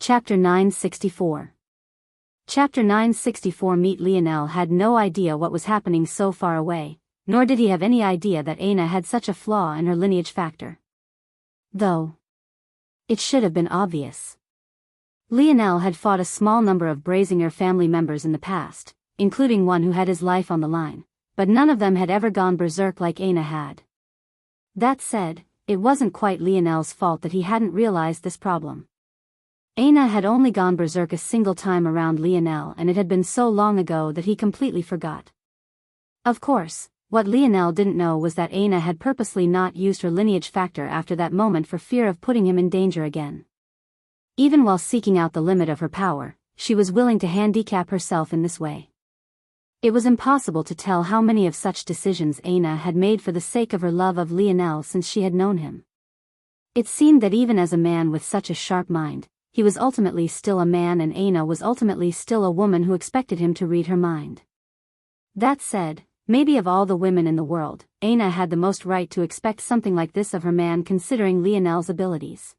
Chapter 964. Chapter 964. Meet Lionel had no idea what was happening so far away, nor did he have any idea that Aina had such a flaw in her lineage factor. Though it should have been obvious. Lionel had fought a small number of Brazinger family members in the past, including one who had his life on the line, but none of them had ever gone berserk like Aina had. That said, it wasn't quite Lionel's fault that he hadn't realized this problem. Aina had only gone berserk a single time around Lionel, and it had been so long ago that he completely forgot. Of course, what Lionel didn't know was that Aina had purposely not used her lineage factor after that moment for fear of putting him in danger again. Even while seeking out the limit of her power, she was willing to handicap herself in this way. It was impossible to tell how many of such decisions Aina had made for the sake of her love of Lionel since she had known him. It seemed that even as a man with such a sharp mind, he was ultimately still a man, and Aina was ultimately still a woman who expected him to read her mind. That said, maybe of all the women in the world, Aina had the most right to expect something like this of her man, considering Lionel's abilities.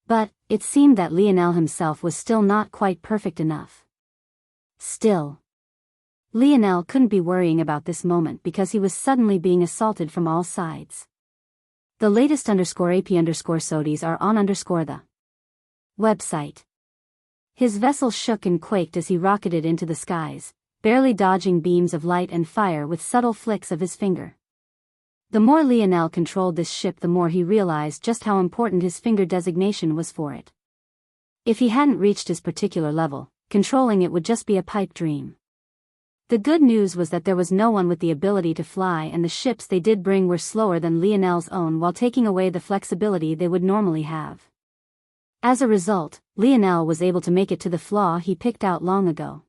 But it seemed that Lionel himself was still not quite perfect enough. Still, Lionel couldn't be worrying about this moment because he was suddenly being assaulted from all sides. The latest _AP_SODIES are on the website. His vessel shook and quaked as he rocketed into the skies, barely dodging beams of light and fire with subtle flicks of his finger. The more Lionel controlled this ship, the more he realized just how important his finger designation was for it. If he hadn't reached his particular level, controlling it would just be a pipe dream. The good news was that there was no one with the ability to fly, and the ships they did bring were slower than Lionel's own, while taking away the flexibility they would normally have. As a result, Lionel was able to make it to the flaw he picked out long ago.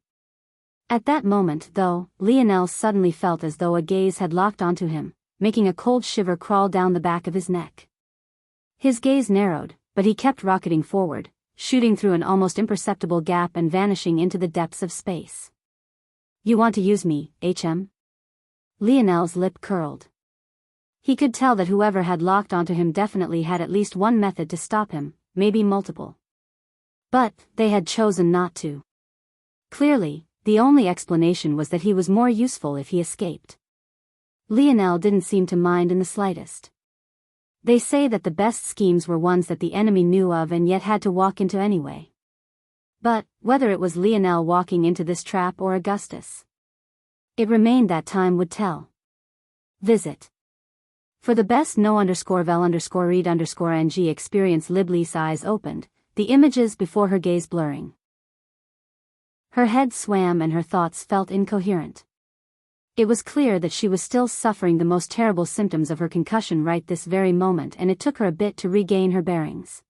At that moment, though, Lionel suddenly felt as though a gaze had locked onto him, making a cold shiver crawl down the back of his neck. His gaze narrowed, but he kept rocketing forward, shooting through an almost imperceptible gap and vanishing into the depths of space. "You want to use me, HM?" Lionel's lip curled. He could tell that whoever had locked onto him definitely had at least one method to stop him, maybe multiple. But they had chosen not to. Clearly, the only explanation was that he was more useful if he escaped. Lionel didn't seem to mind in the slightest. They say that the best schemes were ones that the enemy knew of and yet had to walk into anyway. But whether it was Lionel walking into this trap or Augustus, it remained that time would tell. Visit. For the best no_vel_read_ng experience. Libley's eyes opened, the images before her gaze blurring. Her head swam and her thoughts felt incoherent. It was clear that she was still suffering the most terrible symptoms of her concussion right this very moment, and it took her a bit to regain her bearings.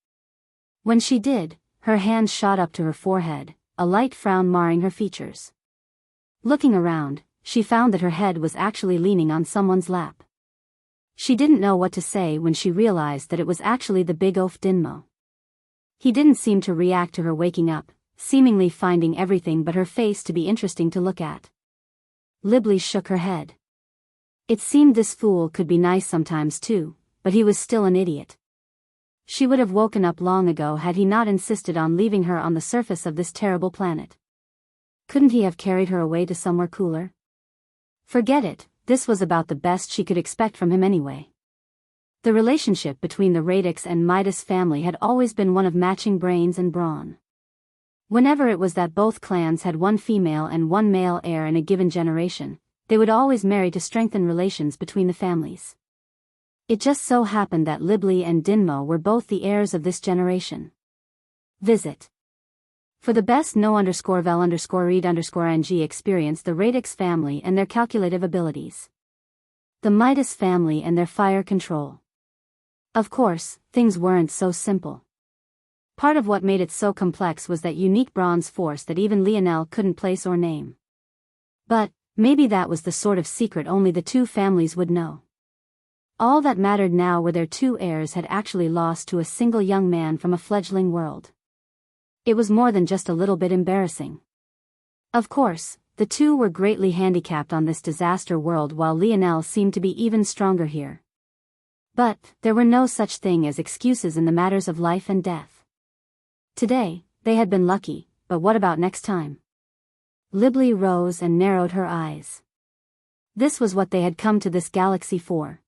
When she did, her hand shot up to her forehead, a light frown marring her features. Looking around, she found that her head was actually leaning on someone's lap. She didn't know what to say when she realized that it was actually the big oaf Dinmo. He didn't seem to react to her waking up, seemingly finding everything but her face to be interesting to look at. Libley shook her head. It seemed this fool could be nice sometimes too, but he was still an idiot. She would have woken up long ago had he not insisted on leaving her on the surface of this terrible planet. Couldn't he have carried her away to somewhere cooler? Forget it, this was about the best she could expect from him anyway. The relationship between the Radix and Midas family had always been one of matching brains and brawn. Whenever it was that both clans had one female and one male heir in a given generation, they would always marry to strengthen relations between the families. It just so happened that Libley and Dinmo were both the heirs of this generation. Visit. For the best no_vel_read_ng experience. The Radix family and their calculative abilities. The Midas family and their fire control. Of course, things weren't so simple. Part of what made it so complex was that unique bronze force that even Lionel couldn't place or name. But maybe that was the sort of secret only the two families would know. All that mattered now were their two heirs had actually lost to a single young man from a fledgling world. It was more than just a little bit embarrassing. Of course, the two were greatly handicapped on this disaster world, while Lionel seemed to be even stronger here. But there were no such thing as excuses in the matters of life and death. Today, they had been lucky, but what about next time? Libli rose and narrowed her eyes. This was what they had come to this galaxy for.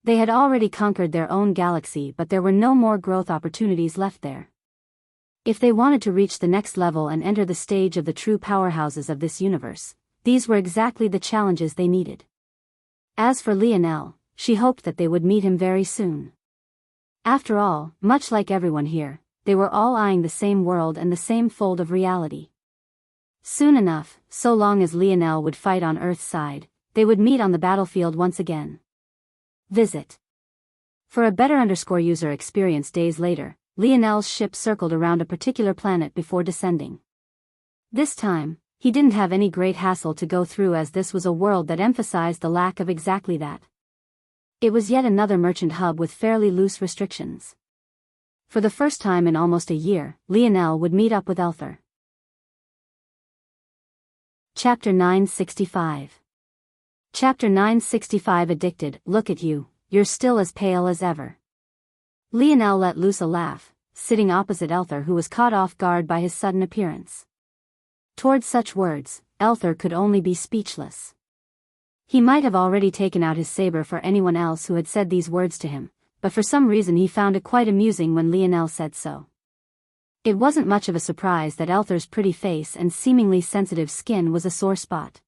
They had already conquered their own galaxy, but there were no more growth opportunities left there. If they wanted to reach the next level and enter the stage of the true powerhouses of this universe, these were exactly the challenges they needed. As for Lionel, she hoped that they would meet him very soon. After all, much like everyone here, they were all eyeing the same world and the same fold of reality. Soon enough, so long as Lionel would fight on Earth's side, they would meet on the battlefield once again. Visit. For a better user experience days later, Lionel's ship circled around a particular planet before descending. This time, he didn't have any great hassle to go through, as this was a world that emphasized the lack of exactly that. It was yet another merchant hub with fairly loose restrictions. For the first time in almost a year, Lionel would meet up with Elther. Chapter 965. Chapter 965. Addicted. Look at you, you're still as pale as ever. Lionel let loose a laugh, sitting opposite Elther, who was caught off guard by his sudden appearance. Towards such words, Elther could only be speechless. He might have already taken out his saber for anyone else who had said these words to him, but for some reason he found it quite amusing when Lionel said so. It wasn't much of a surprise that Elther's pretty face and seemingly sensitive skin was a sore spot.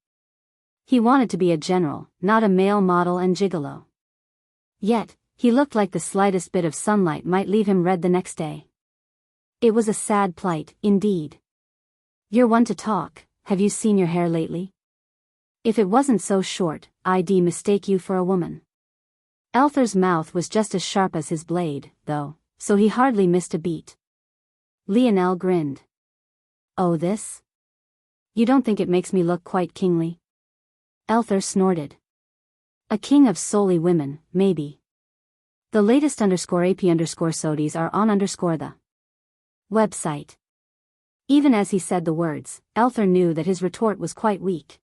He wanted to be a general, not a male model and gigolo. Yet, he looked like the slightest bit of sunlight might leave him red the next day. It was a sad plight, indeed. You're one to talk, have you seen your hair lately? If it wasn't so short, I'd mistake you for a woman. Elther's mouth was just as sharp as his blade, though, so he hardly missed a beat. Lionel grinned. Oh, this? You don't think it makes me look quite kingly? Elther snorted. A king of solely women, maybe. The latest _AP_SODIes are on the website. Even as he said the words, Elther knew that his retort was quite weak.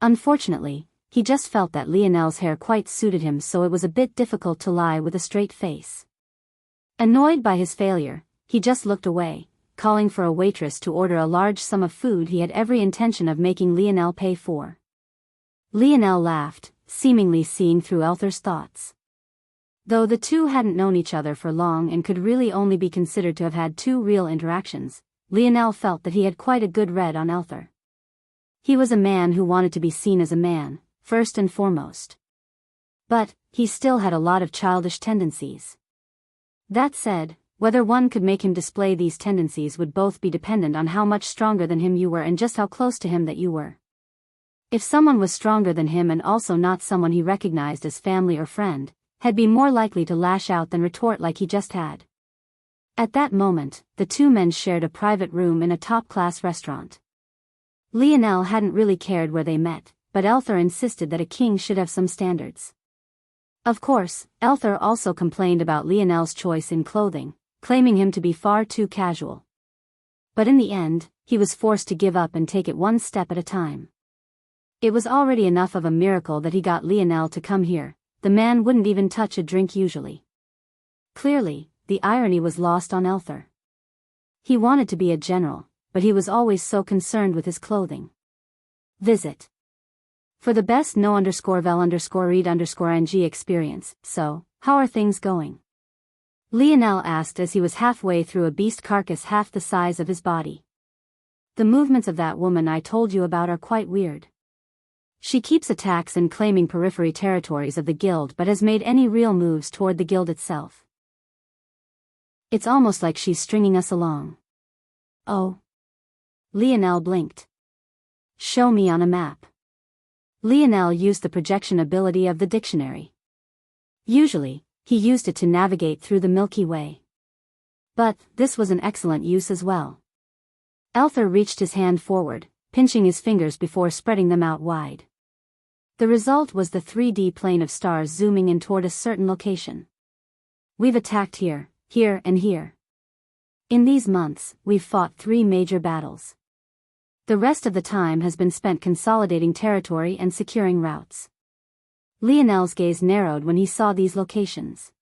Unfortunately, he just felt that Lionel's hair quite suited him, so it was a bit difficult to lie with a straight face. Annoyed by his failure, he just looked away, calling for a waitress to order a large sum of food he had every intention of making Lionel pay for. Lionel laughed, seemingly seeing through Elther's thoughts. Though the two hadn't known each other for long and could really only be considered to have had two real interactions, Lionel felt that he had quite a good read on Elther. He was a man who wanted to be seen as a man, first and foremost. But, he still had a lot of childish tendencies. That said, whether one could make him display these tendencies would both be dependent on how much stronger than him you were and just how close to him that you were. If someone was stronger than him and also not someone he recognized as family or friend, had be more likely to lash out than retort like he just had. At that moment, the two men shared a private room in a top-class restaurant. Lionel hadn't really cared where they met, but Elther insisted that a king should have some standards. Of course, Elther also complained about Lionel's choice in clothing, claiming him to be far too casual. But in the end, he was forced to give up and take it one step at a time. It was already enough of a miracle that he got Lionel to come here. The man wouldn't even touch a drink usually. Clearly, the irony was lost on Elther. He wanted to be a general, but he was always so concerned with his clothing. Visit. For the best no_vel_read_ng experience, so, how are things going? Lionel asked as he was halfway through a beast carcass half the size of his body. The movements of that woman I told you about are quite weird. She keeps attacks and claiming periphery territories of the guild but has made any real moves toward the guild itself. It's almost like she's stringing us along. Oh. Lionel blinked. Show me on a map. Lionel used the projection ability of the dictionary. Usually, he used it to navigate through the Milky Way. But, this was an excellent use as well. Elther reached his hand forward, pinching his fingers before spreading them out wide. The result was the 3D plane of stars zooming in toward a certain location. We've attacked here, here and here. In these months, we've fought 3 major battles. The rest of the time has been spent consolidating territory and securing routes. Lionel's gaze narrowed when he saw these locations.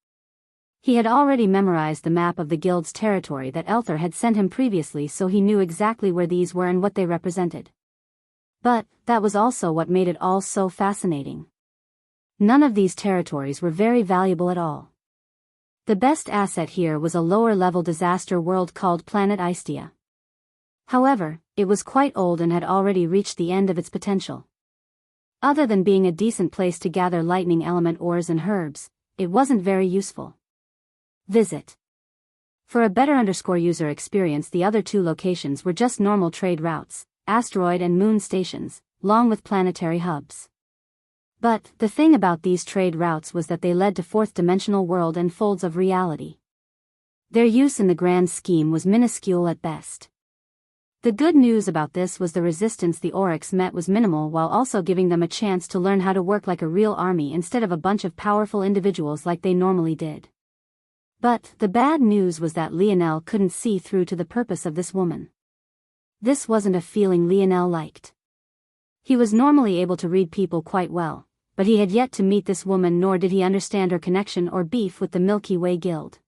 He had already memorized the map of the guild's territory that Elther had sent him previously, so he knew exactly where these were and what they represented. But that was also what made it all so fascinating. None of these territories were very valuable at all. The best asset here was a lower-level disaster world called Planet Aistia. However, it was quite old and had already reached the end of its potential. Other than being a decent place to gather lightning element ores and herbs, it wasn't very useful. Visit. For a better user experience, the other two locations were just normal trade routes, asteroid and moon stations, along with planetary hubs. But the thing about these trade routes was that they led to fourth-dimensional world and folds of reality. Their use in the grand scheme was minuscule at best. The good news about this was the resistance the Oryx met was minimal, while also giving them a chance to learn how to work like a real army instead of a bunch of powerful individuals like they normally did. But the bad news was that Lionel couldn't see through to the purpose of this woman. This wasn't a feeling Lionel liked. He was normally able to read people quite well, but he had yet to meet this woman, nor did he understand her connection or beef with the Milky Way Guild.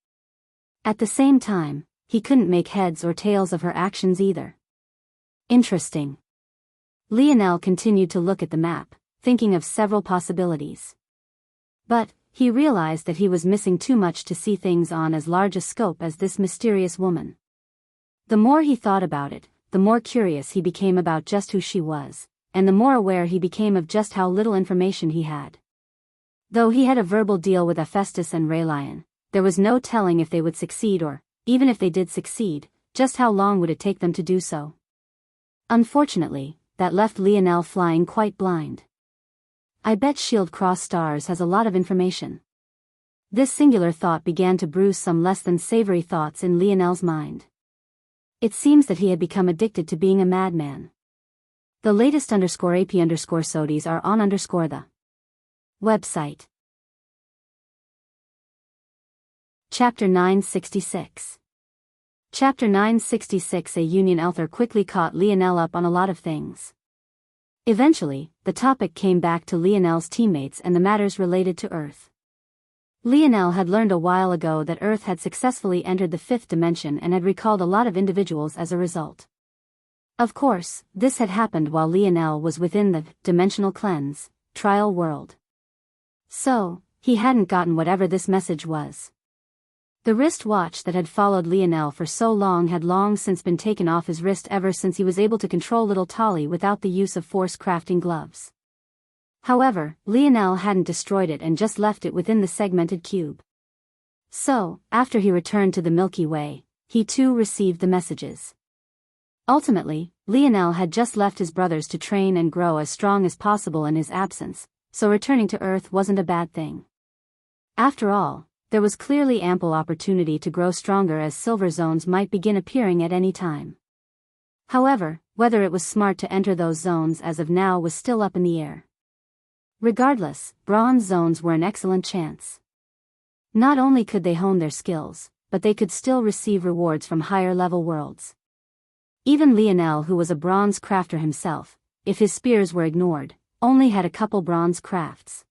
At the same time, he couldn't make heads or tails of her actions either. Interesting. Lionel continued to look at the map, thinking of several possibilities. But he realized that he was missing too much to see things on as large a scope as this mysterious woman. The more he thought about it, the more curious he became about just who she was, and the more aware he became of just how little information he had. Though he had a verbal deal with Hephaestus and Raylion, there was no telling if they would succeed or, even if they did succeed, just how long would it take them to do so. Unfortunately, that left Lionel flying quite blind. I bet Shield Cross Stars has a lot of information. This singular thought began to brew some less than savory thoughts in Lionel's mind. It seems that he had become addicted to being a madman. The latest _AP_SODIes are on the website. Chapter 966. Chapter 966. A Union. Elther quickly caught Lionel up on a lot of things. Eventually, the topic came back to Lionel's teammates and the matters related to Earth. Lionel had learned a while ago that Earth had successfully entered the fifth dimension and had recalled a lot of individuals as a result. Of course, this had happened while Lionel was within the dimensional cleanse, trial world. So, he hadn't gotten whatever this message was. The wristwatch that had followed Lionel for so long had long since been taken off his wrist ever since he was able to control little Tali without the use of force crafting gloves. However, Lionel hadn't destroyed it and just left it within the segmented cube. So, after he returned to the Milky Way, he too received the messages. Ultimately, Lionel had just left his brothers to train and grow as strong as possible in his absence, so returning to Earth wasn't a bad thing. After all, there was clearly ample opportunity to grow stronger, as silver zones might begin appearing at any time. However, whether it was smart to enter those zones as of now was still up in the air. Regardless, bronze zones were an excellent chance. Not only could they hone their skills, but they could still receive rewards from higher-level worlds. Even Lionel, who was a bronze crafter himself, if his spears were ignored, only had a couple bronze crafts.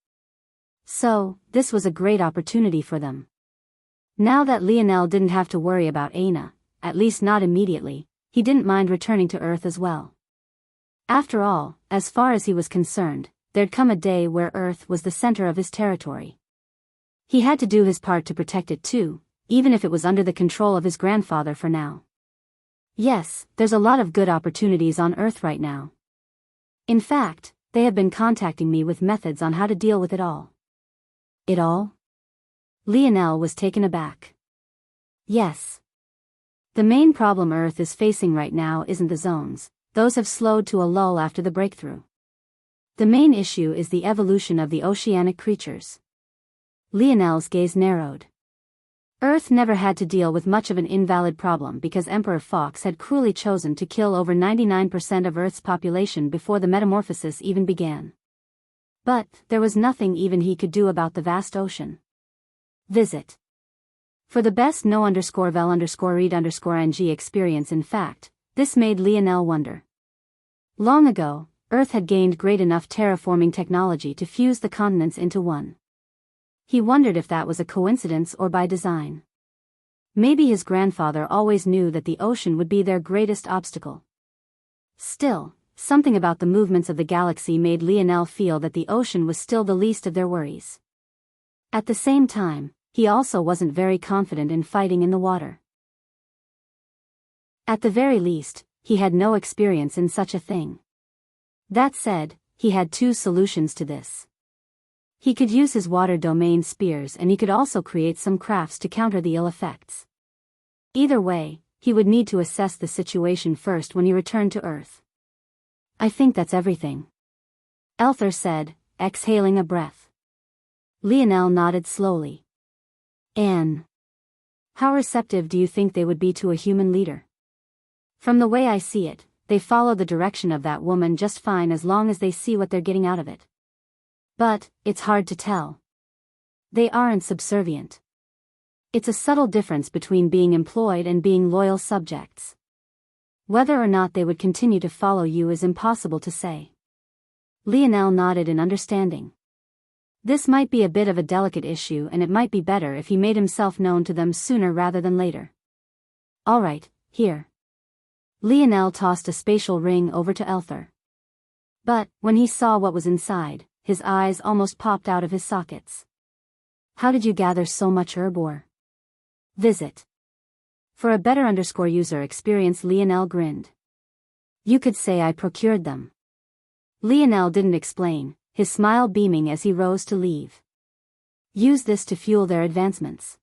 So, this was a great opportunity for them. Now that Lionel didn't have to worry about Aina, at least not immediately, he didn't mind returning to Earth as well. After all, as far as he was concerned, there'd come a day where Earth was the center of his territory. He had to do his part to protect it too, even if it was under the control of his grandfather for now. Yes, there's a lot of good opportunities on Earth right now. In fact, they have been contacting me with methods on how to deal with it all. It all? Lionel was taken aback. Yes. The main problem Earth is facing right now isn't the zones, those have slowed to a lull after the breakthrough. The main issue is the evolution of the oceanic creatures. Lionel's gaze narrowed. Earth never had to deal with much of an invalid problem because Emperor Fox had cruelly chosen to kill over 99% of Earth's population before the metamorphosis even began. But there was nothing even he could do about the vast ocean. Visit. For the best no_vel_read_ng experience. In fact, this made Lionel wonder. Long ago, Earth had gained great enough terraforming technology to fuse the continents into one. He wondered if that was a coincidence or by design. Maybe his grandfather always knew that the ocean would be their greatest obstacle. Still, something about the movements of the galaxy made Lionel feel that the ocean was still the least of their worries. At the same time, he also wasn't very confident in fighting in the water. At the very least, he had no experience in such a thing. That said, he had two solutions to this. He could use his water domain spears, and he could also create some crafts to counter the ill effects. Either way, he would need to assess the situation first when he returned to Earth. I think that's everything, Elther said, exhaling a breath. Lionel nodded slowly. Anne, how receptive do you think they would be to a human leader? From the way I see it, they follow the direction of that woman just fine as long as they see what they're getting out of it. But, it's hard to tell. They aren't subservient. It's a subtle difference between being employed and being loyal subjects. Whether or not they would continue to follow you is impossible to say. Lionel nodded in understanding. This might be a bit of a delicate issue, and it might be better if he made himself known to them sooner rather than later. All right, here. Lionel tossed a spatial ring over to Elther. But, when he saw what was inside, his eyes almost popped out of his sockets. How did you gather so much herb ore? Visit. For a better user experience, Lionel grinned. You could say I procured them. Lionel didn't explain, his smile beaming as he rose to leave. Use this to fuel their advancements.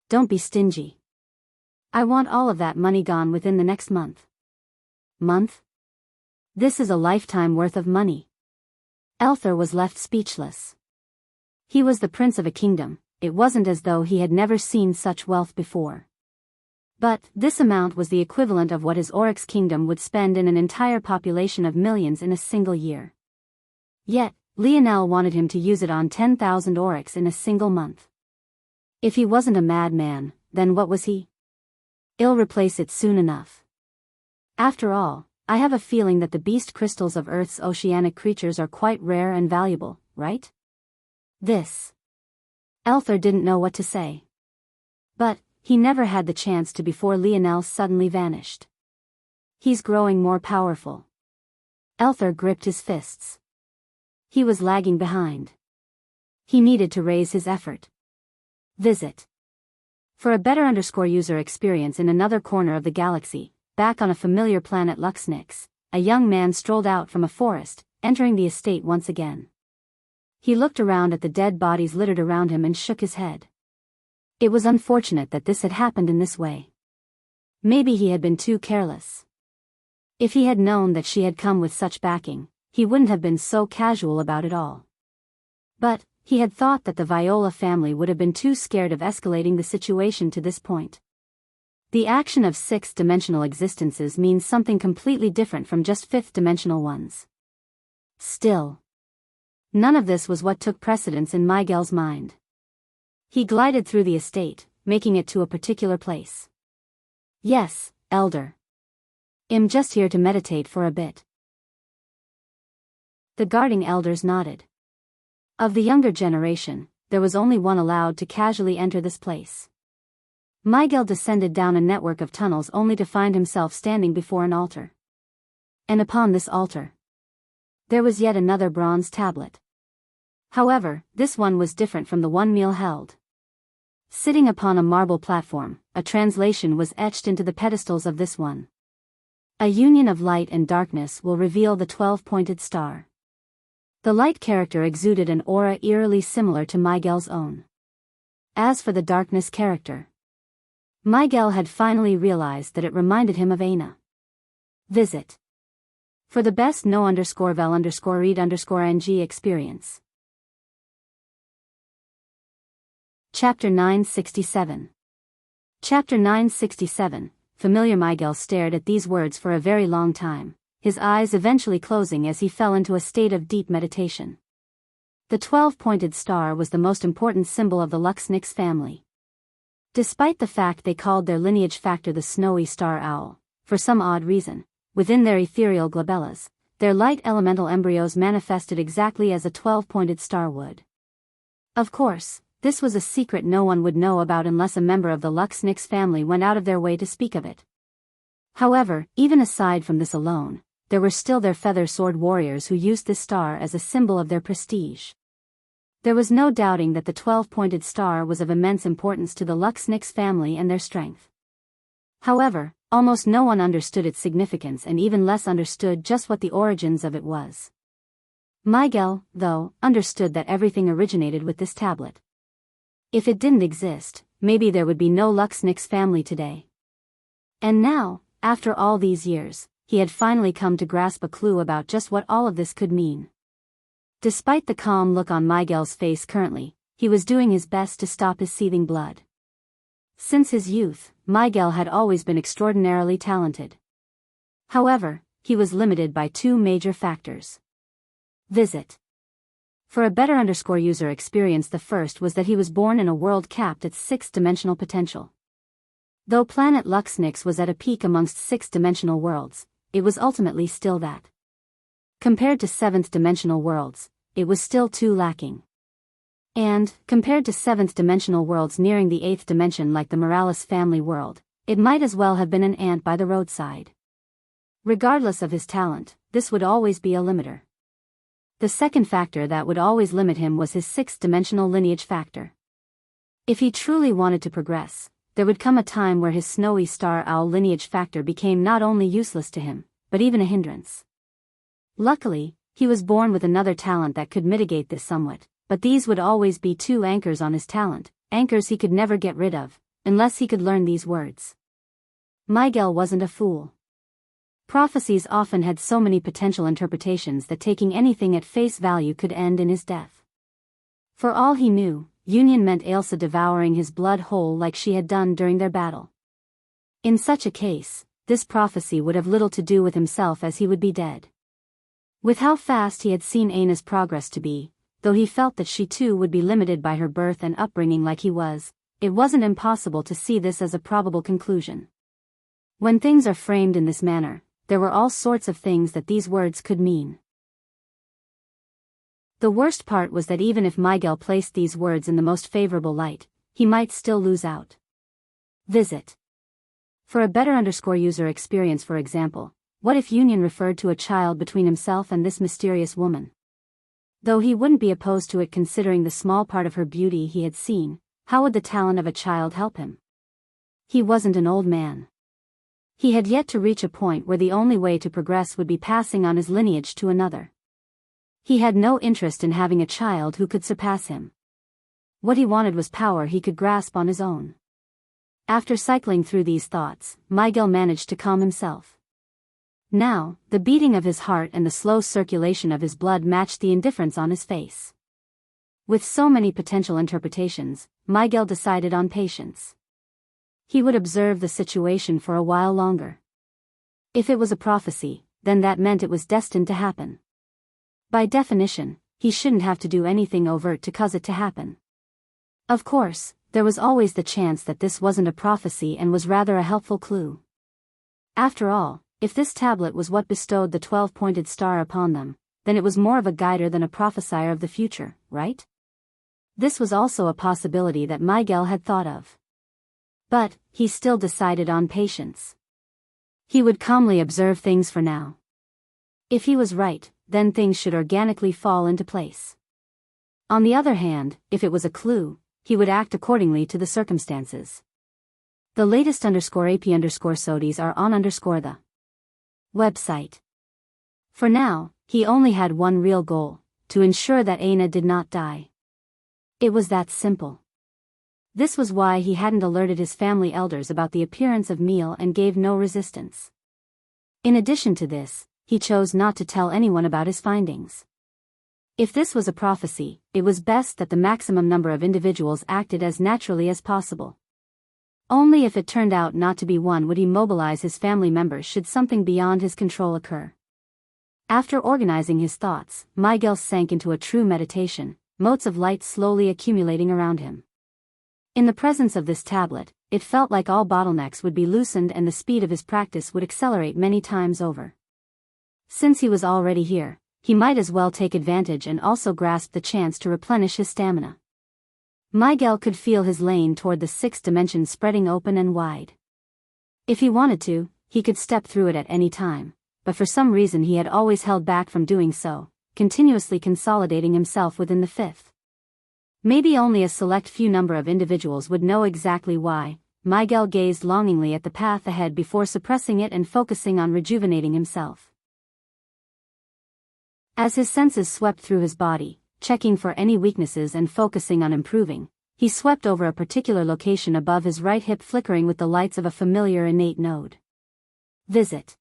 Don't be stingy. I want all of that money gone within the next month. Month? This is a lifetime worth of money. Elther was left speechless. He was the prince of a kingdom. It wasn't as though he had never seen such wealth before. But, this amount was the equivalent of what his Oryx kingdom would spend in an entire population of millions in a single year. Yet, Lionel wanted him to use it on 10,000 Oryx in a single month. If he wasn't a madman, then what was he? He'll replace it soon enough. After all, I have a feeling that the beast crystals of Earth's oceanic creatures are quite rare and valuable, right? This. Elther didn't know what to say. But, he never had the chance to before Lionel suddenly vanished. He's growing more powerful. Elther gripped his fists. He was lagging behind. He needed to raise his effort. Visit. For a better user experience in another corner of the galaxy, back on a familiar planet Luxnix, a young man strolled out from a forest, entering the estate once again. He looked around at the dead bodies littered around him and shook his head. It was unfortunate that this had happened in this way. Maybe he had been too careless. If he had known that she had come with such backing, he wouldn't have been so casual about it all. But, he had thought that the Viola family would have been too scared of escalating the situation to this point. The action of sixth-dimensional existences means something completely different from just fifth-dimensional ones. Still, none of this was what took precedence in Miguel's mind. He glided through the estate, making it to a particular place. Yes, Elder. I'm just here to meditate for a bit. The guarding elders nodded. Of the younger generation, there was only one allowed to casually enter this place. Miguel descended down a network of tunnels only to find himself standing before an altar. And upon this altar, there was yet another bronze tablet. However, this one was different from the one Miel held. Sitting upon a marble platform, a translation was etched into the pedestals of this one. A union of light and darkness will reveal the 12-pointed star. The light character exuded an aura eerily similar to Miguel's own. As for the darkness character, Miguel had finally realized that it reminded him of Aina. Visit. For the best no_vel_read_ng experience. Chapter 967. Chapter 967. Familiar. Miguel stared at these words for a very long time, his eyes eventually closing as he fell into a state of deep meditation. The 12-pointed star was the most important symbol of the Luxnix family. Despite the fact they called their lineage factor the snowy star owl, for some odd reason, within their ethereal glabellas, their light elemental embryos manifested exactly as a 12-pointed star would. Of course, this was a secret no one would know about unless a member of the Luxnix family went out of their way to speak of it. However, even aside from this alone, there were still their feather sword warriors who used this star as a symbol of their prestige. There was no doubting that the 12-pointed star was of immense importance to the Luxnix family and their strength. However, almost no one understood its significance and even less understood just what the origins of it was. Miguel, though, understood that everything originated with this tablet. If it didn't exist, maybe there would be no Luxnix family today. And now, after all these years, he had finally come to grasp a clue about just what all of this could mean. Despite the calm look on Miguel's face currently, he was doing his best to stop his seething blood. Since his youth, Miguel had always been extraordinarily talented. However, he was limited by two major factors. Visit. For a better user experience, the first was that he was born in a world capped at 6th-dimensional potential. Though planet Luxnix was at a peak amongst 6th-dimensional worlds, it was ultimately still that. Compared to 7th-dimensional worlds, it was still too lacking. And, compared to 7th-dimensional worlds nearing the 8th dimension like the Morales family world, it might as well have been an ant by the roadside. Regardless of his talent, this would always be a limiter. The second factor that would always limit him was his 6th-dimensional lineage factor. If he truly wanted to progress, there would come a time where his snowy star owl lineage factor became not only useless to him, but even a hindrance. Luckily, he was born with another talent that could mitigate this somewhat, but these would always be two anchors on his talent, anchors he could never get rid of, unless he could learn these words. Miguel wasn't a fool. Prophecies often had so many potential interpretations that taking anything at face value could end in his death. For all he knew, union meant Ailsa devouring his blood whole like she had done during their battle. In such a case, this prophecy would have little to do with himself as he would be dead. With how fast he had seen Aina's progress to be, though he felt that she too would be limited by her birth and upbringing like he was, it wasn't impossible to see this as a probable conclusion. When things are framed in this manner, there were all sorts of things that these words could mean. The worst part was that even if Miguel placed these words in the most favorable light, he might still lose out. Visit. For a better user experience, for example, what if union referred to a child between himself and this mysterious woman? Though he wouldn't be opposed to it considering the small part of her beauty he had seen, how would the talent of a child help him? He wasn't an old man. He had yet to reach a point where the only way to progress would be passing on his lineage to another. He had no interest in having a child who could surpass him. What he wanted was power he could grasp on his own. After cycling through these thoughts, Miguel managed to calm himself. Now, the beating of his heart and the slow circulation of his blood matched the indifference on his face. With so many potential interpretations, Miguel decided on patience. He would observe the situation for a while longer. If it was a prophecy, then that meant it was destined to happen. By definition, he shouldn't have to do anything overt to cause it to happen. Of course, there was always the chance that this wasn't a prophecy and was rather a helpful clue. After all, if this tablet was what bestowed the 12-pointed star upon them, then it was more of a guider than a prophesier of the future, right? This was also a possibility that Miguel had thought of. But, he still decided on patience. He would calmly observe things for now. If he was right, then things should organically fall into place. On the other hand, if it was a clue, he would act accordingly to the circumstances. The latest _AP_SODIs are on the website. For now, he only had one real goal, to ensure that Aina did not die. It was that simple. This was why he hadn't alerted his family elders about the appearance of Meal and gave no resistance. In addition to this, he chose not to tell anyone about his findings. If this was a prophecy, it was best that the maximum number of individuals acted as naturally as possible. Only if it turned out not to be one would he mobilize his family members should something beyond his control occur. After organizing his thoughts, Miguel sank into a true meditation, motes of light slowly accumulating around him. In the presence of this tablet, it felt like all bottlenecks would be loosened and the speed of his practice would accelerate many times over. Since he was already here, he might as well take advantage and also grasp the chance to replenish his stamina. Miguel could feel his lane toward the sixth dimension spreading open and wide. If he wanted to, he could step through it at any time, but for some reason he had always held back from doing so, continuously consolidating himself within the fifth. Maybe only a select few number of individuals would know exactly why. Miguel gazed longingly at the path ahead before suppressing it and focusing on rejuvenating himself. As his senses swept through his body, checking for any weaknesses and focusing on improving, he swept over a particular location above his right hip, flickering with the lights of a familiar innate node. Visit.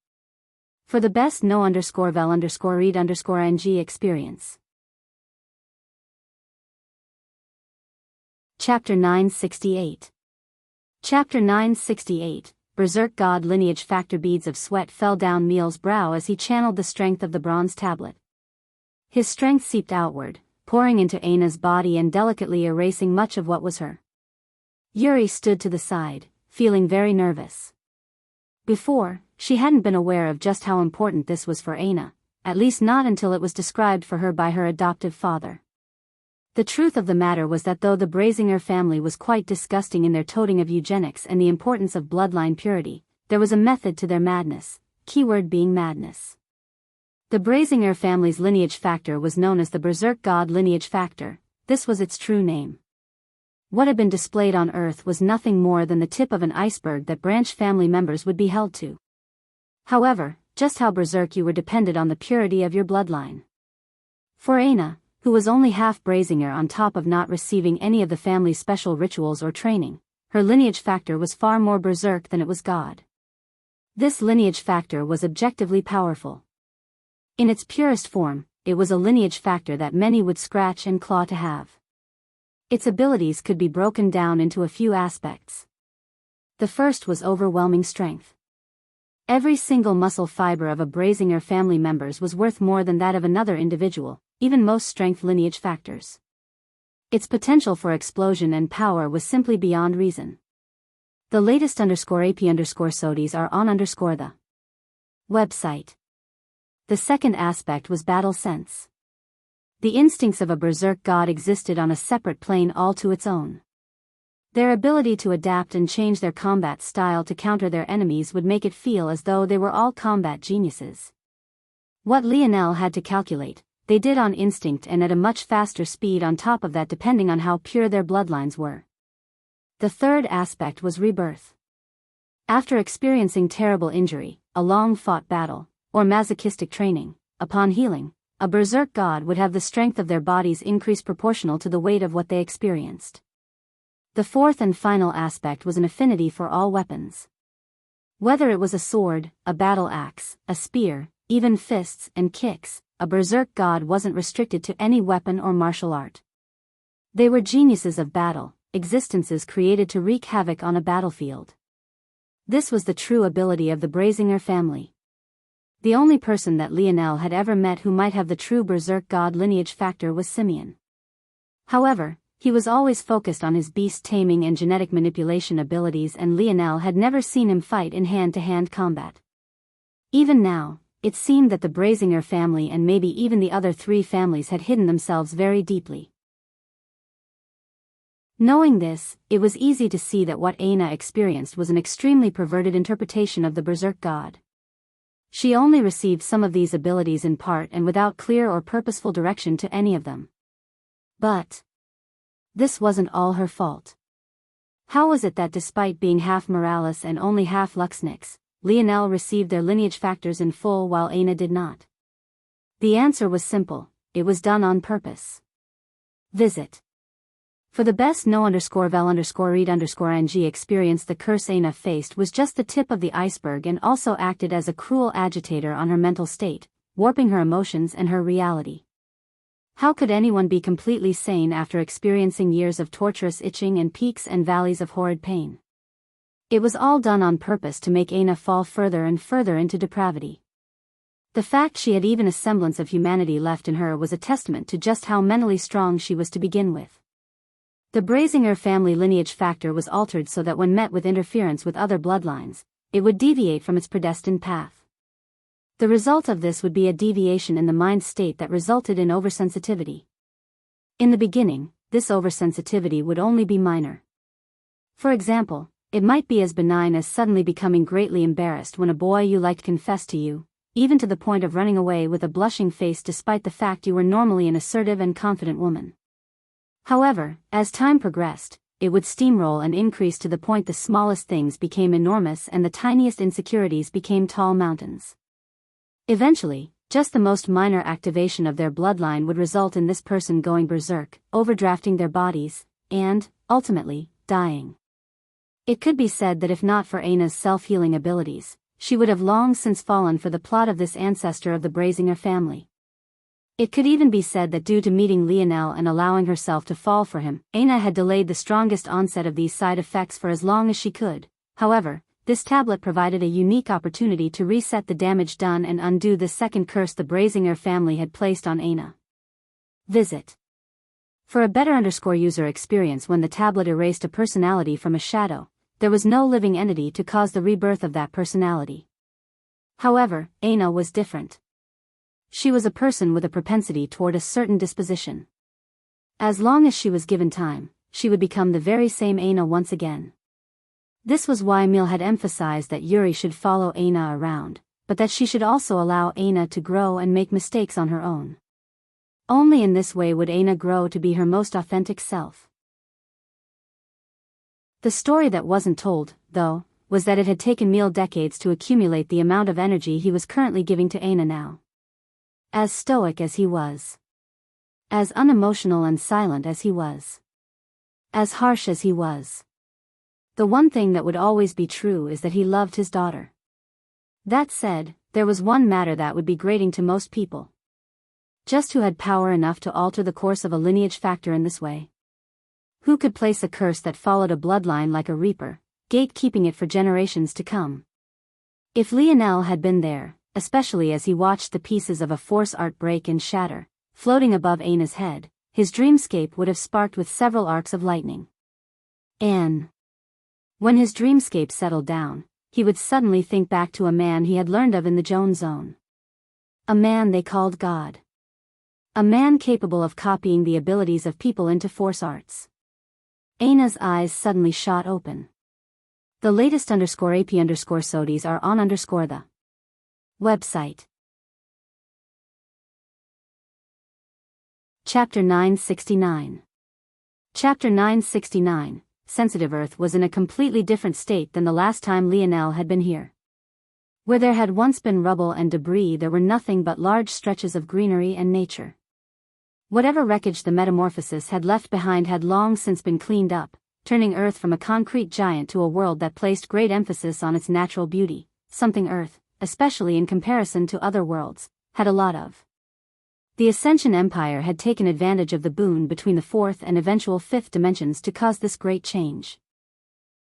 For the best no_vel_read_ng experience. Chapter 968. Chapter 968, Berserk God Lineage Factor. Beads of sweat fell down Meal's brow as he channeled the strength of the bronze tablet. His strength seeped outward, pouring into Aina's body and delicately erasing much of what was her. Yuri stood to the side, feeling very nervous. Before, she hadn't been aware of just how important this was for Aina, at least not until it was described for her by her adoptive father. The truth of the matter was that though the Brazinger family was quite disgusting in their toting of eugenics and the importance of bloodline purity, there was a method to their madness, keyword being madness. The Brazinger family's lineage factor was known as the Berserk God Lineage Factor. This was its true name. What had been displayed on Earth was nothing more than the tip of an iceberg that branch family members would be held to. However, just how berserk you were depended on the purity of your bloodline. For Aina, who was only half Brazinger on top of not receiving any of the family's special rituals or training, her lineage factor was far more berserk than it was God. This lineage factor was objectively powerful. In its purest form, it was a lineage factor that many would scratch and claw to have. Its abilities could be broken down into a few aspects. The first was overwhelming strength. Every single muscle fiber of a Brazinger family members was worth more than that of another individual, even most strength lineage factors. Its potential for explosion and power was simply beyond reason. The latest _AP_SODIs are on the website. The second aspect was battle sense. The instincts of a berserk god existed on a separate plane all to its own. Their ability to adapt and change their combat style to counter their enemies would make it feel as though they were all combat geniuses. What Lionel had to calculate, they did on instinct and at a much faster speed on top of that, depending on how pure their bloodlines were. The third aspect was rebirth. After experiencing terrible injury, a long-fought battle, or masochistic training, upon healing, a berserk god would have the strength of their bodies increase proportional to the weight of what they experienced. The fourth and final aspect was an affinity for all weapons. Whether it was a sword, a battle axe, a spear, even fists and kicks, a berserk god wasn't restricted to any weapon or martial art. They were geniuses of battle, existences created to wreak havoc on a battlefield. This was the true ability of the Brazinger family. The only person that Lionel had ever met who might have the true berserk god lineage factor was Simeon. However, he was always focused on his beast taming and genetic manipulation abilities, and Lionel had never seen him fight in hand-to-hand combat. Even now, it seemed that the Brazinger family and maybe even the other three families had hidden themselves very deeply. Knowing this, it was easy to see that what Aina experienced was an extremely perverted interpretation of the berserk god. She only received some of these abilities in part and without clear or purposeful direction to any of them. But this wasn't all her fault. How was it that despite being half Morales and only half Luxnix, Lionel received their lineage factors in full while Aina did not? The answer was simple: it was done on purpose. Visit. For the best no_vel_read_ng experience, the curse Aina faced was just the tip of the iceberg and also acted as a cruel agitator on her mental state, warping her emotions and her reality. How could anyone be completely sane after experiencing years of torturous itching and peaks and valleys of horrid pain? It was all done on purpose to make Aina fall further and further into depravity. The fact she had even a semblance of humanity left in her was a testament to just how mentally strong she was to begin with. The Brazinger family lineage factor was altered so that when met with interference with other bloodlines, it would deviate from its predestined path. The result of this would be a deviation in the mind state that resulted in oversensitivity. In the beginning, this oversensitivity would only be minor. For example, it might be as benign as suddenly becoming greatly embarrassed when a boy you liked confessed to you, even to the point of running away with a blushing face despite the fact you were normally an assertive and confident woman. However, as time progressed, it would steamroll and increase to the point the smallest things became enormous and the tiniest insecurities became tall mountains. Eventually, just the most minor activation of their bloodline would result in this person going berserk, overdrafting their bodies, and, ultimately, dying. It could be said that if not for Aina's self-healing abilities, she would have long since fallen for the plot of this ancestor of the Brazinger family. It could even be said that due to meeting Lionel and allowing herself to fall for him, Aina had delayed the strongest onset of these side effects for as long as she could. However, this tablet provided a unique opportunity to reset the damage done and undo the second curse the Brazinger family had placed on Aina. Visit. For a better user experience, when the tablet erased a personality from a shadow, there was no living entity to cause the rebirth of that personality. However, Aina was different. She was a person with a propensity toward a certain disposition. As long as she was given time, she would become the very same Aina once again. This was why Emil had emphasized that Yuri should follow Aina around, but that she should also allow Aina to grow and make mistakes on her own. Only in this way would Aina grow to be her most authentic self. The story that wasn't told, though, was that it had taken Emil decades to accumulate the amount of energy he was currently giving to Aina now. As stoic as he was. As unemotional and silent as he was. As harsh as he was. The one thing that would always be true is that he loved his daughter. That said, there was one matter that would be grating to most people. Just who had power enough to alter the course of a lineage factor in this way? Who could place a curse that followed a bloodline like a reaper, gatekeeping it for generations to come? If Lionel had been there, especially as he watched the pieces of a force art break and shatter, floating above Aina's head, his dreamscape would have sparked with several arcs of lightning. And when his dreamscape settled down, he would suddenly think back to a man he had learned of in the Joan Zone. A man they called God. A man capable of copying the abilities of people into force arts. Aina's eyes suddenly shot open. The latest _AP_SODIes are on the website. Chapter 969. Chapter 969. Sensitive Earth was in a completely different state than the last time Lionel had been here. Where there had once been rubble and debris, there were nothing but large stretches of greenery and nature. Whatever wreckage the metamorphosis had left behind had long since been cleaned up, turning Earth from a concrete giant to a world that placed great emphasis on its natural beauty, something Earth, especially in comparison to other worlds, had a lot of. The Ascension Empire had taken advantage of the boon between the fourth and eventual fifth dimensions to cause this great change.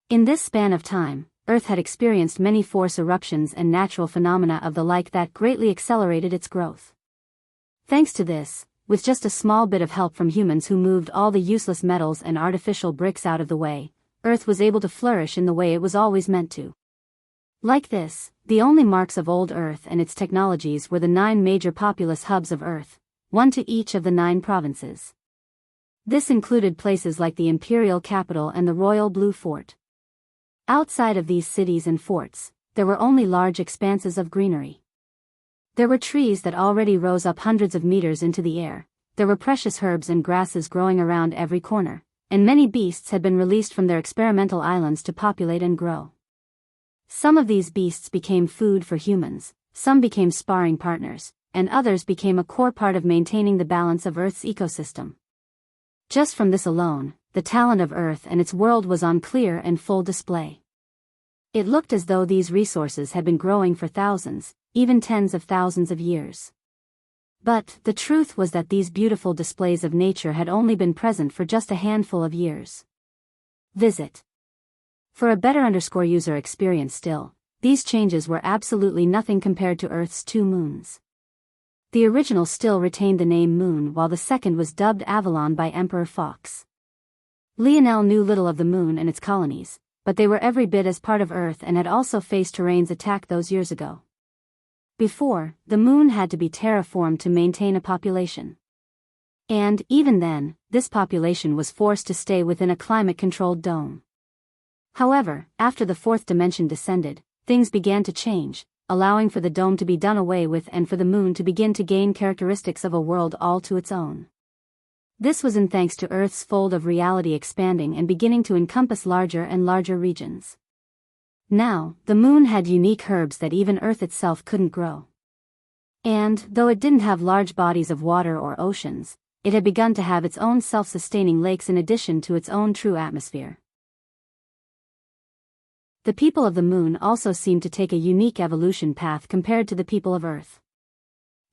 In this span of time, Earth had experienced many force eruptions and natural phenomena of the like that greatly accelerated its growth. Thanks to this, with just a small bit of help from humans who moved all the useless metals and artificial bricks out of the way, Earth was able to flourish in the way it was always meant to. Like this, the only marks of old Earth and its technologies were the 9 major populous hubs of Earth, one to each of the 9 provinces. This included places like the Imperial Capital and the Royal Blue Fort. Outside of these cities and forts, there were only large expanses of greenery. There were trees that already rose up hundreds of meters into the air, there were precious herbs and grasses growing around every corner, and many beasts had been released from their experimental islands to populate and grow. Some of these beasts became food for humans, some became sparring partners, and others became a core part of maintaining the balance of Earth's ecosystem. Just from this alone, the talent of Earth and its world was on clear and full display. It looked as though these resources had been growing for thousands, even tens of thousands of years. But the truth was that these beautiful displays of nature had only been present for just a handful of years. Visit. For a better user experience still, these changes were absolutely nothing compared to Earth's 2 moons. The original still retained the name Moon while the second was dubbed Avalon by Emperor Fox. Lionel knew little of the Moon and its colonies, but they were every bit as part of Earth and had also faced Terrain's attack those years ago. Before, the Moon had to be terraformed to maintain a population. And, even then, this population was forced to stay within a climate-controlled dome. However, after the fourth dimension descended, things began to change, allowing for the dome to be done away with and for the moon to begin to gain characteristics of a world all to its own. This was in thanks to Earth's fold of reality expanding and beginning to encompass larger and larger regions. Now, the moon had unique herbs that even Earth itself couldn't grow. And, though it didn't have large bodies of water or oceans, it had begun to have its own self-sustaining lakes in addition to its own true atmosphere. The people of the moon also seemed to take a unique evolution path compared to the people of Earth.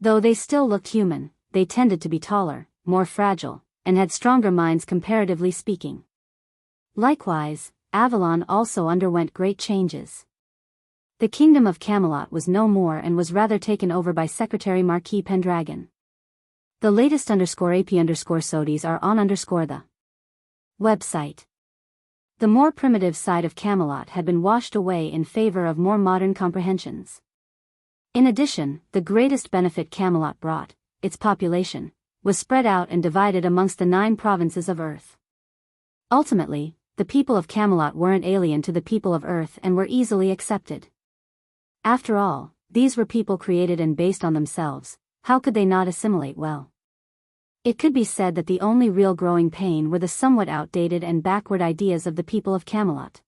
Though they still looked human, they tended to be taller, more fragile, and had stronger minds comparatively speaking. Likewise, Avalon also underwent great changes. The kingdom of Camelot was no more and was rather taken over by Secretary Marquis Pendragon. The latest _AP_SODIES are on the website. The more primitive side of Camelot had been washed away in favor of more modern comprehensions. In addition, the greatest benefit Camelot brought, its population, was spread out and divided amongst the 9 provinces of Earth. Ultimately, the people of Camelot weren't alien to the people of Earth and were easily accepted. After all, these were people created and based on themselves, how could they not assimilate well? It could be said that the only real growing pain were the somewhat outdated and backward ideas of the people of Camelot.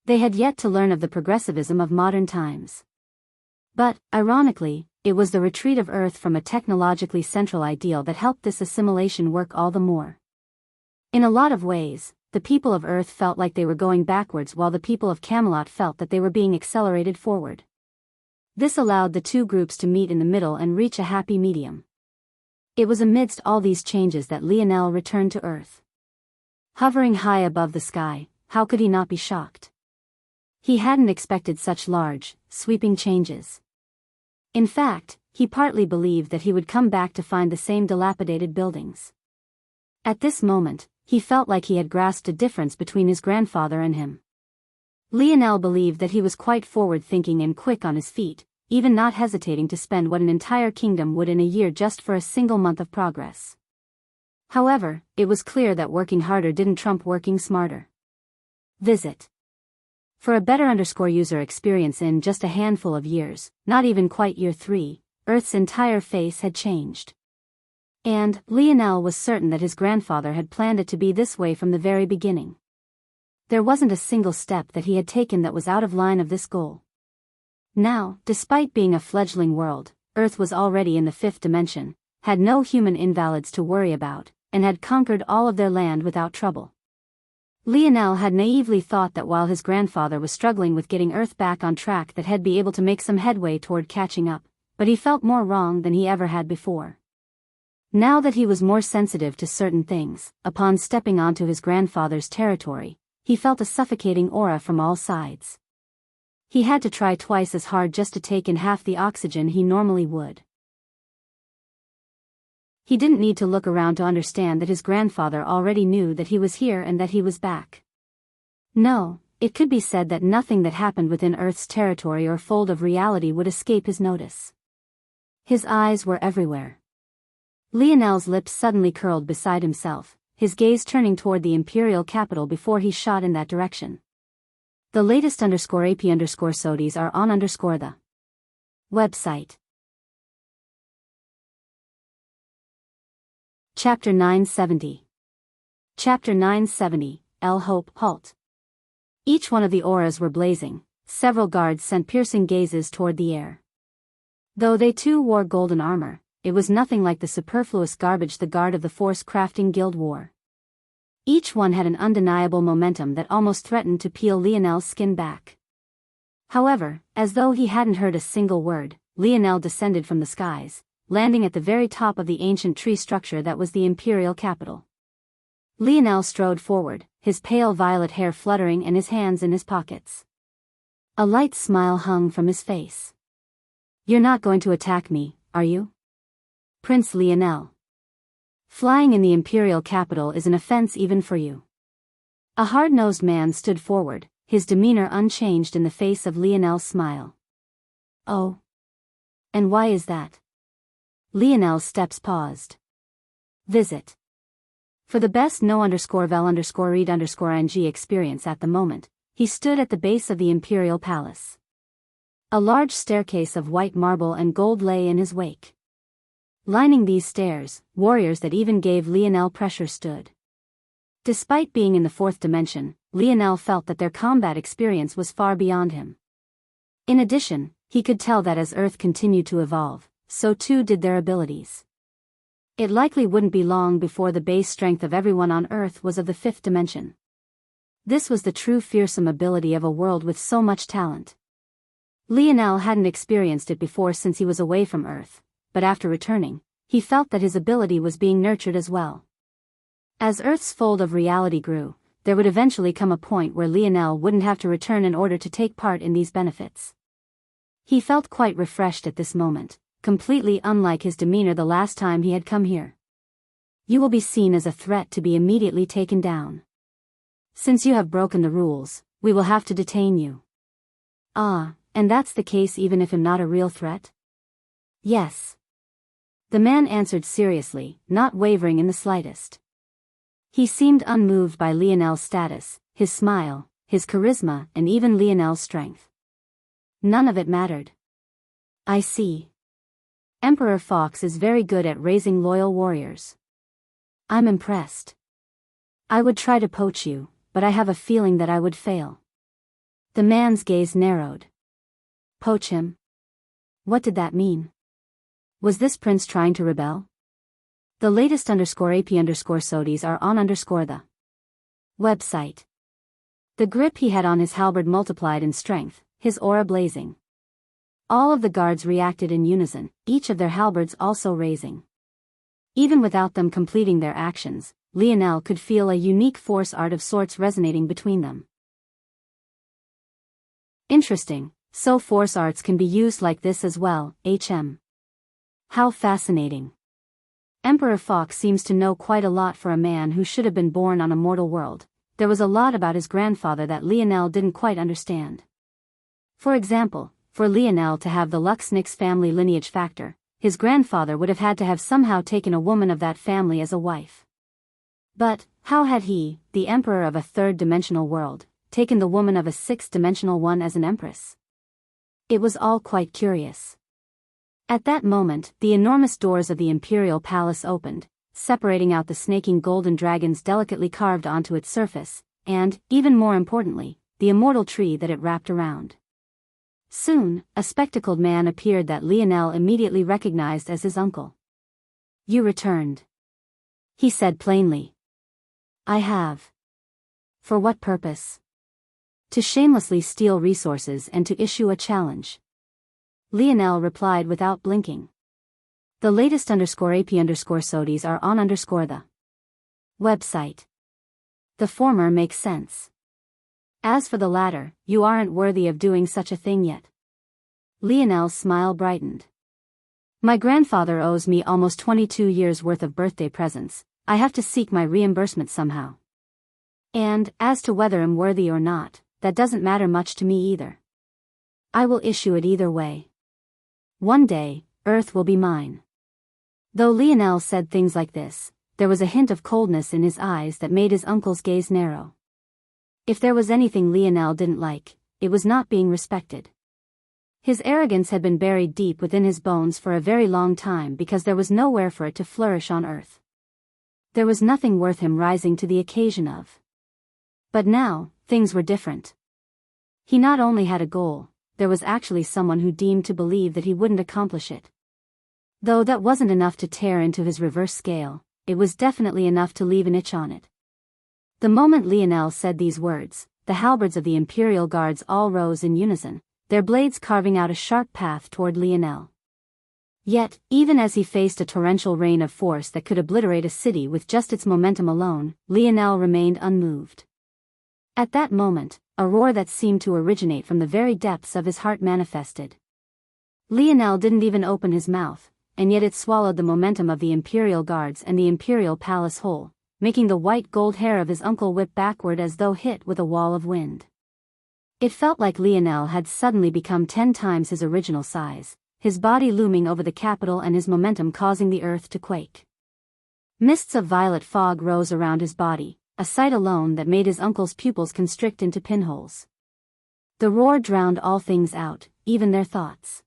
They had yet to learn of the progressivism of modern times. But, ironically, it was the retreat of Earth from a technologically central ideal that helped this assimilation work all the more. In a lot of ways, the people of Earth felt like they were going backwards while the people of Camelot felt that they were being accelerated forward. This allowed the two groups to meet in the middle and reach a happy medium. It was amidst all these changes that Lionel returned to Earth. Hovering high above the sky, how could he not be shocked? He hadn't expected such large, sweeping changes. In fact, he partly believed that he would come back to find the same dilapidated buildings. At this moment, he felt like he had grasped a difference between his grandfather and him. Lionel believed that he was quite forward-thinking and quick on his feet, even not hesitating to spend what an entire kingdom would in a year just for a single month of progress. However, it was clear that working harder didn't trump working smarter. Visit. For a better user experience in just a handful of years, not even quite year 3, Earth's entire face had changed. And, Lionel was certain that his grandfather had planned it to be this way from the very beginning. There wasn't a single step that he had taken that was out of line of this goal. Now, despite being a fledgling world, Earth was already in the 5th dimension, had no human invalids to worry about, and had conquered all of their land without trouble. Lionel had naively thought that while his grandfather was struggling with getting Earth back on track that he'd be able to make some headway toward catching up, but he felt more wrong than he ever had before. Now that he was more sensitive to certain things, upon stepping onto his grandfather's territory, he felt a suffocating aura from all sides. He had to try twice as hard just to take in half the oxygen he normally would. He didn't need to look around to understand that his grandfather already knew that he was here and that he was back. No, it could be said that nothing that happened within Earth's territory or fold of reality would escape his notice. His eyes were everywhere. Lionel's lips suddenly curled beside himself, his gaze turning toward the imperial capital before he shot in that direction. The latest _AP_SODIES are on the website. Chapter 970. Chapter 970, El Hope, Halt. Each one of the auras were blazing, several guards sent piercing gazes toward the air. Though they too wore golden armor, it was nothing like the superfluous garbage the guard of the Force Crafting Guild wore. Each one had an undeniable momentum that almost threatened to peel Lionel's skin back. However, as though he hadn't heard a single word, Lionel descended from the skies, landing at the very top of the ancient tree structure that was the imperial capital. Lionel strode forward, his pale violet hair fluttering and his hands in his pockets. A light smile hung from his face. "You're not going to attack me, are you? Prince Lionel. Flying in the imperial capital is an offense even for you." A hard-nosed man stood forward, his demeanor unchanged in the face of Lionel's smile. "Oh. And why is that?" Lionel's steps paused. "Visit." For the best no_vel_read_ing experience at the moment, he stood at the base of the imperial palace. A large staircase of white marble and gold lay in his wake. Lining these stairs, warriors that even gave Lionel pressure stood. Despite being in the fourth dimension, Lionel felt that their combat experience was far beyond him. In addition, he could tell that as Earth continued to evolve, so too did their abilities. It likely wouldn't be long before the base strength of everyone on Earth was of the fifth dimension. This was the true fearsome ability of a world with so much talent. Lionel hadn't experienced it before since he was away from Earth, but after returning, he felt that his ability was being nurtured as well. As Earth's fold of reality grew, there would eventually come a point where Lionel wouldn't have to return in order to take part in these benefits. He felt quite refreshed at this moment, completely unlike his demeanor the last time he had come here. You will be seen as a threat to be immediately taken down. Since you have broken the rules, we will have to detain you. Ah, and that's the case even if I'm not a real threat? Yes. The man answered seriously, not wavering in the slightest. He seemed unmoved by Lionel's status, his smile, his charisma, and even Lionel's strength. None of it mattered. I see. Emperor Fox is very good at raising loyal warriors. I'm impressed. I would try to poach you, but I have a feeling that I would fail. The man's gaze narrowed. Poach him? What did that mean? Was this prince trying to rebel? The latest _AP_SODIs are on the website. The grip he had on his halberd multiplied in strength, his aura blazing. All of the guards reacted in unison, each of their halberds also raising. Even without them completing their actions, Lionel could feel a unique force art of sorts resonating between them. Interesting, so force arts can be used like this as well, How fascinating. Emperor Fox seems to know quite a lot for a man who should have been born on a mortal world. There was a lot about his grandfather that Lionel didn't quite understand. For example, for Lionel to have the Luxnix family lineage factor, his grandfather would have had to have somehow taken a woman of that family as a wife. But, how had he, the emperor of a third-dimensional world, taken the woman of a sixth-dimensional one as an empress? It was all quite curious. At that moment, the enormous doors of the imperial palace opened, separating out the snaking golden dragons delicately carved onto its surface, and, even more importantly, the immortal tree that it wrapped around. Soon, a spectacled man appeared that Lionel immediately recognized as his uncle. You returned. He said plainly. I have. For what purpose? To shamelessly steal resources and to issue a challenge. Lionel replied without blinking. The latest _AP_SODIs are on the website. The former makes sense. As for the latter, you aren't worthy of doing such a thing yet. Lionel's smile brightened. My grandfather owes me almost 22 years worth of birthday presents. I have to seek my reimbursement somehow. And, as to whether I'm worthy or not, that doesn't matter much to me either. I will issue it either way. One day, Earth will be mine. Though Lionel said things like this, there was a hint of coldness in his eyes that made his uncle's gaze narrow. If there was anything Lionel didn't like, it was not being respected. His arrogance had been buried deep within his bones for a very long time because there was nowhere for it to flourish on Earth. There was nothing worth him rising to the occasion of. But now, things were different. He not only had a goal, there was actually someone who deemed to believe that he wouldn't accomplish it. Though that wasn't enough to tear into his reverse scale, it was definitely enough to leave an itch on it. The moment Lionel said these words, the halberds of the Imperial Guards all rose in unison, their blades carving out a sharp path toward Lionel. Yet, even as he faced a torrential rain of force that could obliterate a city with just its momentum alone, Lionel remained unmoved. At that moment, a roar that seemed to originate from the very depths of his heart manifested. Lionel didn't even open his mouth, and yet it swallowed the momentum of the Imperial Guards and the Imperial Palace whole, making the white gold hair of his uncle whip backward as though hit with a wall of wind. It felt like Lionel had suddenly become 10 times his original size, his body looming over the capital and his momentum causing the earth to quake. Mists of violet fog rose around his body, a sight alone that made his uncle's pupils constrict into pinholes. The roar drowned all things out, even their thoughts.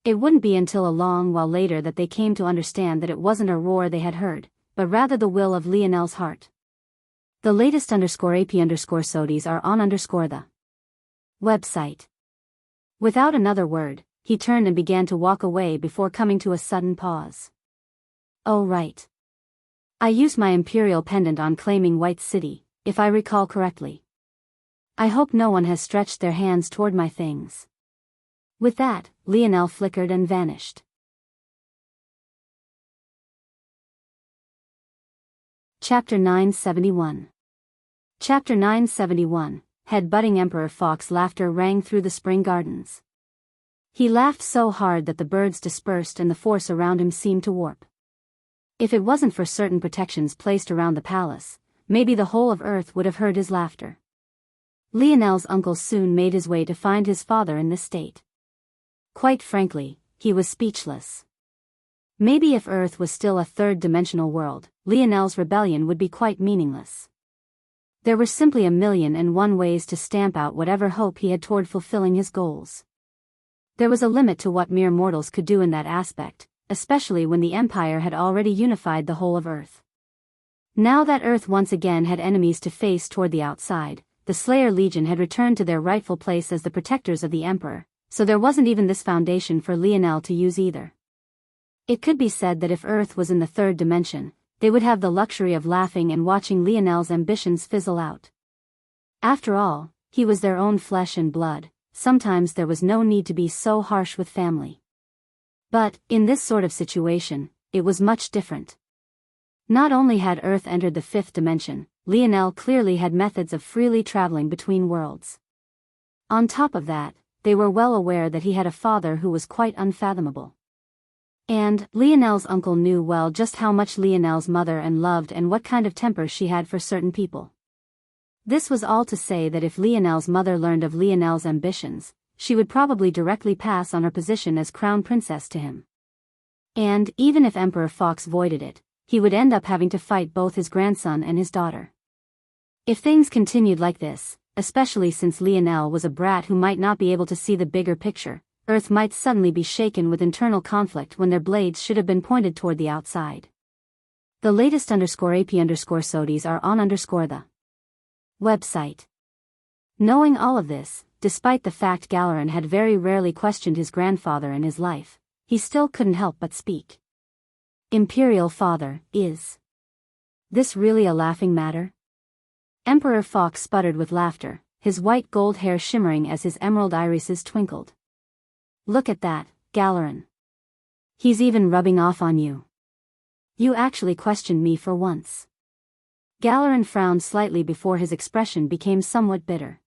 It wouldn't be until a long while later that they came to understand that it wasn't a roar they had heard, but rather the will of Lionel's heart. The latest _AP_SODIES are on the website. Without another word, he turned and began to walk away before coming to a sudden pause. Oh right. I used my imperial pendant on claiming White City, if I recall correctly. I hope no one has stretched their hands toward my things. With that, Lionel flickered and vanished. Chapter 971. Chapter 971, Head-butting Emperor Fox laughter rang through the spring gardens. He laughed so hard that the birds dispersed and the force around him seemed to warp. If it wasn't for certain protections placed around the palace, maybe the whole of Earth would have heard his laughter. Lionel's uncle soon made his way to find his father in this state. Quite frankly, he was speechless. Maybe if Earth was still a third-dimensional world, Lionel's rebellion would be quite meaningless. There were simply 1,000,001 ways to stamp out whatever hope he had toward fulfilling his goals. There was a limit to what mere mortals could do in that aspect, especially when the Empire had already unified the whole of Earth. Now that Earth once again had enemies to face toward the outside, the Slayer Legion had returned to their rightful place as the protectors of the Emperor, so there wasn't even this foundation for Lionel to use either. It could be said that if Earth was in the third dimension, they would have the luxury of laughing and watching Lionel's ambitions fizzle out. After all, he was their own flesh and blood. Sometimes there was no need to be so harsh with family. But, in this sort of situation, it was much different. Not only had Earth entered the fifth dimension, Lionel clearly had methods of freely traveling between worlds. On top of that, they were well aware that he had a father who was quite unfathomable. And, Lionel's uncle knew well just how much Lionel's mother loved and what kind of temper she had for certain people. This was all to say that if Lionel's mother learned of Lionel's ambitions, she would probably directly pass on her position as crown princess to him. And, even if Emperor Fox voided it, he would end up having to fight both his grandson and his daughter. If things continued like this, especially since Lionel was a brat who might not be able to see the bigger picture, Earth might suddenly be shaken with internal conflict when their blades should have been pointed toward the outside. The latest _AP_SODIES are on the website. Knowing all of this, despite the fact Galeron had very rarely questioned his grandfather in his life, he still couldn't help but speak. Imperial father, is this really a laughing matter? Emperor Fox sputtered with laughter, his white gold hair shimmering as his emerald irises twinkled. Look at that, Galeron. He's even rubbing off on you. You actually questioned me for once. Galeron frowned slightly before his expression became somewhat bitter.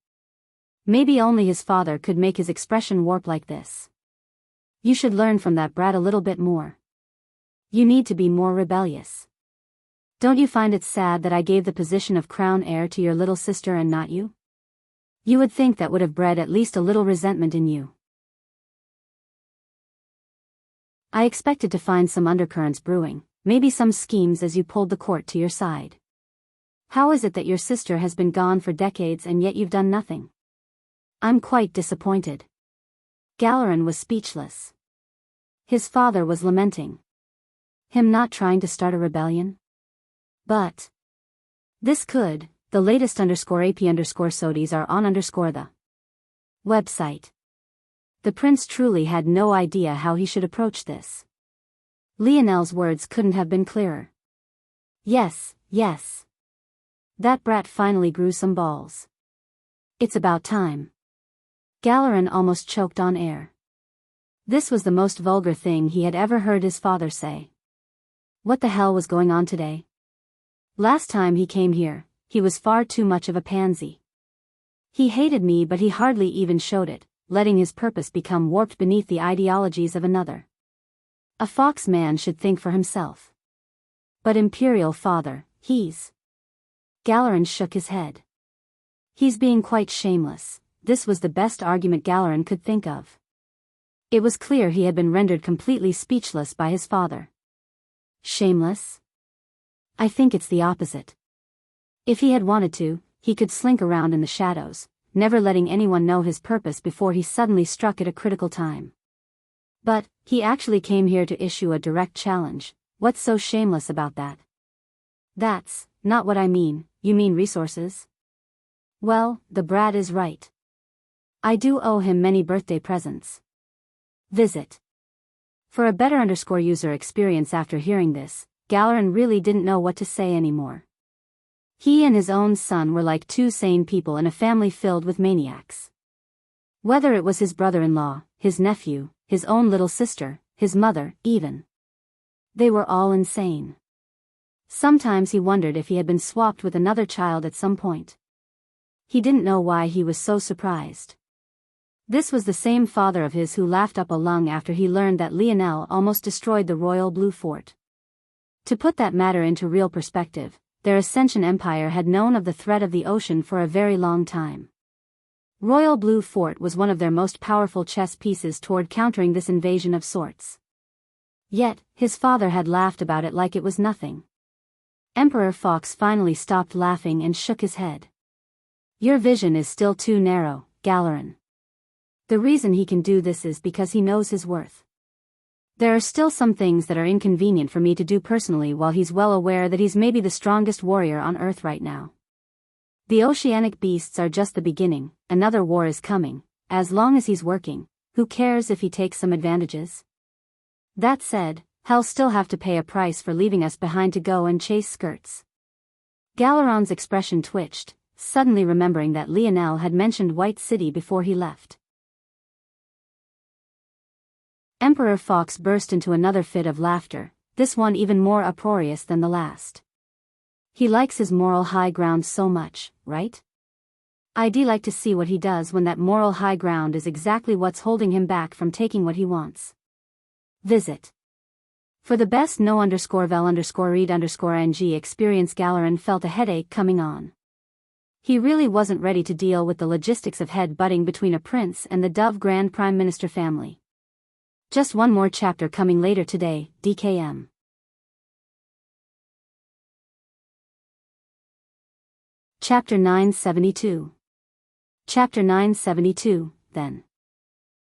Maybe only his father could make his expression warp like this. You should learn from that brat a little bit more. You need to be more rebellious. Don't you find it sad that I gave the position of crown heir to your little sister and not you? You would think that would have bred at least a little resentment in you. I expected to find some undercurrents brewing, maybe some schemes as you pulled the court to your side. How is it that your sister has been gone for decades and yet you've done nothing? I'm quite disappointed. Galeron was speechless. His father was lamenting. Him not trying to start a rebellion? But this could, the latest _AP_SODIES are on the website. The prince truly had no idea how he should approach this. Lionel's words couldn't have been clearer. Yes, yes. That brat finally grew some balls. It's about time. Galeron almost choked on air. This was the most vulgar thing he had ever heard his father say. What the hell was going on today? Last time he came here, he was far too much of a pansy. He hated me, but he hardly even showed it, letting his purpose become warped beneath the ideologies of another. A fox man should think for himself. But imperial father, he's... Galeron shook his head. He's being quite shameless. This was the best argument Galeron could think of. It was clear he had been rendered completely speechless by his father. Shameless? I think it's the opposite. If he had wanted to, he could slink around in the shadows, never letting anyone know his purpose before he suddenly struck at a critical time. But, he actually came here to issue a direct challenge. What's so shameless about that? That's not what I mean. You mean resources? Well, the brat is right. I do owe him many birthday presents. Visit. For a better user experience after hearing this, Galeron really didn't know what to say anymore. He and his own son were like two sane people in a family filled with maniacs. Whether it was his brother-in-law, his nephew, his own little sister, his mother, even. They were all insane. Sometimes he wondered if he had been swapped with another child at some point. He didn't know why he was so surprised. This was the same father of his who laughed up a lung after he learned that Lionel almost destroyed the Royal Blue Fort. To put that matter into real perspective, their Ascension Empire had known of the threat of the ocean for a very long time. Royal Blue Fort was one of their most powerful chess pieces toward countering this invasion of sorts. Yet, his father had laughed about it like it was nothing. Emperor Fox finally stopped laughing and shook his head. Your vision is still too narrow, Galeron. The reason he can do this is because he knows his worth. There are still some things that are inconvenient for me to do personally while he's well aware that he's maybe the strongest warrior on Earth right now. The oceanic beasts are just the beginning, another war is coming. As long as he's working, who cares if he takes some advantages? That said, he'll still have to pay a price for leaving us behind to go and chase skirts. Galeron's expression twitched, suddenly remembering that Lionel had mentioned White City before he left. Emperor Fox burst into another fit of laughter, this one even more uproarious than the last. He likes his moral high ground so much, right? I'd like to see what he does when that moral high ground is exactly what's holding him back from taking what he wants. Visit. For the best no_vel_read_ng experience, Galeron felt a headache coming on. He really wasn't ready to deal with the logistics of head-butting between a prince and the Dove Grand Prime Minister family. Just one more chapter coming later today, DKM. Chapter 972. Chapter 972, then.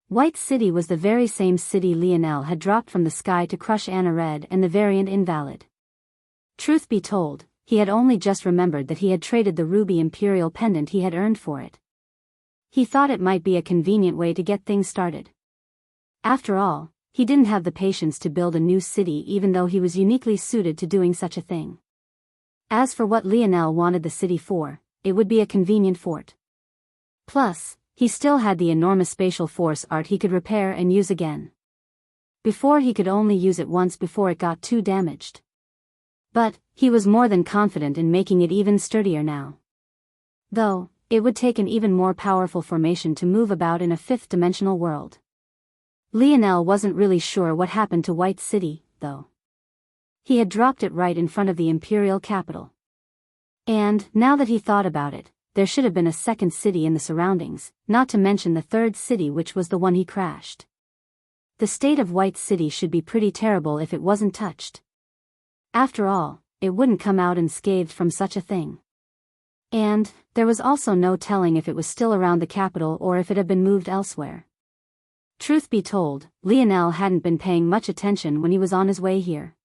White City was the very same city Lionel had dropped from the sky to crush Anna Red and the Variant Invalid. Truth be told, he had only just remembered that he had traded the ruby imperial pendant he had earned for it. He thought it might be a convenient way to get things started. After all, he didn't have the patience to build a new city even though he was uniquely suited to doing such a thing. As for what Lionel wanted the city for, it would be a convenient fort. Plus, he still had the enormous spatial force art he could repair and use again. Before he could only use it once before it got too damaged. But, he was more than confident in making it even sturdier now. Though, it would take an even more powerful formation to move about in a fifth-dimensional world. Lionel wasn't really sure what happened to White City, though. He had dropped it right in front of the imperial capital. And, now that he thought about it, there should have been a second city in the surroundings, not to mention the third city, which was the one he crashed. The state of White City should be pretty terrible if it wasn't touched. After all, it wouldn't come out unscathed from such a thing. And, there was also no telling if it was still around the capital or if it had been moved elsewhere. Truth be told, Lionel hadn't been paying much attention when he was on his way here.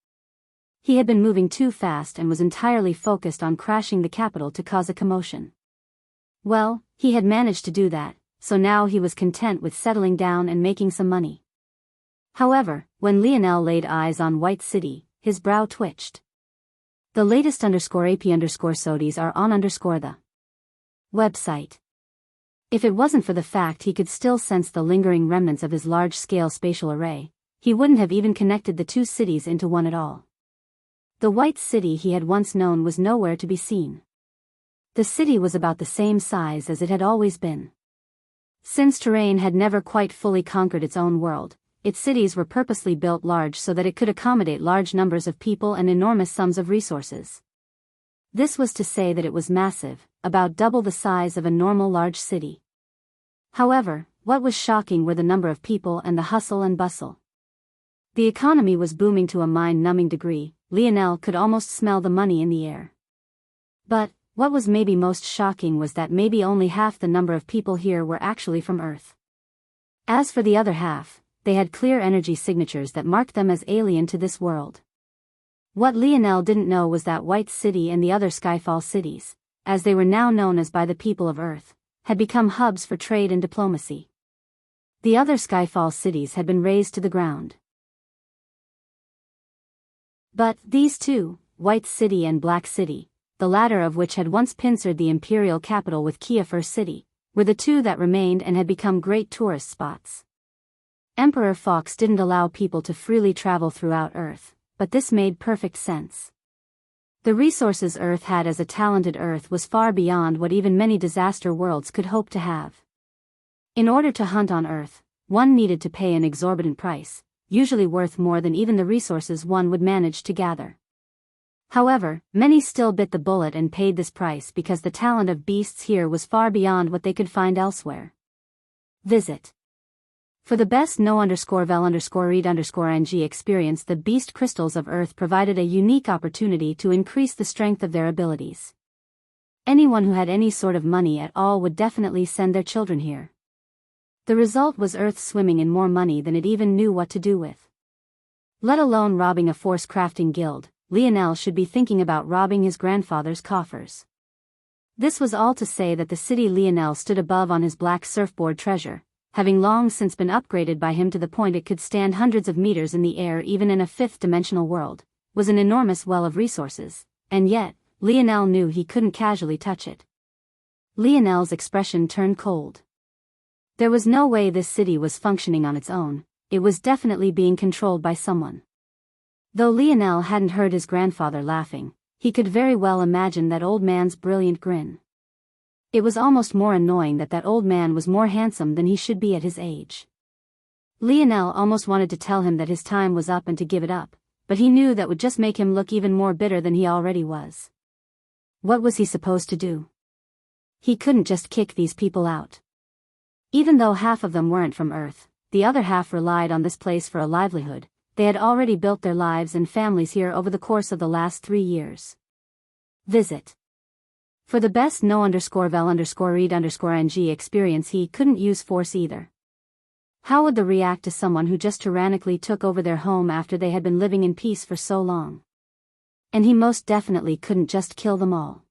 He had been moving too fast and was entirely focused on crashing the capital to cause a commotion. Well, he had managed to do that, so now he was content with settling down and making some money. However, when Lionel laid eyes on White City, his brow twitched. The latest _AP_SODIs are on the website. If it wasn't for the fact he could still sense the lingering remnants of his large-scale spatial array, he wouldn't have even connected the two cities into one at all. The White City he had once known was nowhere to be seen. The city was about the same size as it had always been. Since terrain had never quite fully conquered its own world, its cities were purposely built large so that it could accommodate large numbers of people and enormous sums of resources. This was to say that it was massive, about double the size of a normal large city. However, what was shocking were the number of people and the hustle and bustle. The economy was booming to a mind-numbing degree, Lionel could almost smell the money in the air. But, what was maybe most shocking was that maybe only half the number of people here were actually from Earth. As for the other half, they had clear energy signatures that marked them as alien to this world. What Lionel didn't know was that White City and the other Skyfall cities, as they were now known as by the people of Earth, had become hubs for trade and diplomacy. The other Skyfall cities had been razed to the ground. But these two, White City and Black City, the latter of which had once pincered the imperial capital with Kiefer City, were the two that remained and had become great tourist spots. Emperor Fox didn't allow people to freely travel throughout Earth, but this made perfect sense. The resources Earth had as a talented Earth was far beyond what even many disaster worlds could hope to have. In order to hunt on Earth, one needed to pay an exorbitant price, usually worth more than even the resources one would manage to gather. However, many still bit the bullet and paid this price because the talent of beasts here was far beyond what they could find elsewhere. Visit. For the best no_vel_read_ng experience, the beast crystals of Earth provided a unique opportunity to increase the strength of their abilities. Anyone who had any sort of money at all would definitely send their children here. The result was Earth swimming in more money than it even knew what to do with. Let alone robbing a force crafting guild, Lionel should be thinking about robbing his grandfather's coffers. This was all to say that the city Lionel stood above on his black surfboard treasure, having long since been upgraded by him to the point it could stand hundreds of meters in the air even in a fifth-dimensional world, was an enormous well of resources, and yet, Lionel knew he couldn't casually touch it. Lionel's expression turned cold. There was no way this city was functioning on its own, it was definitely being controlled by someone. Though Lionel hadn't heard his grandfather laughing, he could very well imagine that old man's brilliant grin. It was almost more annoying that old man was more handsome than he should be at his age. Lionel almost wanted to tell him that his time was up and to give it up, but he knew that would just make him look even more bitter than he already was. What was he supposed to do? He couldn't just kick these people out. Even though half of them weren't from Earth, the other half relied on this place for a livelihood. They had already built their lives and families here over the course of the last 3 years. Visit. For the best no_vel_read_ng experience, he couldn't use force either. How would they react to someone who just tyrannically took over their home after they had been living in peace for so long? And he most definitely couldn't just kill them all.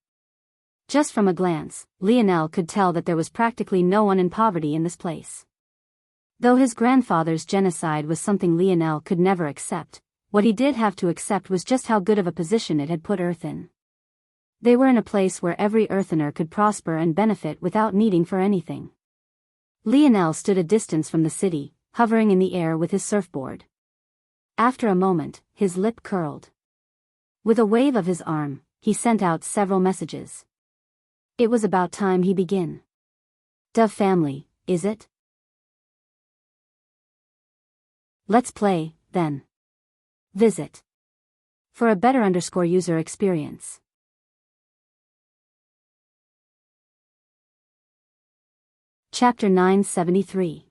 Just from a glance, Lionel could tell that there was practically no one in poverty in this place. Though his grandfather's genocide was something Lionel could never accept, what he did have to accept was just how good of a position it had put Earth in. They were in a place where every Earthener could prosper and benefit without needing for anything. Lionel stood a distance from the city, hovering in the air with his surfboard. After a moment, his lip curled. With a wave of his arm, he sent out several messages. It was about time he begin. Dove family, is it? Let's play, then. Visit. For a better user experience. Chapter 973.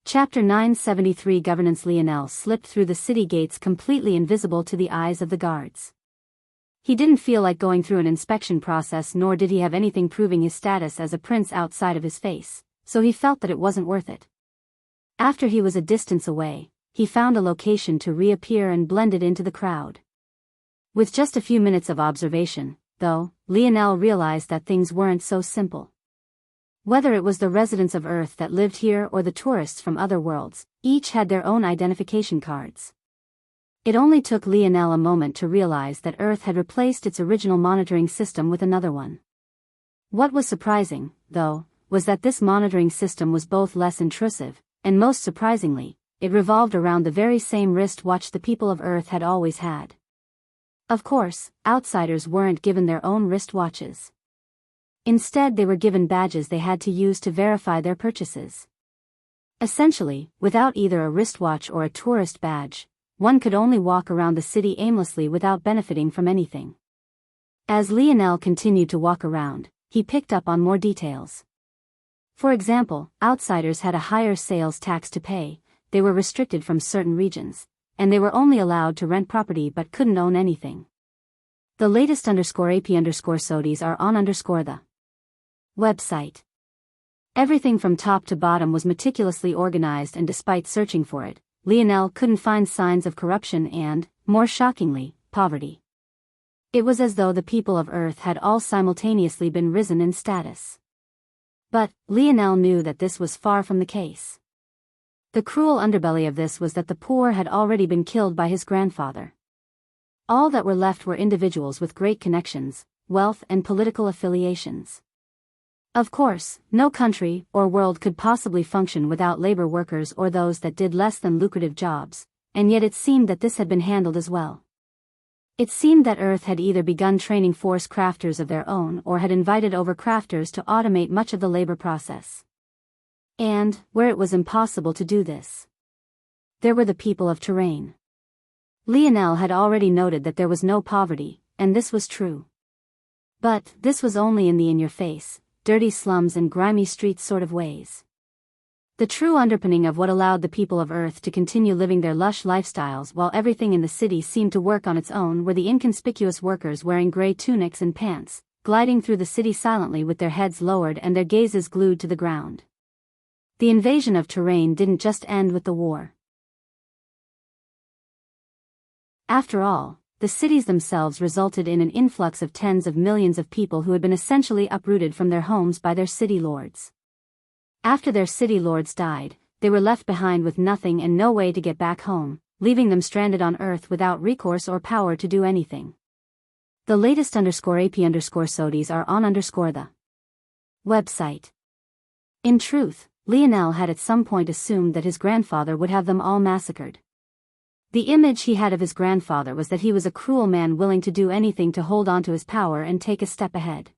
Chapter 973 Governance. Lionel slipped through the city gates completely invisible to the eyes of the guards. He didn't feel like going through an inspection process, nor did he have anything proving his status as a prince outside of his face, so he felt that it wasn't worth it. After he was a distance away, he found a location to reappear and blended into the crowd. With just a few minutes of observation, though, Lionel realized that things weren't so simple. Whether it was the residents of Earth that lived here or the tourists from other worlds, each had their own identification cards. It only took Lionel a moment to realize that Earth had replaced its original monitoring system with another one. What was surprising, though, was that this monitoring system was both less intrusive, and most surprisingly, it revolved around the very same wristwatch the people of Earth had always had. Of course, outsiders weren't given their own wristwatches. Instead, they were given badges they had to use to verify their purchases. Essentially, without either a wristwatch or a tourist badge, one could only walk around the city aimlessly without benefiting from anything. As Lionel continued to walk around, he picked up on more details. For example, outsiders had a higher sales tax to pay, they were restricted from certain regions, and they were only allowed to rent property but couldn't own anything. The latest _AP_SODIs are on the website. Everything from top to bottom was meticulously organized, and despite searching for it, Lionel couldn't find signs of corruption and, more shockingly, poverty. It was as though the people of Earth had all simultaneously been risen in status. But Lionel knew that this was far from the case. The cruel underbelly of this was that the poor had already been killed by his grandfather. All that were left were individuals with great connections, wealth and political affiliations. Of course, no country or world could possibly function without labor workers or those that did less than lucrative jobs, and yet it seemed that this had been handled as well. It seemed that Earth had either begun training force crafters of their own or had invited over crafters to automate much of the labor process. And, where it was impossible to do this, there were the people of terrain. Lionel had already noted that there was no poverty, and this was true. But this was only in the in-your-face, dirty slums and grimy streets sort of ways. The true underpinning of what allowed the people of Earth to continue living their lush lifestyles while everything in the city seemed to work on its own were the inconspicuous workers wearing gray tunics and pants, gliding through the city silently with their heads lowered and their gazes glued to the ground. The invasion of terrain didn't just end with the war. After all, the cities themselves resulted in an influx of tens of millions of people who had been essentially uprooted from their homes by their city lords. After their city lords died, they were left behind with nothing and no way to get back home, leaving them stranded on Earth without recourse or power to do anything. The latest _AP_SODIs are on the website. In truth, Lionel had at some point assumed that his grandfather would have them all massacred. The image he had of his grandfather was that he was a cruel man willing to do anything to hold on to his power and take a step ahead.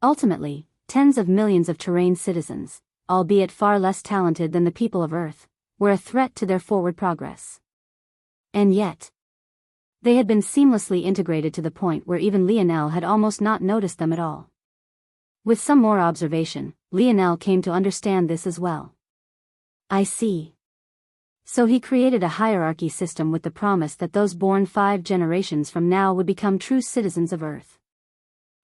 Ultimately, tens of millions of terrain citizens, albeit far less talented than the people of Earth, were a threat to their forward progress. And yet, they had been seamlessly integrated to the point where even Lionel had almost not noticed them at all. With some more observation, Lionel came to understand this as well. I see. So he created a hierarchy system with the promise that those born 5 generations from now would become true citizens of Earth.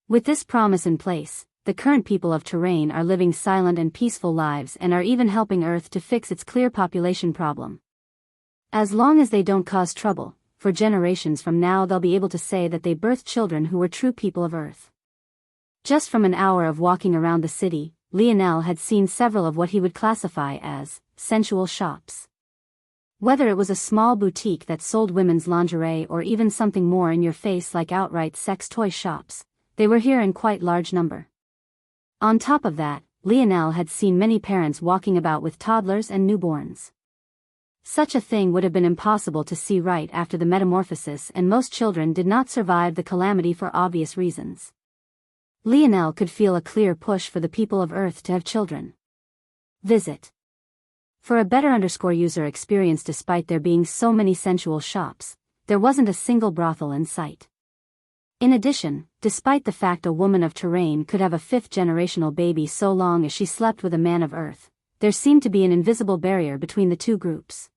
With this promise in place, the current people of terrain are living silent and peaceful lives and are even helping Earth to fix its clear population problem. As long as they don't cause trouble, for generations from now they'll be able to say that they birthed children who were true people of Earth. Just from an hour of walking around the city, Lionel had seen several of what he would classify as sensual shops. Whether it was a small boutique that sold women's lingerie or even something more in your face like outright sex toy shops, they were here in quite large number. On top of that, Lionel had seen many parents walking about with toddlers and newborns. Such a thing would have been impossible to see right after the metamorphosis, and most children did not survive the calamity for obvious reasons. Lionel could feel a clear push for the people of Earth to have children. Visit. For a better user experience. Despite there being so many sensual shops, there wasn't a single brothel in sight. In addition, despite the fact a woman of terrain could have a 5th-generational baby so long as she slept with a man of Earth, there seemed to be an invisible barrier between the two groups.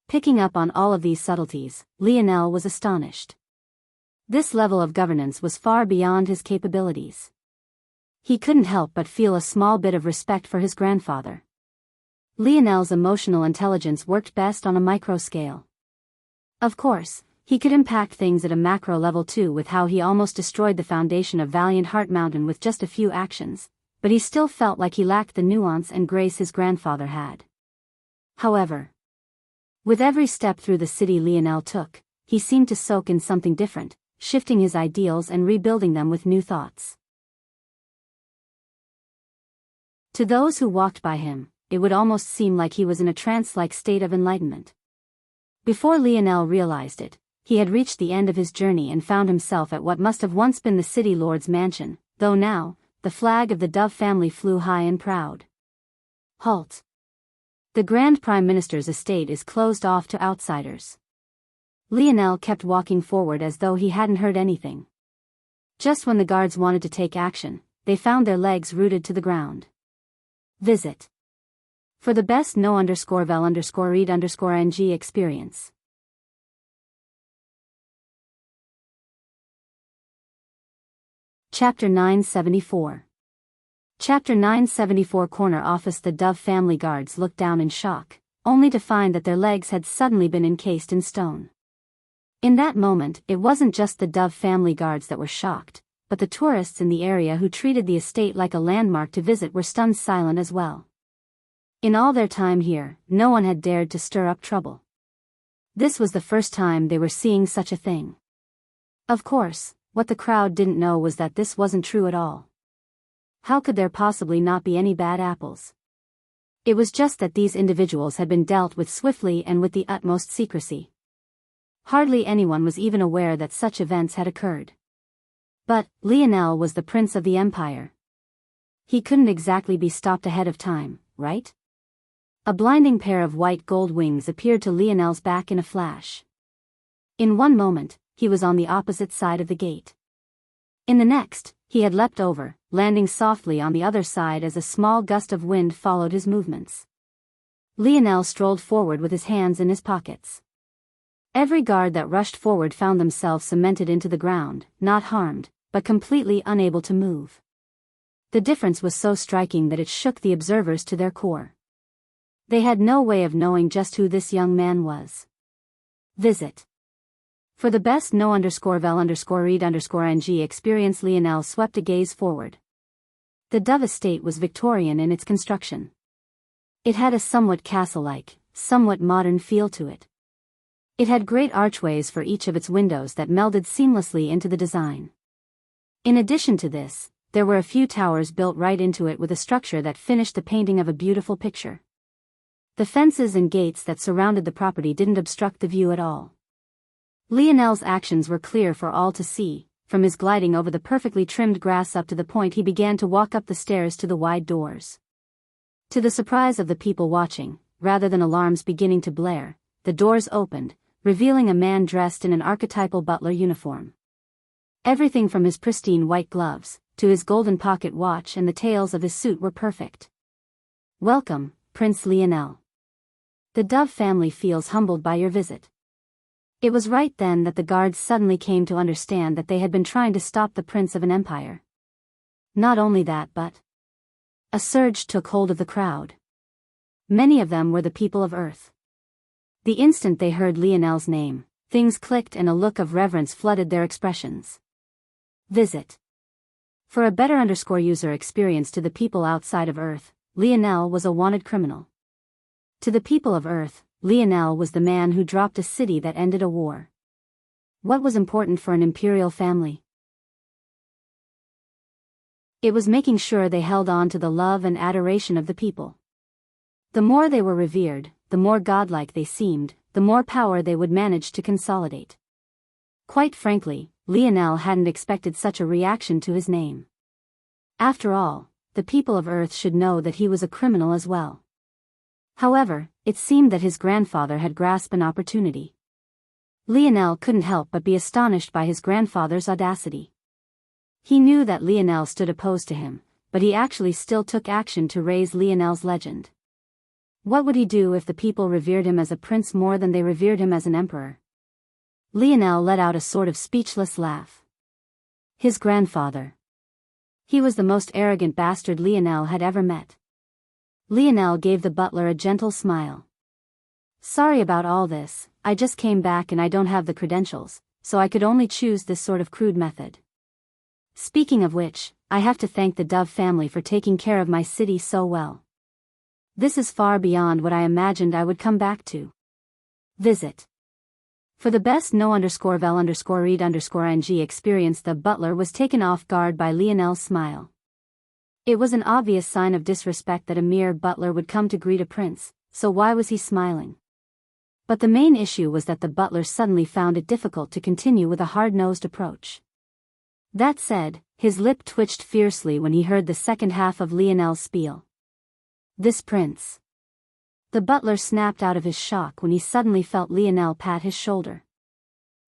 Picking up on all of these subtleties, Lionel was astonished. This level of governance was far beyond his capabilities. He couldn't help but feel a small bit of respect for his grandfather. Lionel's emotional intelligence worked best on a micro scale. Of course, he could impact things at a macro level too, with how he almost destroyed the foundation of Valiant Heart Mountain with just a few actions, but he still felt like he lacked the nuance and grace his grandfather had. However, with every step through the city Lionel took, he seemed to soak in something different, shifting his ideals and rebuilding them with new thoughts. To those who walked by him, it would almost seem like he was in a trance-like state of enlightenment. Before Lionel realized it, he had reached the end of his journey and found himself at what must have once been the city lord's mansion, though now, the flag of the Dove family flew high and proud. Halt. The Grand Prime Minister's estate is closed off to outsiders. Lionel kept walking forward as though he hadn't heard anything. Just when the guards wanted to take action, they found their legs rooted to the ground. Visit. For the best no_vel_read_ng experience. Chapter 974. Chapter 974. Corner office. The Dove family guards looked down in shock, only to find that their legs had suddenly been encased in stone. In that moment, it wasn't just the Dove family guards that were shocked, but the tourists in the area who treated the estate like a landmark to visit were stunned silent as well. In all their time here, no one had dared to stir up trouble. This was the first time they were seeing such a thing. Of course, what the crowd didn't know was that this wasn't true at all. How could there possibly not be any bad apples? It was just that these individuals had been dealt with swiftly and with the utmost secrecy. Hardly anyone was even aware that such events had occurred. But Lionel was the prince of the empire. He couldn't exactly be stopped ahead of time, right? A blinding pair of white gold wings appeared to Lionel's back in a flash. In one moment, he was on the opposite side of the gate. In the next, he had leapt over, landing softly on the other side as a small gust of wind followed his movements. Lionel strolled forward with his hands in his pockets. Every guard that rushed forward found themselves cemented into the ground, not harmed, but completely unable to move. The difference was so striking that it shook the observers to their core. They had no way of knowing just who this young man was. Visit. For the best no_vel_read_ng experience. Lionel swept a gaze forward. The Dove estate was Victorian in its construction. It had a somewhat castle-like, somewhat modern feel to it. It had great archways for each of its windows that melded seamlessly into the design. In addition to this, there were a few towers built right into it with a structure that finished the painting of a beautiful picture. The fences and gates that surrounded the property didn't obstruct the view at all. Lionel's actions were clear for all to see, from his gliding over the perfectly trimmed grass up to the point he began to walk up the stairs to the wide doors. To the surprise of the people watching, rather than alarms beginning to blare, the doors opened, revealing a man dressed in an archetypal butler uniform. Everything from his pristine white gloves, to his golden pocket watch and the tails of his suit were perfect. Welcome, Prince Lionel. The Dove family feels humbled by your visit. It was right then that the guards suddenly came to understand that they had been trying to stop the prince of an empire. Not only that, but a surge took hold of the crowd. Many of them were the people of Earth. The instant they heard Lionel's name, things clicked and a look of reverence flooded their expressions. Visit. For a better user experience to the people outside of Earth, Lionel was a wanted criminal. To the people of Earth, Lionel was the man who dropped a city that ended a war. What was important for an imperial family? It was making sure they held on to the love and adoration of the people. The more they were revered, the more godlike they seemed, the more power they would manage to consolidate. Quite frankly, Lionel hadn't expected such a reaction to his name. After all, the people of Earth should know that he was a criminal as well. However, it seemed that his grandfather had grasped an opportunity. Lionel couldn't help but be astonished by his grandfather's audacity. He knew that Lionel stood opposed to him, but he actually still took action to raise Lionel's legend. What would he do if the people revered him as a prince more than they revered him as an emperor? Lionel let out a sort of speechless laugh. His grandfather. He was the most arrogant bastard Lionel had ever met. Lionel gave the butler a gentle smile. Sorry about all this, I just came back and I don't have the credentials, so I could only choose this sort of crude method. Speaking of which, I have to thank the Dove family for taking care of my city so well. This is far beyond what I imagined I would come back to. Visit. For the best no_vel_read_ng experience. The butler was taken off guard by Lionel's smile. It was an obvious sign of disrespect that a mere butler would come to greet a prince, so why was he smiling? But the main issue was that the butler suddenly found it difficult to continue with a hard-nosed approach. That said, his lip twitched fiercely when he heard the second half of Lionel's spiel. This prince. The butler snapped out of his shock when he suddenly felt Lionel pat his shoulder.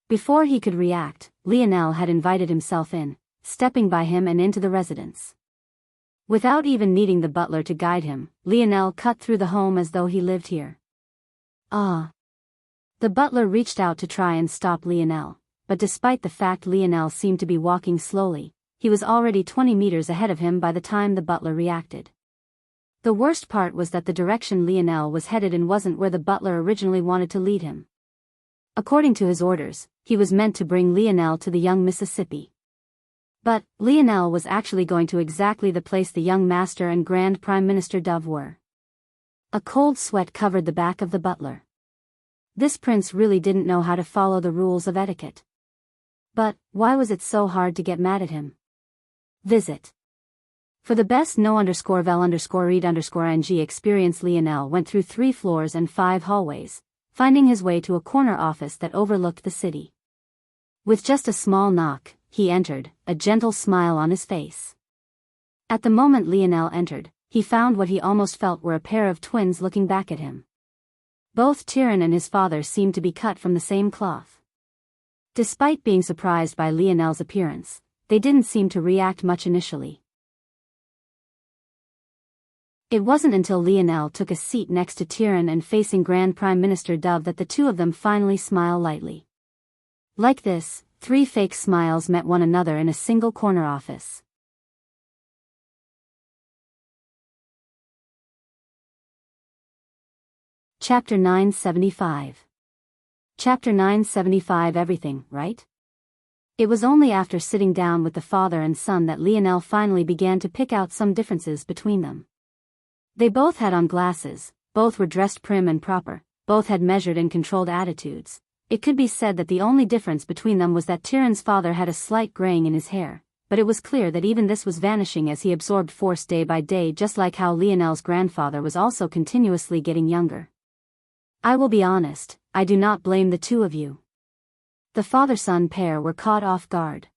Before he could react, Lionel had invited himself in, stepping by him and into the residence. Without even needing the butler to guide him, Lionel cut through the home as though he lived here. Ah! The butler reached out to try and stop Lionel, but despite the fact Lionel seemed to be walking slowly, he was already 20 meters ahead of him by the time the butler reacted. The worst part was that the direction Lionel was headed in wasn't where the butler originally wanted to lead him. According to his orders, he was meant to bring Lionel to the young Mississippi. But Lionel was actually going to exactly the place the young master and Grand Prime Minister Dove were. A cold sweat covered the back of the butler. This prince really didn't know how to follow the rules of etiquette. But why was it so hard to get mad at him? Visit. For the best no_vel_read_ing experience, Lionel went through 3 floors and 5 hallways, finding his way to a corner office that overlooked the city. With just a small knock, he entered, a gentle smile on his face. At the moment Lionel entered, he found what he almost felt were a pair of twins looking back at him. Both Tyrion and his father seemed to be cut from the same cloth. Despite being surprised by Lionel's appearance, they didn't seem to react much initially. It wasn't until Lionel took a seat next to Tyrion and facing Grand Prime Minister Dove that the two of them finally smiled lightly. Like this, 3 fake smiles met one another in a single corner office. Chapter 975. Chapter 975. Everything, right? It was only after sitting down with the father and son that Lionel finally began to pick out some differences between them. They both had on glasses, both were dressed prim and proper, both had measured and controlled attitudes. It could be said that the only difference between them was that Tyrion's father had a slight graying in his hair, but it was clear that even this was vanishing as he absorbed force day by day, just like how Lionel's grandfather was also continuously getting younger. I will be honest, I do not blame the two of you. The father-son pair were caught off guard.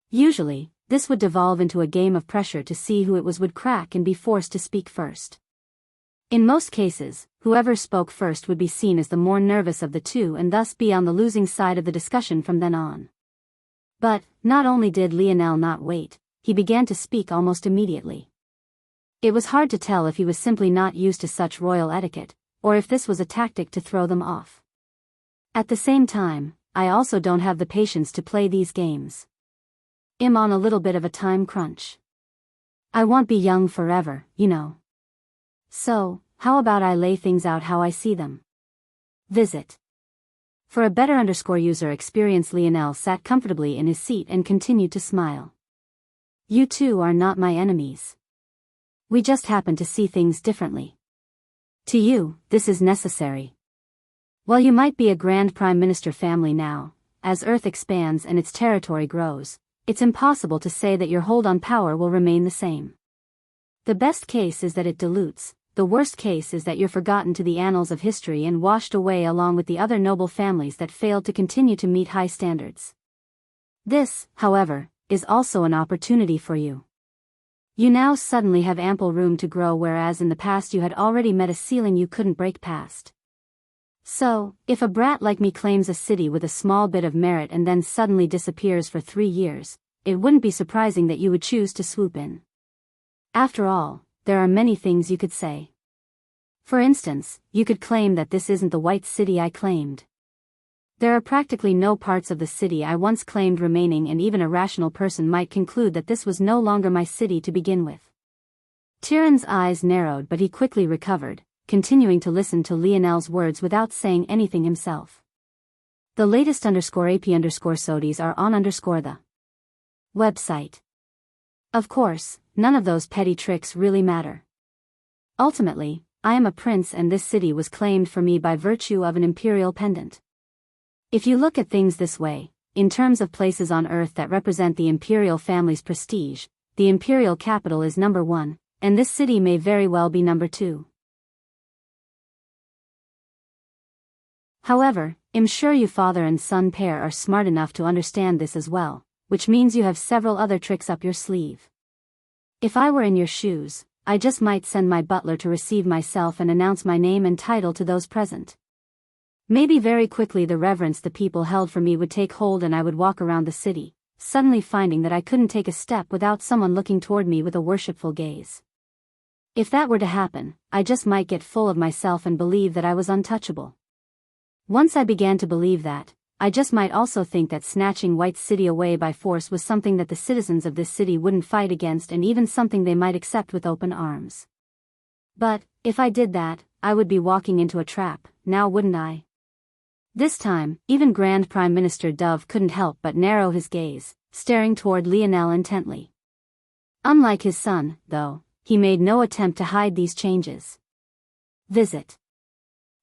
Usually, this would devolve into a game of pressure to see who it was would crack and be forced to speak first. In most cases, whoever spoke first would be seen as the more nervous of the two and thus be on the losing side of the discussion from then on. But, not only did Lionel not wait, he began to speak almost immediately. It was hard to tell if he was simply not used to such royal etiquette, or if this was a tactic to throw them off. At the same time, I also don't have the patience to play these games. I'm on a little bit of a time crunch. I won't be young forever, you know. So, how about I lay things out how I see them? Visit. For a better user experience, Lionel sat comfortably in his seat and continued to smile. You two are not my enemies. We just happen to see things differently. To you, this is necessary. While you might be a Grand Prime Minister family now, as Earth expands and its territory grows, it's impossible to say that your hold on power will remain the same. The best case is that it dilutes, the worst case is that you're forgotten to the annals of history and washed away along with the other noble families that failed to continue to meet high standards. This, however, is also an opportunity for you. You now suddenly have ample room to grow, whereas in the past you had already met a ceiling you couldn't break past. So, if a brat like me claims a city with a small bit of merit and then suddenly disappears for 3 years, it wouldn't be surprising that you would choose to swoop in. After all, there are many things you could say. For instance, you could claim that this isn't the white city I claimed. There are practically no parts of the city I once claimed remaining, and even a rational person might conclude that this was no longer my city to begin with. Tyrion's eyes narrowed, but he quickly recovered, continuing to listen to Lionel's words without saying anything himself. The latest _AP_SODIes are on _the website. Of course, none of those petty tricks really matter. Ultimately, I am a prince and this city was claimed for me by virtue of an imperial pendant. If you look at things this way, in terms of places on Earth that represent the imperial family's prestige, the imperial capital is number 1, and this city may very well be number 2. However, I'm sure you father and son pair are smart enough to understand this as well, which means you have several other tricks up your sleeve. If I were in your shoes, I just might send my butler to receive myself and announce my name and title to those present. Maybe very quickly the reverence the people held for me would take hold and I would walk around the city, suddenly finding that I couldn't take a step without someone looking toward me with a worshipful gaze. If that were to happen, I just might get full of myself and believe that I was untouchable. Once I began to believe that, I just might also think that snatching White City away by force was something that the citizens of this city wouldn't fight against and even something they might accept with open arms. But, if I did that, I would be walking into a trap, now wouldn't I? This time, even Grand Prime Minister Dove couldn't help but narrow his gaze, staring toward Lionel intently. Unlike his son, though, he made no attempt to hide these changes. Visit.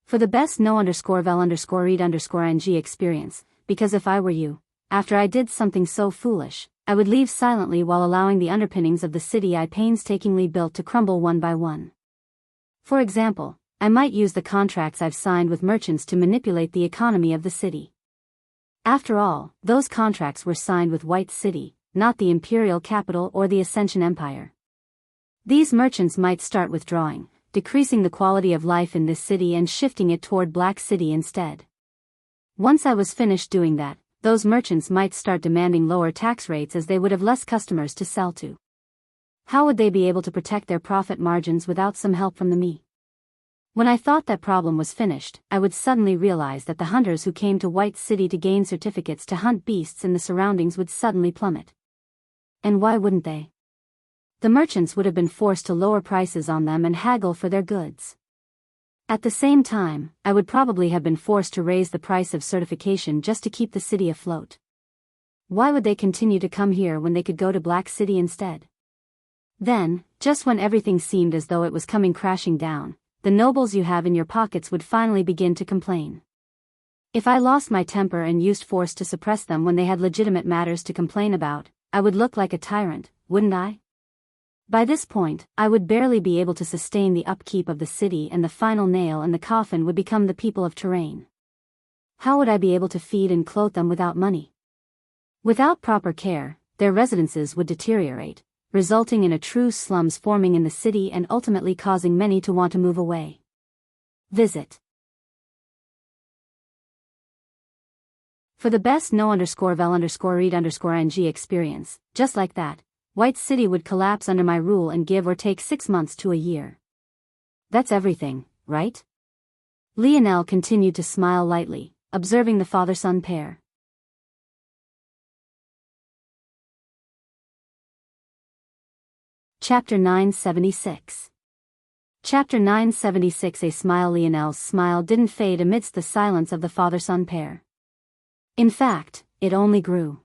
For the best no_vel_read_ing experience, because if I were you, after I did something so foolish, I would leave silently while allowing the underpinnings of the city I painstakingly built to crumble one by one. For example, I might use the contracts I've signed with merchants to manipulate the economy of the city. After all, those contracts were signed with White City, not the imperial capital or the Ascension Empire. These merchants might start withdrawing, decreasing the quality of life in this city and shifting it toward Black City instead. Once I was finished doing that, those merchants might start demanding lower tax rates as they would have less customers to sell to. How would they be able to protect their profit margins without some help from me? When I thought that problem was finished, I would suddenly realize that the hunters who came to White City to gain certificates to hunt beasts in the surroundings would suddenly plummet. And why wouldn't they? The merchants would have been forced to lower prices on them and haggle for their goods. At the same time, I would probably have been forced to raise the price of certification just to keep the city afloat. Why would they continue to come here when they could go to Black City instead? Then, just when everything seemed as though it was coming crashing down, the nobles you have in your pockets would finally begin to complain. If I lost my temper and used force to suppress them when they had legitimate matters to complain about, I would look like a tyrant, wouldn't I? By this point, I would barely be able to sustain the upkeep of the city, and the final nail in the coffin would become the people of Terrain. How would I be able to feed and clothe them without money? Without proper care, their residences would deteriorate, resulting in a true slums forming in the city and ultimately causing many to want to move away. Visit. For the best no_vel_read_ing experience, just like that, White City would collapse under my rule and give or take 6 months to a year. That's everything, right? Lionel continued to smile lightly, observing the father-son pair. Chapter 976. Chapter 976. A smile. Lionel's smile didn't fade amidst the silence of the father-son pair. In fact, it only grew.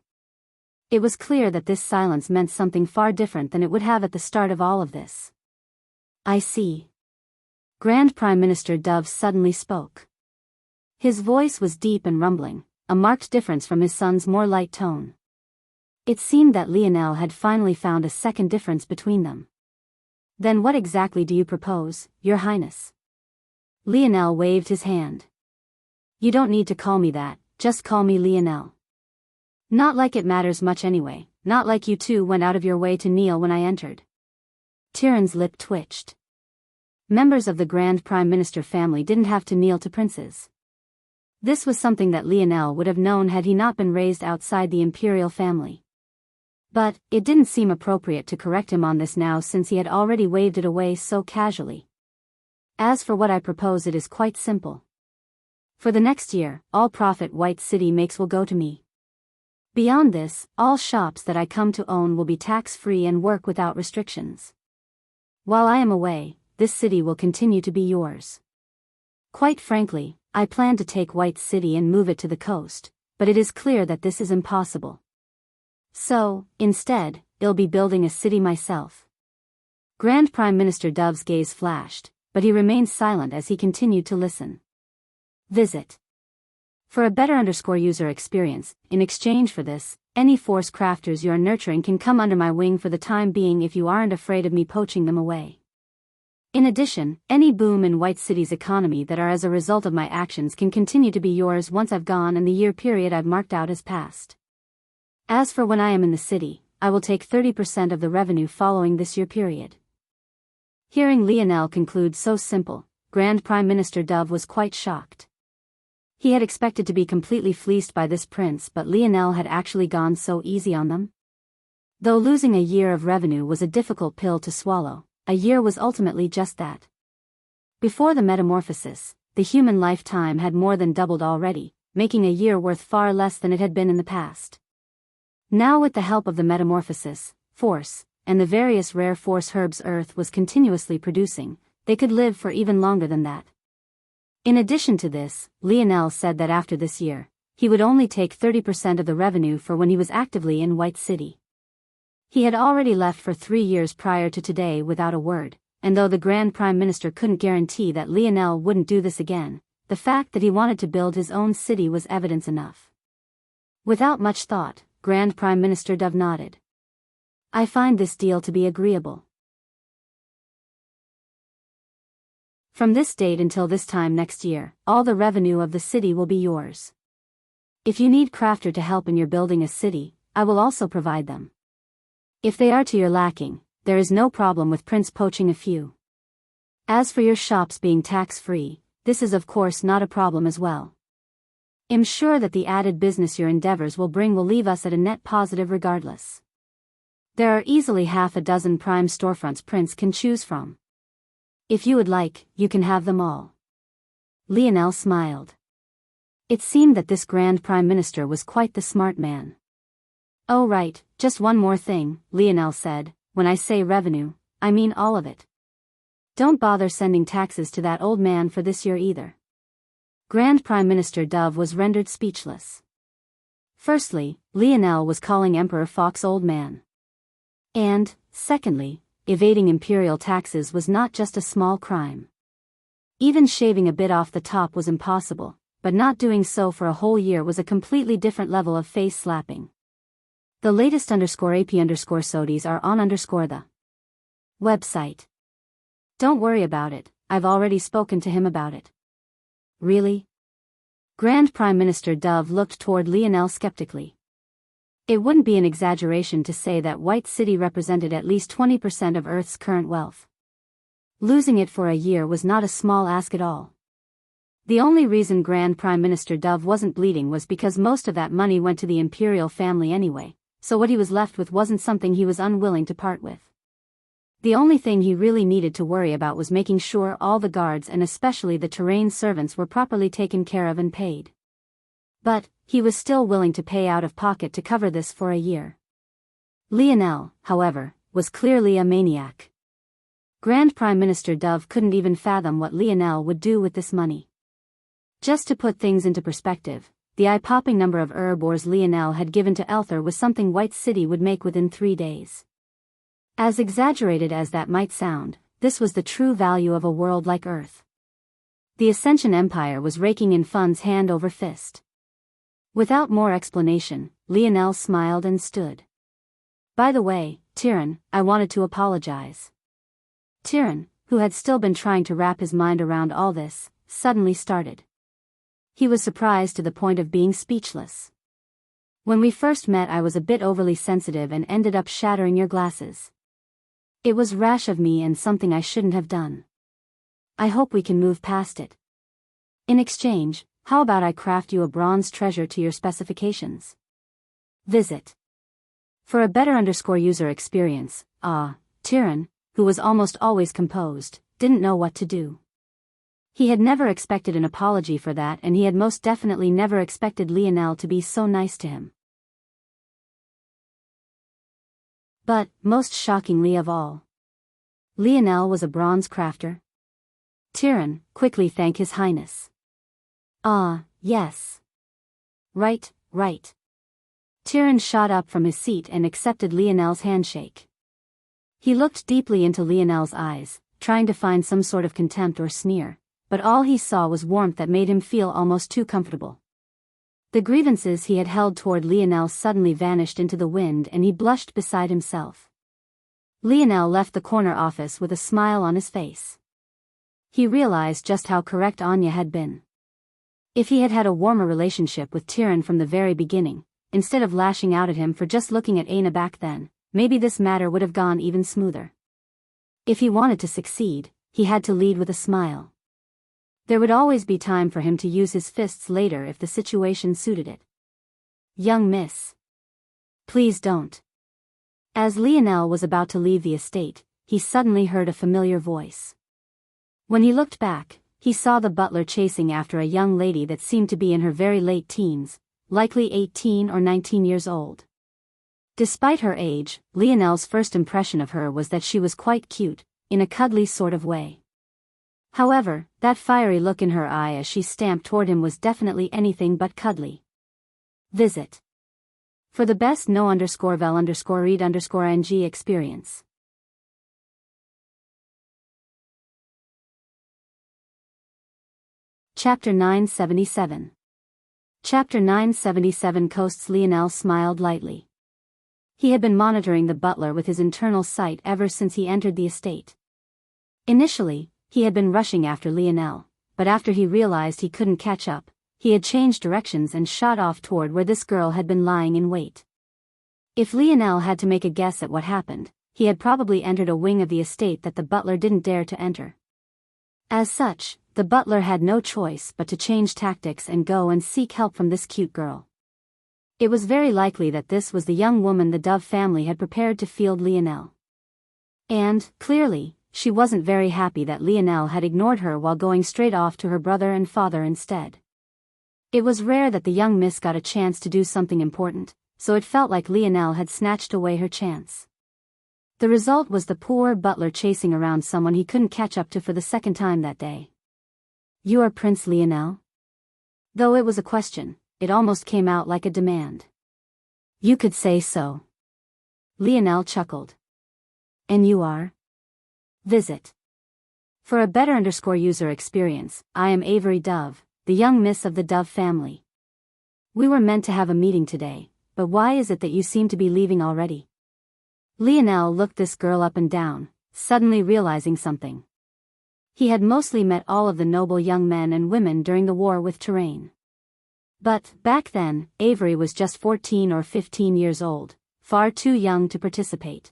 It was clear that this silence meant something far different than it would have at the start of all of this. I see. Grand Prime Minister Dove suddenly spoke. His voice was deep and rumbling, a marked difference from his son's more light tone. It seemed that Lionel had finally found a second difference between them. Then what exactly do you propose, Your Highness? Lionel waved his hand. You don't need to call me that, just call me Lionel. Not like it matters much anyway, not like you two went out of your way to kneel when I entered. Tyrion's lip twitched. Members of the Grand Prime Minister family didn't have to kneel to princes. This was something that Lionel would have known had he not been raised outside the imperial family. But, it didn't seem appropriate to correct him on this now since he had already waved it away so casually. As for what I propose, it is quite simple. For the next year, all profit White City makes will go to me. Beyond this, all shops that I come to own will be tax-free and work without restrictions. While I am away, this city will continue to be yours. Quite frankly, I plan to take White City and move it to the coast, but it is clear that this is impossible. So, instead, I'll be building a city myself. Grand Prime Minister Dove's gaze flashed, but he remained silent as he continued to listen. Visit. For a better user experience, in exchange for this, any force crafters you're nurturing can come under my wing for the time being if you aren't afraid of me poaching them away. In addition, any boom in White City's economy that are as a result of my actions can continue to be yours once I've gone and the year period I've marked out has passed. As for when I am in the city, I will take 30% of the revenue following this year period. Hearing Lionel conclude so simple, Grand Prime Minister Dove was quite shocked. He had expected to be completely fleeced by this prince, but Lionel had actually gone so easy on them. Though losing a year of revenue was a difficult pill to swallow, a year was ultimately just that. Before the metamorphosis, the human lifetime had more than doubled already, making a year worth far less than it had been in the past. Now with the help of the metamorphosis, force, and the various rare force herbs Earth was continuously producing, they could live for even longer than that. In addition to this, Lionel said that after this year, he would only take 30% of the revenue for when he was actively in White City. He had already left for 3 years prior to today without a word, and though the Grand Prime Minister couldn't guarantee that Lionel wouldn't do this again, the fact that he wanted to build his own city was evidence enough. Without much thought, Grand Prime Minister Dove nodded. I find this deal to be agreeable. From this date until this time next year, all the revenue of the city will be yours. If you need crafter to help in your building a city, I will also provide them. If they are to your liking, there is no problem with Prince poaching a few. As for your shops being tax-free, this is of course not a problem as well. I'm sure that the added business your endeavors will bring will leave us at a net positive regardless. There are easily half a dozen prime storefronts Prince can choose from. If you would like, you can have them all. Lionel smiled. It seemed that this Grand Prime Minister was quite the smart man. Oh right, just one more thing, Lionel said, when I say revenue, I mean all of it. Don't bother sending taxes to that old man for this year either. Grand Prime Minister Dove was rendered speechless. Firstly, Lionel was calling Emperor Fox old man. And, secondly, evading imperial taxes was not just a small crime. Even shaving a bit off the top was impossible, but not doing so for a whole year was a completely different level of face slapping. The latest _AP_SODIs are on the website. Don't worry about it, I've already spoken to him about it. Really? Grand Prime Minister Dove looked toward Lionel skeptically. It wouldn't be an exaggeration to say that White City represented at least 20% of Earth's current wealth. Losing it for a year was not a small ask at all. The only reason Grand Prime Minister Dove wasn't bleeding was because most of that money went to the imperial family anyway, so what he was left with wasn't something he was unwilling to part with. The only thing he really needed to worry about was making sure all the guards and especially the terrain servants were properly taken care of and paid. But, he was still willing to pay out of pocket to cover this for a year. Lionel, however, was clearly a maniac. Grand Prime Minister Dove couldn't even fathom what Lionel would do with this money. Just to put things into perspective, the eye-popping number of herbors Lionel had given to Elther was something White City would make within 3 days. As exaggerated as that might sound, this was the true value of a world like Earth. The Ascension Empire was raking in funds hand over fist. Without more explanation, Lionel smiled and stood. By the way, Tyrann, I wanted to apologize. Tyrann, who had still been trying to wrap his mind around all this, suddenly started. He was surprised to the point of being speechless. When we first met I was a bit overly sensitive and ended up shattering your glasses. It was rash of me and something I shouldn't have done. I hope we can move past it. In exchange, how about I craft you a bronze treasure to your specifications? Visit. For a better user experience, Tyrann, who was almost always composed, didn't know what to do. He had never expected an apology for that and he had most definitely never expected Lionel to be so nice to him. But, most shockingly of all, Lionel was a bronze crafter. Tyrann, quickly thank His Highness. Yes. Right. Tyrann shot up from his seat and accepted Lionel's handshake. He looked deeply into Lionel's eyes, trying to find some sort of contempt or sneer, but all he saw was warmth that made him feel almost too comfortable. The grievances he had held toward Lionel suddenly vanished into the wind and he blushed beside himself. Lionel left the corner office with a smile on his face. He realized just how correct Anya had been. If he had had a warmer relationship with Tyrann from the very beginning, instead of lashing out at him for just looking at Aina back then, maybe this matter would have gone even smoother. If he wanted to succeed, he had to lead with a smile. There would always be time for him to use his fists later if the situation suited it. Young miss. Please don't. As Lionel was about to leave the estate, he suddenly heard a familiar voice. When he looked back, he saw the butler chasing after a young lady that seemed to be in her very late teens, likely 18 or 19 years old. Despite her age, Lionel's first impression of her was that she was quite cute, in a cuddly sort of way. However, that fiery look in her eye as she stamped toward him was definitely anything but cuddly. Visit. For the best no_vel_read_ing experience. Chapter 977. Chapter 977 coasts. Lionel smiled lightly. He had been monitoring the butler with his internal sight ever since he entered the estate. Initially, he had been rushing after Lionel, but after he realized he couldn't catch up, he had changed directions and shot off toward where this girl had been lying in wait. If Lionel had to make a guess at what happened, he had probably entered a wing of the estate that the butler didn't dare to enter. As such, the butler had no choice but to change tactics and go and seek help from this cute girl. It was very likely that this was the young woman the Dove family had prepared to field Lionel. And, clearly, she wasn't very happy that Lionel had ignored her while going straight off to her brother and father instead. It was rare that the young miss got a chance to do something important, so it felt like Lionel had snatched away her chance. The result was the poor butler chasing around someone he couldn't catch up to for the second time that day. "You are Prince Lionel?" Though it was a question, it almost came out like a demand. "You could say so." Lionel chuckled. "And you are?" Visit. For a better user experience, I am Avery Dove, the young miss of the Dove family. We were meant to have a meeting today, but why is it that you seem to be leaving already? Lionel looked this girl up and down, suddenly realizing something. He had mostly met all of the noble young men and women during the war with Terrain. But, back then, Avery was just 14 or 15 years old, far too young to participate.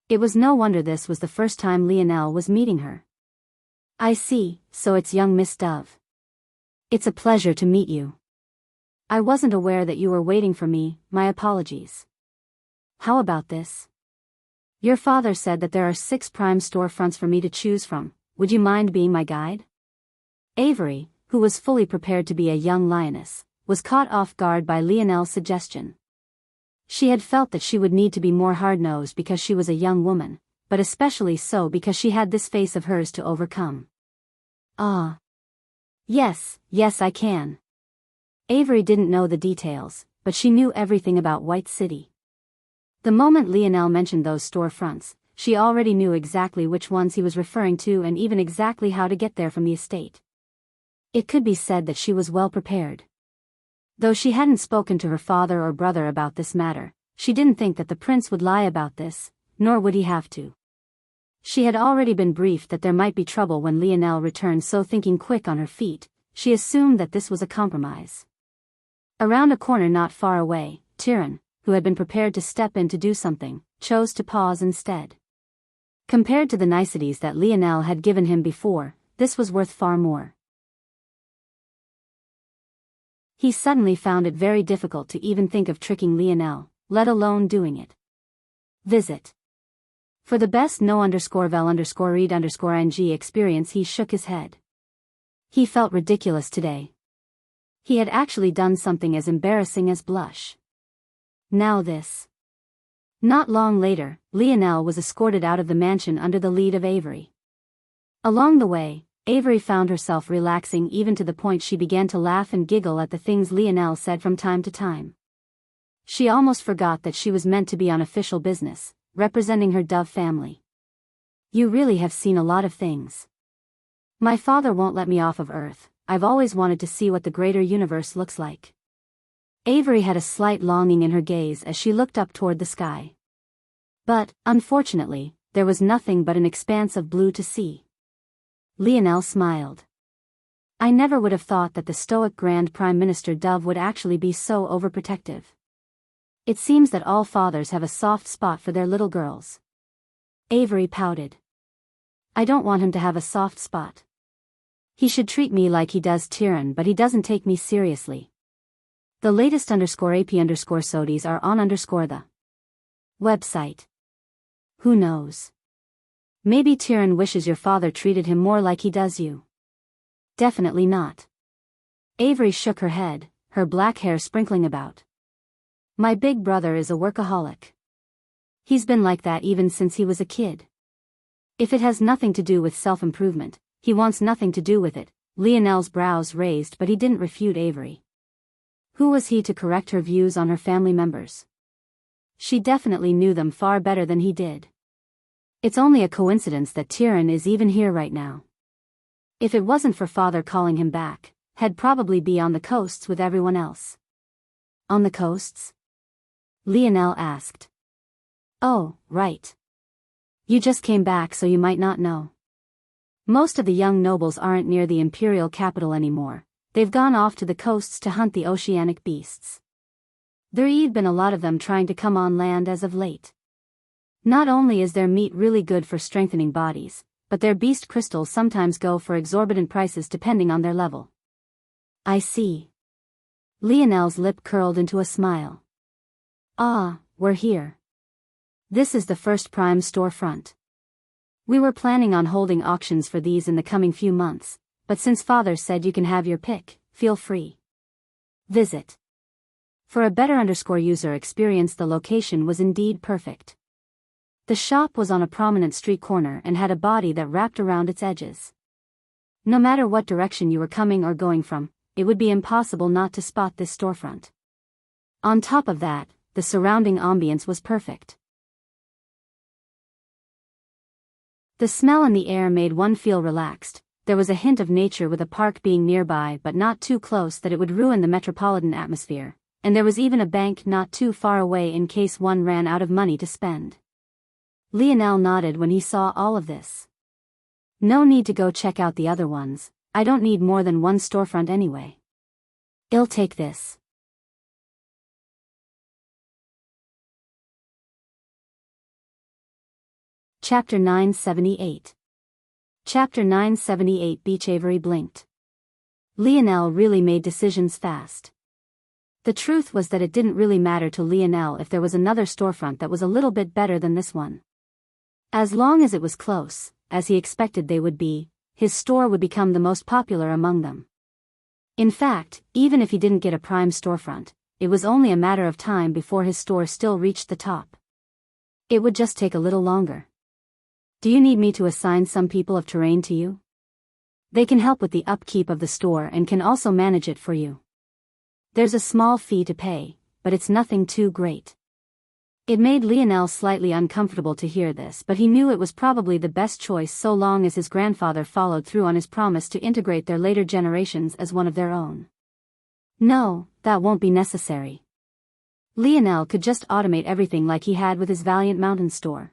It was no wonder this was the first time Lionel was meeting her. "I see, so it's young Miss Dove. It's a pleasure to meet you. I wasn't aware that you were waiting for me, my apologies. How about this? Your father said that there are 6 prime storefronts for me to choose from, would you mind being my guide?" Avery, who was fully prepared to be a young lioness, was caught off guard by Lionel's suggestion. She had felt that she would need to be more hard-nosed because she was a young woman, but especially so because she had this face of hers to overcome. "Ah. Yes, I can." Avery didn't know the details, but she knew everything about White City. The moment Lionel mentioned those storefronts, she already knew exactly which ones he was referring to and even exactly how to get there from the estate. It could be said that she was well prepared. Though she hadn't spoken to her father or brother about this matter, she didn't think that the prince would lie about this, nor would he have to. She had already been briefed that there might be trouble when Lionel returned, so thinking quick on her feet, she assumed that this was a compromise. Around a corner not far away, Tyrion, who had been prepared to step in to do something, chose to pause instead. Compared to the niceties that Lionel had given him before, this was worth far more. He suddenly found it very difficult to even think of tricking Lionel, let alone doing it. Visit. For the best no_vel_read_ing experience, he shook his head. He felt ridiculous today. He had actually done something as embarrassing as blush. Now this. Not long later, Lionel was escorted out of the mansion under the lead of Avery. Along the way, Avery found herself relaxing even to the point she began to laugh and giggle at the things Lionel said from time to time. She almost forgot that she was meant to be on official business, representing her Dove family. "You really have seen a lot of things. My father won't let me off of Earth. I've always wanted to see what the greater universe looks like." Avery had a slight longing in her gaze as she looked up toward the sky. But, unfortunately, there was nothing but an expanse of blue to see. Lionel smiled. "I never would have thought that the stoic Grand Prime Minister Dove would actually be so overprotective. It seems that all fathers have a soft spot for their little girls." Avery pouted. "I don't want him to have a soft spot. He should treat me like he does Tyrion, but he doesn't take me seriously. The latest _AP_SODIes are on the website. Who knows? Maybe Tyrion wishes your father treated him more like he does you." Definitely not. Avery shook her head, her black hair sprinkling about. My big brother is a workaholic. He's been like that even since he was a kid. If it has nothing to do with self-improvement, he wants nothing to do with it. Lionel's brows raised, but he didn't refute Avery. Who was he to correct her views on her family members? She definitely knew them far better than he did. It's only a coincidence that Tyrion is even here right now. If it wasn't for father calling him back, he'd probably be on the coasts with everyone else. On the coasts? Lionel asked. Oh, right. You just came back, so you might not know. Most of the young nobles aren't near the imperial capital anymore. They've gone off to the coasts to hunt the oceanic beasts. There've been a lot of them trying to come on land as of late. Not only is their meat really good for strengthening bodies, but their beast crystals sometimes go for exorbitant prices depending on their level. I see. Lionel's lip curled into a smile. Ah, we're here. This is the first prime storefront. We were planning on holding auctions for these in the coming few months, but since father said you can have your pick, feel free. Visit. For a better user experience, the location was indeed perfect. The shop was on a prominent street corner and had a body that wrapped around its edges. No matter what direction you were coming or going from, it would be impossible not to spot this storefront. On top of that, the surrounding ambience was perfect. The smell in the air made one feel relaxed. There was a hint of nature with a park being nearby, but not too close that it would ruin the metropolitan atmosphere, and there was even a bank not too far away in case one ran out of money to spend. Lionel nodded when he saw all of this. No need to go check out the other ones. I don't need more than one storefront anyway. I'll take this. Chapter 978. Chapter 978. Beach. Avery blinked. Lionel really made decisions fast. The truth was that it didn't really matter to Lionel if there was another storefront that was a little bit better than this one. As long as it was close, as he expected they would be, his store would become the most popular among them. In fact, even if he didn't get a prime storefront, it was only a matter of time before his store still reached the top. It would just take a little longer. Do you need me to assign some people of terrain to you? They can help with the upkeep of the store and can also manage it for you. There's a small fee to pay, but it's nothing too great. It made Lionel slightly uncomfortable to hear this, but he knew it was probably the best choice so long as his grandfather followed through on his promise to integrate their later generations as one of their own. No, that won't be necessary. Lionel could just automate everything like he had with his Valiant Mountain store.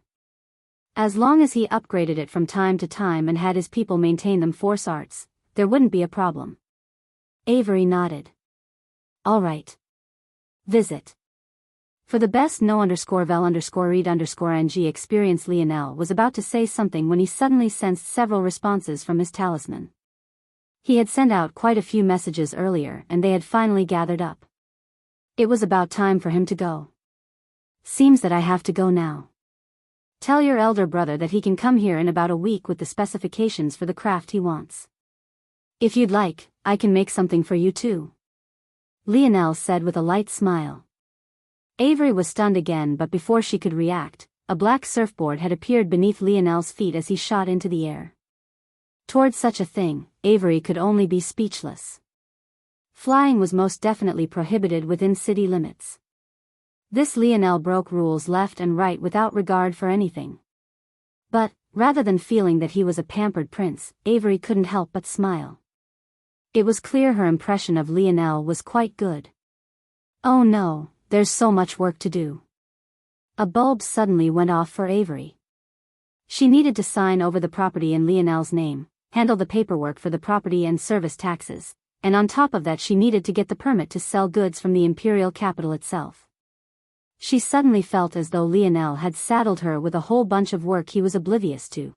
As long as he upgraded it from time to time and had his people maintain them force arts, there wouldn't be a problem. Avery nodded. All right. Visit. For the best no_vel_read_ng experience. Lionel was about to say something when he suddenly sensed several responses from his talisman. He had sent out quite a few messages earlier and they had finally gathered up. It was about time for him to go. Seems that I have to go now. Tell your elder brother that he can come here in about a week with the specifications for the craft he wants. If you'd like, I can make something for you too. Lionel said with a light smile. Avery was stunned again, but before she could react, a black surfboard had appeared beneath Lionel's feet as he shot into the air. Towards such a thing, Avery could only be speechless. Flying was most definitely prohibited within city limits. This Lionel broke rules left and right without regard for anything. But, rather than feeling that he was a pampered prince, Avery couldn't help but smile. It was clear her impression of Lionel was quite good. Oh no, there's so much work to do. A bulb suddenly went off for Avery. She needed to sign over the property in Lionel's name, handle the paperwork for the property and service taxes, and on top of that she needed to get the permit to sell goods from the imperial capital itself. She suddenly felt as though Lionel had saddled her with a whole bunch of work he was oblivious to.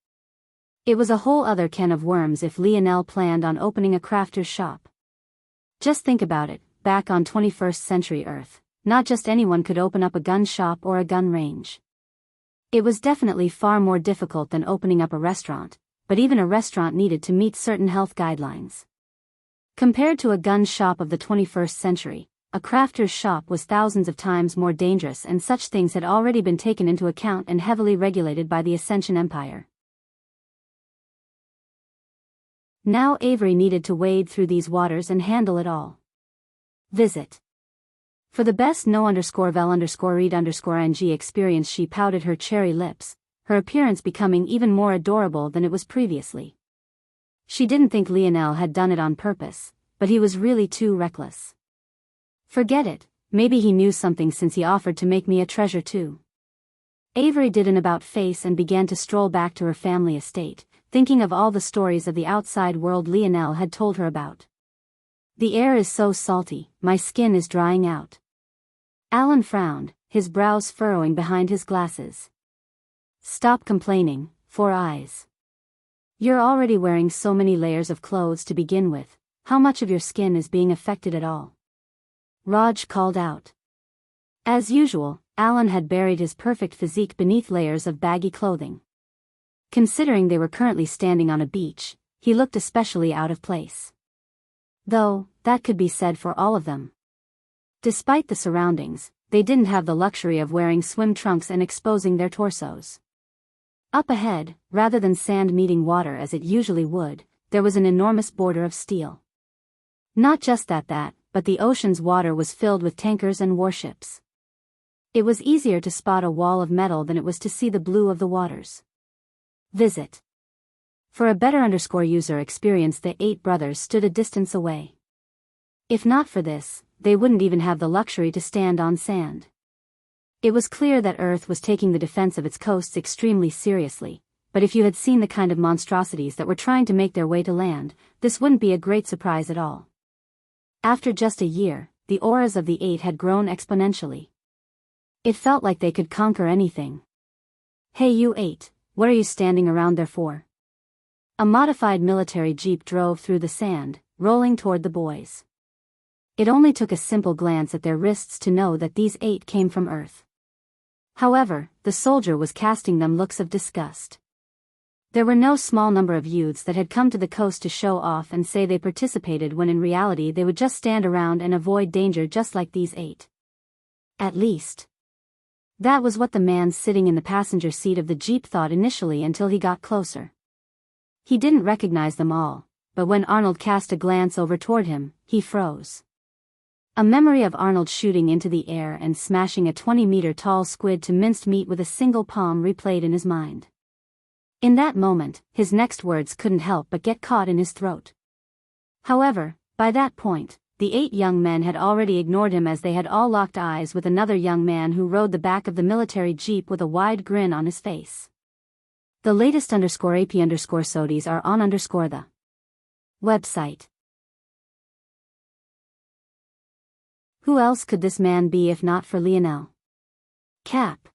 It was a whole other can of worms if Lionel planned on opening a crafter's shop. Just think about it, back on 21st century Earth, not just anyone could open up a gun shop or a gun range. It was definitely far more difficult than opening up a restaurant, but even a restaurant needed to meet certain health guidelines. Compared to a gun shop of the 21st century, a crafter's shop was thousands of times more dangerous, and such things had already been taken into account and heavily regulated by the Ascension Empire. Now Avery needed to wade through these waters and handle it all. Visit. For the best no_vel_read_ng experience, she pouted her cherry lips, her appearance becoming even more adorable than it was previously. She didn't think Lionel had done it on purpose, but he was really too reckless. Forget it, maybe he knew something since he offered to make me a treasure too. Avery did an about-face and began to stroll back to her family estate, thinking of all the stories of the outside world Lionel had told her about. The air is so salty, my skin is drying out. Alan frowned, his brows furrowing behind his glasses. Stop complaining, Four Eyes. You're already wearing so many layers of clothes to begin with, how much of your skin is being affected at all? Raj called out. As usual, Alan had buried his perfect physique beneath layers of baggy clothing. Considering they were currently standing on a beach, he looked especially out of place. Though, that could be said for all of them. Despite the surroundings, they didn't have the luxury of wearing swim trunks and exposing their torsos. Up ahead, rather than sand meeting water as it usually would, there was an enormous border of steel. Not just that, but the ocean's water was filled with tankers and warships. It was easier to spot a wall of metal than it was to see the blue of the waters. Visit. For a better user experience, the 8 brothers stood a distance away. If not for this, they wouldn't even have the luxury to stand on sand. It was clear that Earth was taking the defense of its coasts extremely seriously, but if you had seen the kind of monstrosities that were trying to make their way to land, this wouldn't be a great surprise at all. After just a year, the auras of the 8 had grown exponentially. It felt like they could conquer anything. Hey you 8, what are you standing around there for? A modified military jeep drove through the sand, rolling toward the boys. It only took a simple glance at their wrists to know that these 8 came from Earth. However, the soldier was casting them looks of disgust. There were no small number of youths that had come to the coast to show off and say they participated when in reality they would just stand around and avoid danger just like these 8. At least. That was what the man sitting in the passenger seat of the jeep thought initially until he got closer. He didn't recognize them all, but when Arnold cast a glance over toward him, he froze. A memory of Arnold shooting into the air and smashing a 20-meter-tall squid to minced meat with a single palm replayed in his mind. In that moment, his next words couldn't help but get caught in his throat. However, by that point, the 8 young men had already ignored him as they had all locked eyes with another young man who rode the back of the military jeep with a wide grin on his face. The latest _AP_SODIes are on _the website. Who else could this man be if not for Lionel? Cap.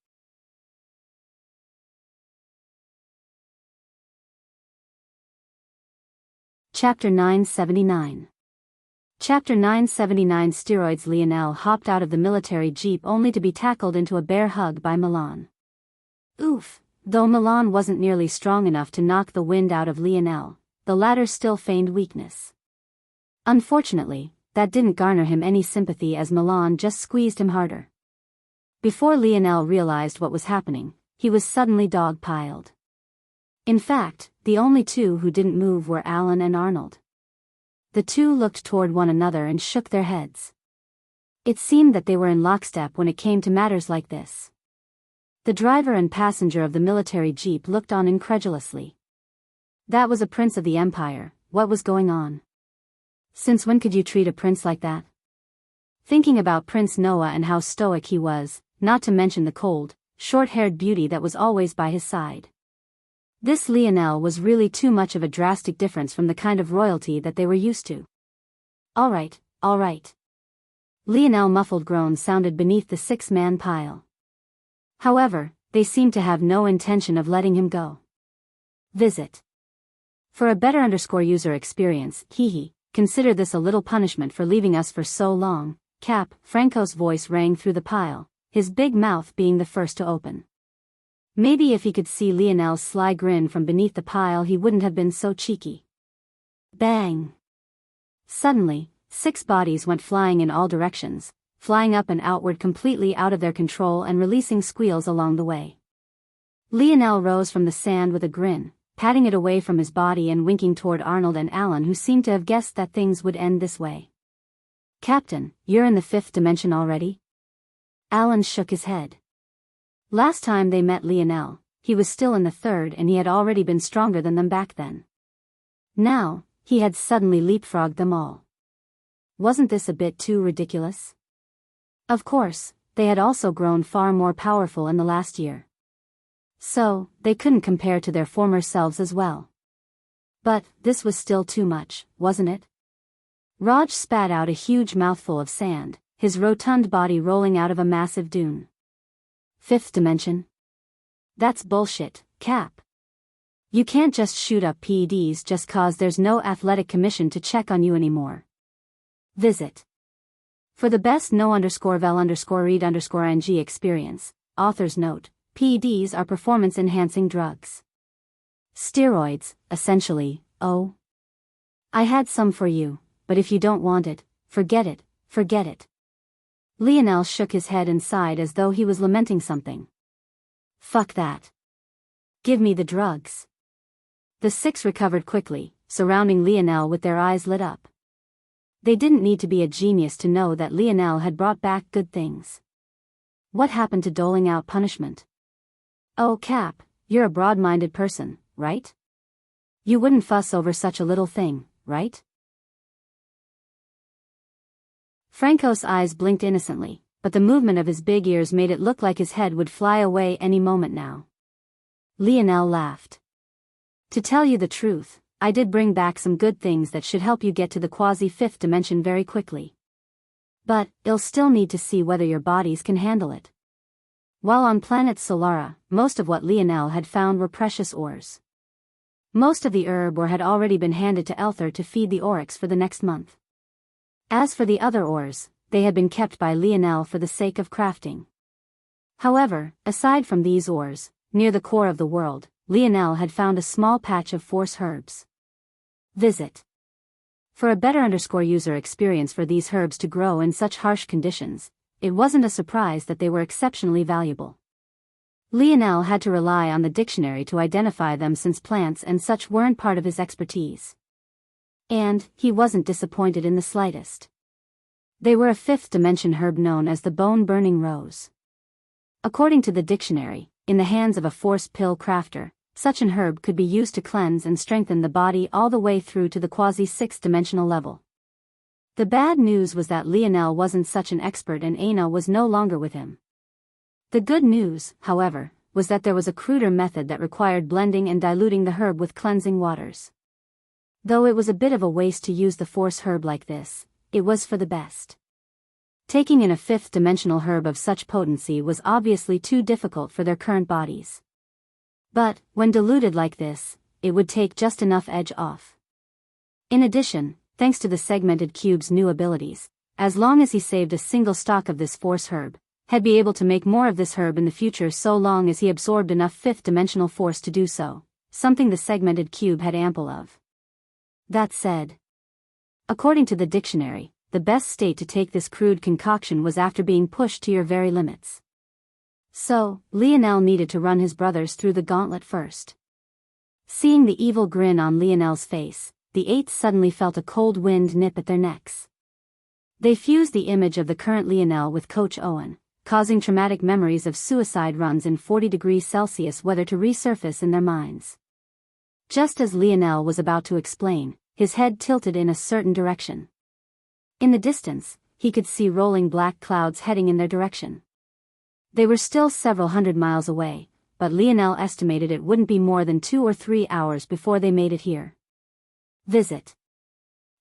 Chapter 979. Chapter 979 Steroids. Lionel hopped out of the military jeep only to be tackled into a bear hug by Milan. Oof, though Milan wasn't nearly strong enough to knock the wind out of Lionel, the latter still feigned weakness. Unfortunately, that didn't garner him any sympathy as Milan just squeezed him harder. Before Lionel realized what was happening, he was suddenly dog-piled. In fact, the only 2 who didn't move were Alan and Arnold. The 2 looked toward one another and shook their heads. It seemed that they were in lockstep when it came to matters like this. The driver and passenger of the military jeep looked on incredulously. That was a prince of the Empire, what was going on? Since when could you treat a prince like that? Thinking about Prince Noah and how stoic he was, not to mention the cold, short-haired beauty that was always by his side. This Lionel was really too much of a drastic difference from the kind of royalty that they were used to. All right. Lionel's muffled groan sounded beneath the 6-man pile. However, they seemed to have no intention of letting him go. Visit. For a better user experience, consider this a little punishment for leaving us for so long, Cap. Franco's voice rang through the pile, his big mouth being the first to open. Maybe if he could see Lionel's sly grin from beneath the pile he wouldn't have been so cheeky. Bang! Suddenly, 6 bodies went flying in all directions, flying up and outward completely out of their control and releasing squeals along the way. Lionel rose from the sand with a grin, patting it away from his body and winking toward Arnold and Alan, who seemed to have guessed that things would end this way. "Captain, you're in the 5th dimension already?" Alan shook his head. Last time they met Lionel, he was still in the 3rd and he had already been stronger than them back then. Now, he had suddenly leapfrogged them all. Wasn't this a bit too ridiculous? Of course, they had also grown far more powerful in the last year. So, they couldn't compare to their former selves as well. But, this was still too much, wasn't it? Raj spat out a huge mouthful of sand, his rotund body rolling out of a massive dune. 5th dimension? That's bullshit, Cap. You can't just shoot up PEDs just cause there's no athletic commission to check on you anymore. Visit. For the best no_vel_read_ing experience, author's note, PEDs are performance-enhancing drugs. Steroids, essentially. Oh. I had some for you, but if you don't want it, forget it, forget it. Lionel shook his head and sighed as though he was lamenting something. Fuck that. Give me the drugs. The 6 recovered quickly, surrounding Lionel with their eyes lit up. They didn't need to be a genius to know that Lionel had brought back good things. What happened to doling out punishment? Oh, Cap, you're a broad-minded person, right? You wouldn't fuss over such a little thing, right? Franco's eyes blinked innocently, but the movement of his big ears made it look like his head would fly away any moment now. Lionel laughed. To tell you the truth, I did bring back some good things that should help you get to the quasi-5th dimension very quickly. But, you'll still need to see whether your bodies can handle it. While on planet Solara, most of what Lionel had found were precious ores. Most of the herb ore had already been handed to Elther to feed the oryx for the next month. As for the other ores, they had been kept by Lionel for the sake of crafting. However, aside from these ores, near the core of the world, Lionel had found a small patch of force herbs. Visit. For a better user experience for these herbs to grow in such harsh conditions, it wasn't a surprise that they were exceptionally valuable. Lionel had to rely on the dictionary to identify them since plants and such weren't part of his expertise. And, he wasn't disappointed in the slightest. They were a 5th dimension herb known as the bone-burning rose. According to the dictionary, in the hands of a force pill crafter, such an herb could be used to cleanse and strengthen the body all the way through to the quasi-6th dimensional level. The bad news was that Lionel wasn't such an expert and Aina was no longer with him. The good news, however, was that there was a cruder method that required blending and diluting the herb with cleansing waters. Though it was a bit of a waste to use the force herb like this, it was for the best. Taking in a 5th dimensional herb of such potency was obviously too difficult for their current bodies. But, when diluted like this, it would take just enough edge off. In addition, thanks to the segmented cube's new abilities, as long as he saved a single stock of this force herb, he'd be able to make more of this herb in the future so long as he absorbed enough 5th dimensional force to do so, something the segmented cube had ample of. That said, according to the dictionary, the best state to take this crude concoction was after being pushed to your very limits. So, Lionel needed to run his brothers through the gauntlet first. Seeing the evil grin on Lionel's face, the 8 suddenly felt a cold wind nip at their necks. They fused the image of the current Lionel with Coach Owen, causing traumatic memories of suicide runs in 40 degrees Celsius weather to resurface in their minds. Just as Lionel was about to explain, his head tilted in a certain direction. In the distance, he could see rolling black clouds heading in their direction. They were still several hundred miles away, but Lionel estimated it wouldn't be more than 2 or 3 hours before they made it here. Visit.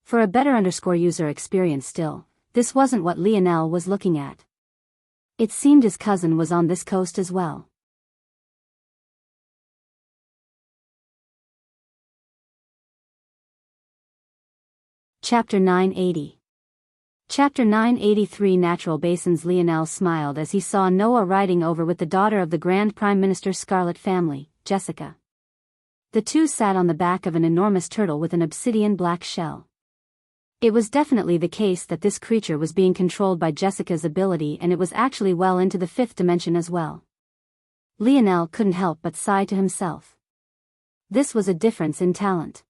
For a better user experience still, this wasn't what Lionel was looking at. It seemed his cousin was on this coast as well. Chapter 980. Chapter 983 Natural Basins. Lionel smiled as he saw Noah riding over with the daughter of the Grand Prime Minister's Scarlet family, Jessica. The two sat on the back of an enormous turtle with an obsidian black shell. It was definitely the case that this creature was being controlled by Jessica's ability, and it was actually well into the 5th dimension as well. Lionel couldn't help but sigh to himself. This was a difference in talent.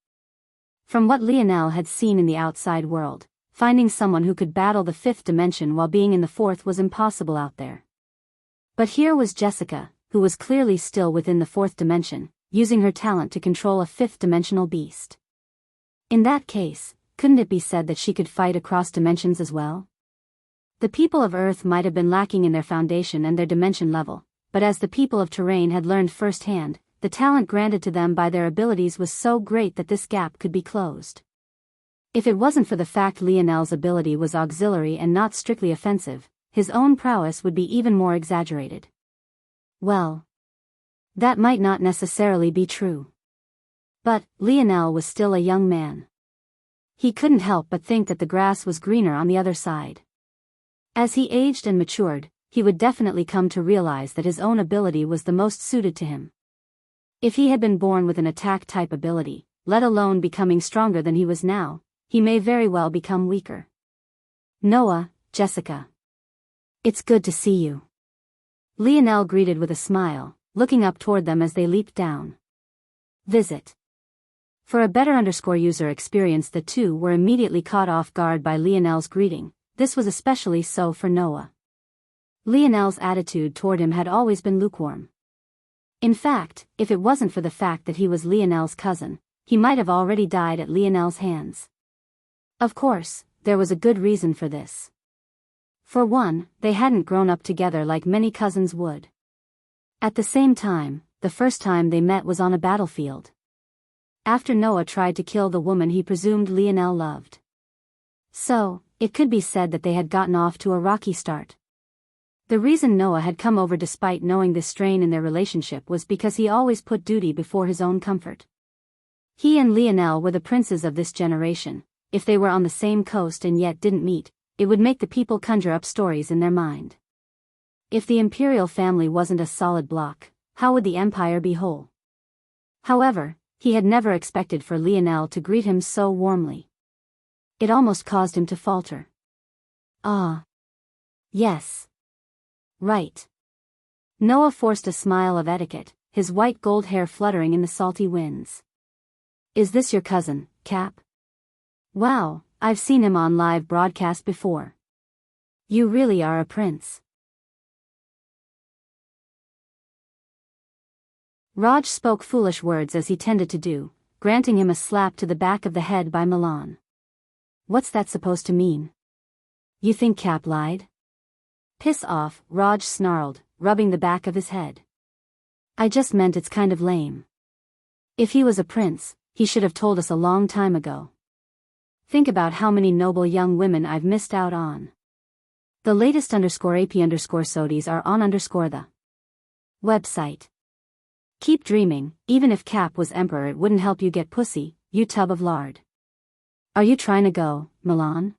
From what Lionel had seen in the outside world, finding someone who could battle the 5th dimension while being in the 4th was impossible out there. But here was Jessica, who was clearly still within the 4th dimension, using her talent to control a 5th dimensional beast. In that case, couldn't it be said that she could fight across dimensions as well? The people of Earth might have been lacking in their foundation and their dimension level, but as the people of Terrain had learned firsthand, the talent granted to them by their abilities was so great that this gap could be closed. If it wasn't for the fact Lionel's ability was auxiliary and not strictly offensive, his own prowess would be even more exaggerated. Well, that might not necessarily be true. But Lionel was still a young man. He couldn't help but think that the grass was greener on the other side. As he aged and matured, he would definitely come to realize that his own ability was the most suited to him. If he had been born with an attack-type ability, let alone becoming stronger than he was now, he may very well become weaker. Noah, Jessica. It's good to see you. Lionel greeted with a smile, looking up toward them as they leaped down. Visit. For a better user experience, the two were immediately caught off guard by Lionel's greeting. This was especially so for Noah. Lionel's attitude toward him had always been lukewarm. In fact, if it wasn't for the fact that he was Lionel's cousin, he might have already died at Lionel's hands. Of course, there was a good reason for this. For one, they hadn't grown up together like many cousins would. At the same time, the first time they met was on a battlefield. After Noah tried to kill the woman he presumed Lionel loved. So, it could be said that they had gotten off to a rocky start. The reason Noah had come over despite knowing this strain in their relationship was because he always put duty before his own comfort. He and Lionel were the princes of this generation. If they were on the same coast and yet didn't meet, it would make the people conjure up stories in their mind. If the imperial family wasn't a solid block, how would the empire be whole? However, he had never expected for Lionel to greet him so warmly. It almost caused him to falter. Ah. Yes. Right. Noah forced a smile of etiquette, his white gold hair fluttering in the salty winds. Is this your cousin, Cap? Wow, I've seen him on live broadcast before. You really are a prince. Raj spoke foolish words as he tended to do, granting him a slap to the back of the head by Milan. What's that supposed to mean? You think Cap lied? Piss off, Raj snarled, rubbing the back of his head. I just meant it's kind of lame. If he was a prince, he should have told us a long time ago. Think about how many noble young women I've missed out on. The latest _AP_SODIes are on the website. Keep dreaming, even if Cap was emperor it wouldn't help you get pussy, you tub of lard. Are you trying to go, Milan?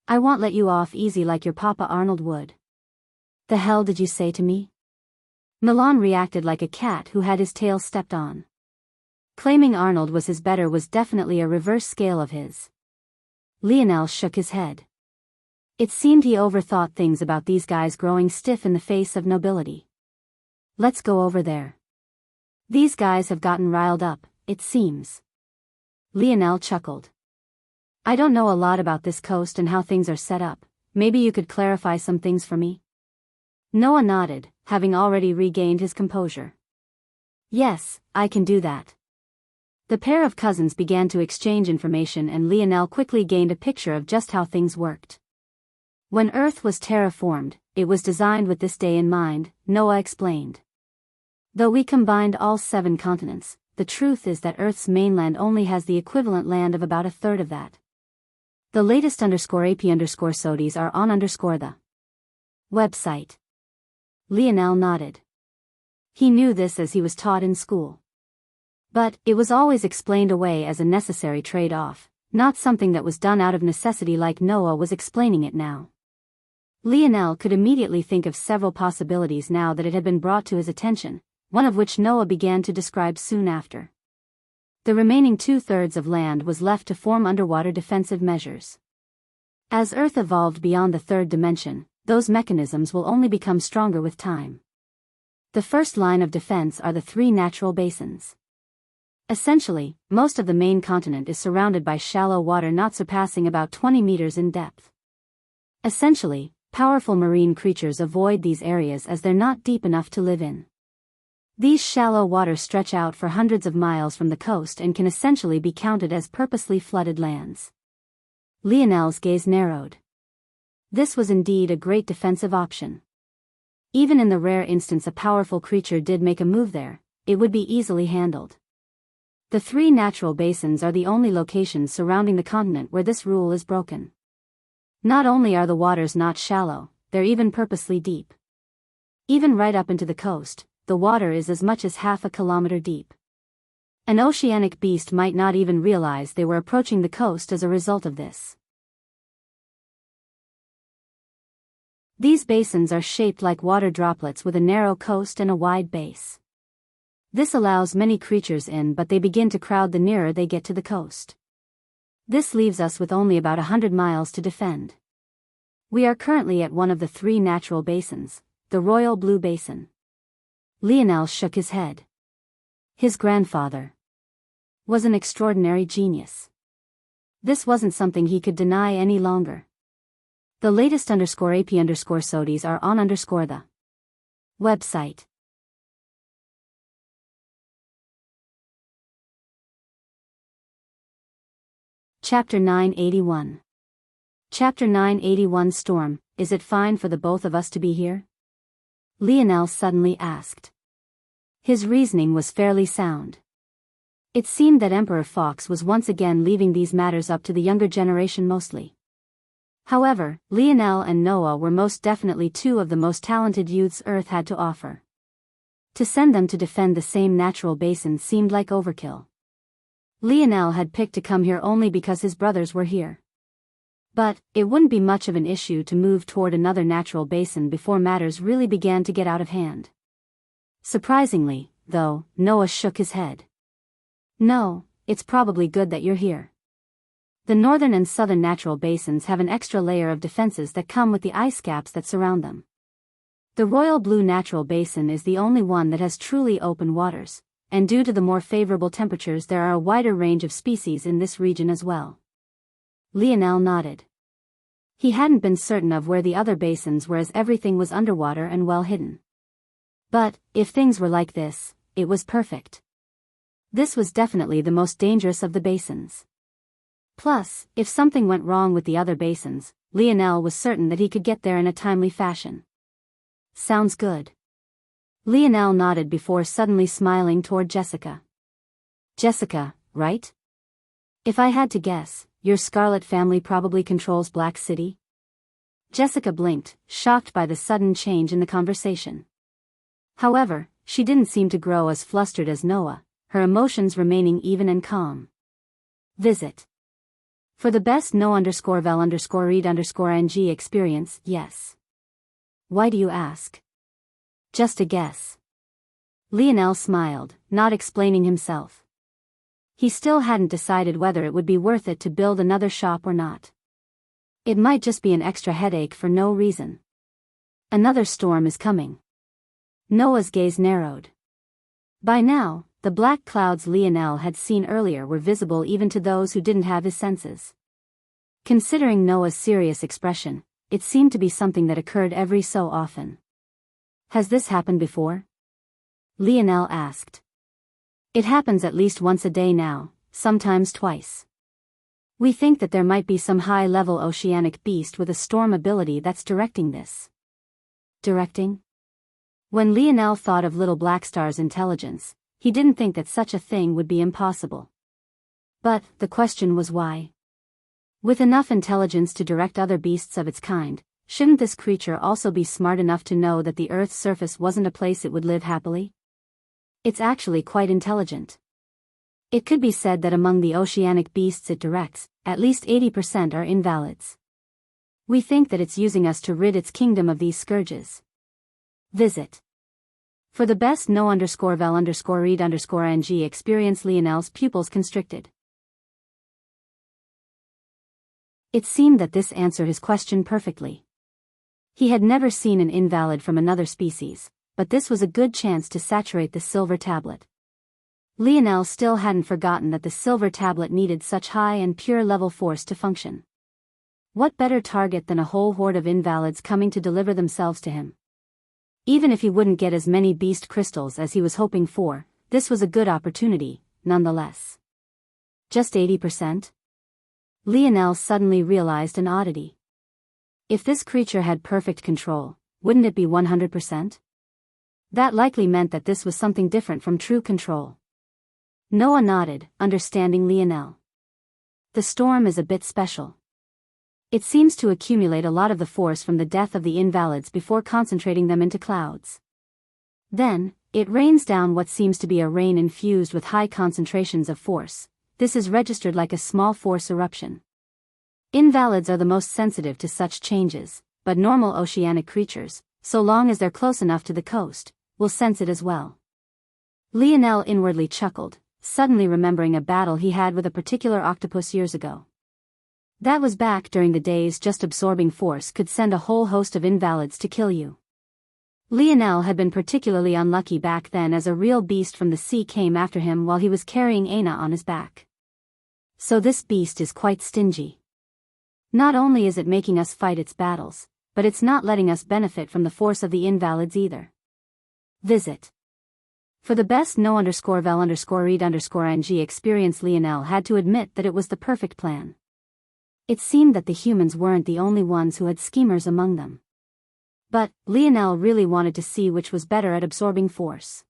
I won't let you off easy like your Papa Arnold would. The hell did you say to me? Milan reacted like a cat who had his tail stepped on. Claiming Arnold was his better was definitely a reverse scale of his. Lionel shook his head. It seemed he overthought things about these guys growing stiff in the face of nobility. Let's go over there. These guys have gotten riled up, it seems. Lionel chuckled. I don't know a lot about this coast and how things are set up. Maybe you could clarify some things for me? Noah nodded, having already regained his composure. Yes, I can do that. The pair of cousins began to exchange information and Lionel quickly gained a picture of just how things worked. When Earth was terraformed, it was designed with this day in mind, Noah explained. Though we combined all 7 continents, the truth is that Earth's mainland only has the equivalent land of about a third of that. The latest _AP_SODIes are on the website. Lionel nodded. He knew this as he was taught in school. But it was always explained away as a necessary trade-off, not something that was done out of necessity like Noah was explaining it now. Lionel could immediately think of several possibilities now that it had been brought to his attention, one of which Noah began to describe soon after. The remaining 2/3 of land was left to form underwater defensive measures. As Earth evolved beyond the third dimension, those mechanisms will only become stronger with time. The first line of defense are the 3 natural basins. Essentially, most of the main continent is surrounded by shallow water not surpassing about 20 meters in depth. Essentially, powerful marine creatures avoid these areas as they're not deep enough to live in. These shallow waters stretch out for hundreds of miles from the coast and can essentially be counted as purposely flooded lands. Lionel's gaze narrowed. This was indeed a great defensive option. Even in the rare instance a powerful creature did make a move there, it would be easily handled. The 3 natural basins are the only locations surrounding the continent where this rule is broken. Not only are the waters not shallow, they're even purposely deep. Even right up into the coast, the water is as much as half a kilometer deep. An oceanic beast might not even realize they were approaching the coast as a result of this. These basins are shaped like water droplets with a narrow coast and a wide base. This allows many creatures in, but they begin to crowd the nearer they get to the coast. This leaves us with only about 100 miles to defend. We are currently at one of the 3 natural basins, the Royal Blue Basin. Lionel shook his head. His grandfather was an extraordinary genius. This wasn't something he could deny any longer. The latest _AP_SODIs are on the website. Chapter 981. Chapter 981 Storm, is it fine for the both of us to be here? Lionel suddenly asked. His reasoning was fairly sound. It seemed that Emperor Fox was once again leaving these matters up to the younger generation mostly. However, Lionel and Noah were most definitely 2 of the most talented youths Earth had to offer. To send them to defend the same natural basin seemed like overkill. Lionel had picked to come here only because his brothers were here. But, it wouldn't be much of an issue to move toward another natural basin before matters really began to get out of hand. Surprisingly, though, Noah shook his head. No, it's probably good that you're here. The northern and southern natural basins have an extra layer of defenses that come with the ice caps that surround them. The Royal Blue Natural Basin is the only one that has truly open waters, and due to the more favorable temperatures there are a wider range of species in this region as well. Lionel nodded. He hadn't been certain of where the other basins were as everything was underwater and well hidden. But, if things were like this, it was perfect. This was definitely the most dangerous of the basins. Plus, if something went wrong with the other basins, Lionel was certain that he could get there in a timely fashion. Sounds good. Lionel nodded before suddenly smiling toward Jessica. Jessica, right? If I had to guess, your Scarlet family probably controls Black City? Jessica blinked, shocked by the sudden change in the conversation. However, she didn't seem to grow as flustered as Noah, her emotions remaining even and calm. Visit. For the best no_vel_read_ng experience, yes. Why do you ask? Just a guess. Lionel smiled, not explaining himself. He still hadn't decided whether it would be worth it to build another shop or not. It might just be an extra headache for no reason. Another storm is coming. Noah's gaze narrowed. By now, the black clouds Lionel had seen earlier were visible even to those who didn't have his senses. Considering Noah's serious expression, it seemed to be something that occurred every so often. Has this happened before? Lionel asked. It happens at least once a day now, sometimes twice. We think that there might be some high-level oceanic beast with a storm ability that's directing this. Directing? When Lionel thought of Little Blackstar's intelligence, he didn't think that such a thing would be impossible. But, the question was why? With enough intelligence to direct other beasts of its kind, shouldn't this creature also be smart enough to know that the Earth's surface wasn't a place it would live happily? It's actually quite intelligent. It could be said that among the oceanic beasts it directs, at least 80% are invalids. We think that it's using us to rid its kingdom of these scourges. Visit. For the best no_vel_read_ng experience Lionel's pupils constricted. It seemed that this answered his question perfectly. He had never seen an invalid from another species, but this was a good chance to saturate the silver tablet. Lionel still hadn't forgotten that the silver tablet needed such high and pure level force to function. What better target than a whole horde of invalids coming to deliver themselves to him? Even if he wouldn't get as many beast crystals as he was hoping for, this was a good opportunity, nonetheless. Just 80%? Lionel suddenly realized an oddity. If this creature had perfect control, wouldn't it be 100%? That likely meant that this was something different from true control. Noah nodded, understanding Lionel. The storm is a bit special. It seems to accumulate a lot of the force from the death of the invalids before concentrating them into clouds. Then, it rains down what seems to be a rain infused with high concentrations of force. This is registered like a small force eruption. Invalids are the most sensitive to such changes, but normal oceanic creatures, so long as they're close enough to the coast, will sense it as well. Lionel inwardly chuckled, suddenly remembering a battle he had with a particular octopus years ago. That was back during the days just absorbing force could send a whole host of invalids to kill you. Lionel had been particularly unlucky back then as a real beast from the sea came after him while he was carrying Aina on his back. So this beast is quite stingy. Not only is it making us fight its battles, but it's not letting us benefit from the force of the invalids either. Visit. For the best no_vel_read_ng experience Lionel had to admit that it was the perfect plan. It seemed that the humans weren't the only ones who had schemers among them. But, Lionel really wanted to see which was better at absorbing force.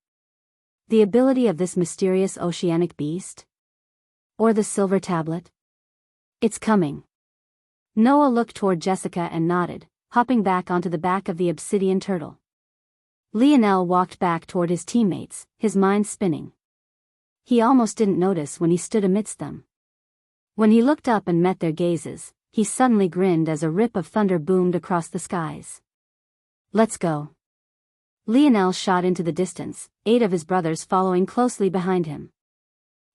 The ability of this mysterious oceanic beast? Or the silver tablet? It's coming. Noah looked toward Jessica and nodded, hopping back onto the back of the obsidian turtle. Lionel walked back toward his teammates, his mind spinning. He almost didn't notice when he stood amidst them. When he looked up and met their gazes, he suddenly grinned as a rip of thunder boomed across the skies. Let's go. Lionel shot into the distance, 8 of his brothers following closely behind him.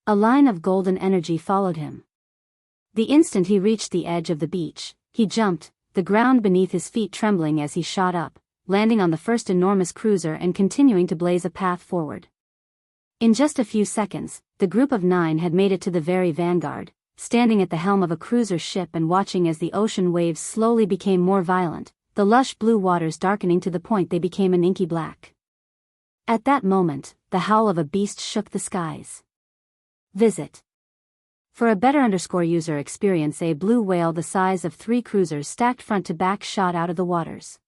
A line of golden energy followed him. The instant he reached the edge of the beach, he jumped, the ground beneath his feet trembling as he shot up, landing on the first enormous cruiser and continuing to blaze a path forward. In just a few seconds, the group of 9 had made it to the very vanguard, standing at the helm of a cruiser ship and watching as the ocean waves slowly became more violent, the lush blue waters darkening to the point they became an inky black. At that moment, the howl of a beast shook the skies. Visit. For a better user experience, a blue whale the size of 3 cruisers stacked front to back shot out of the waters.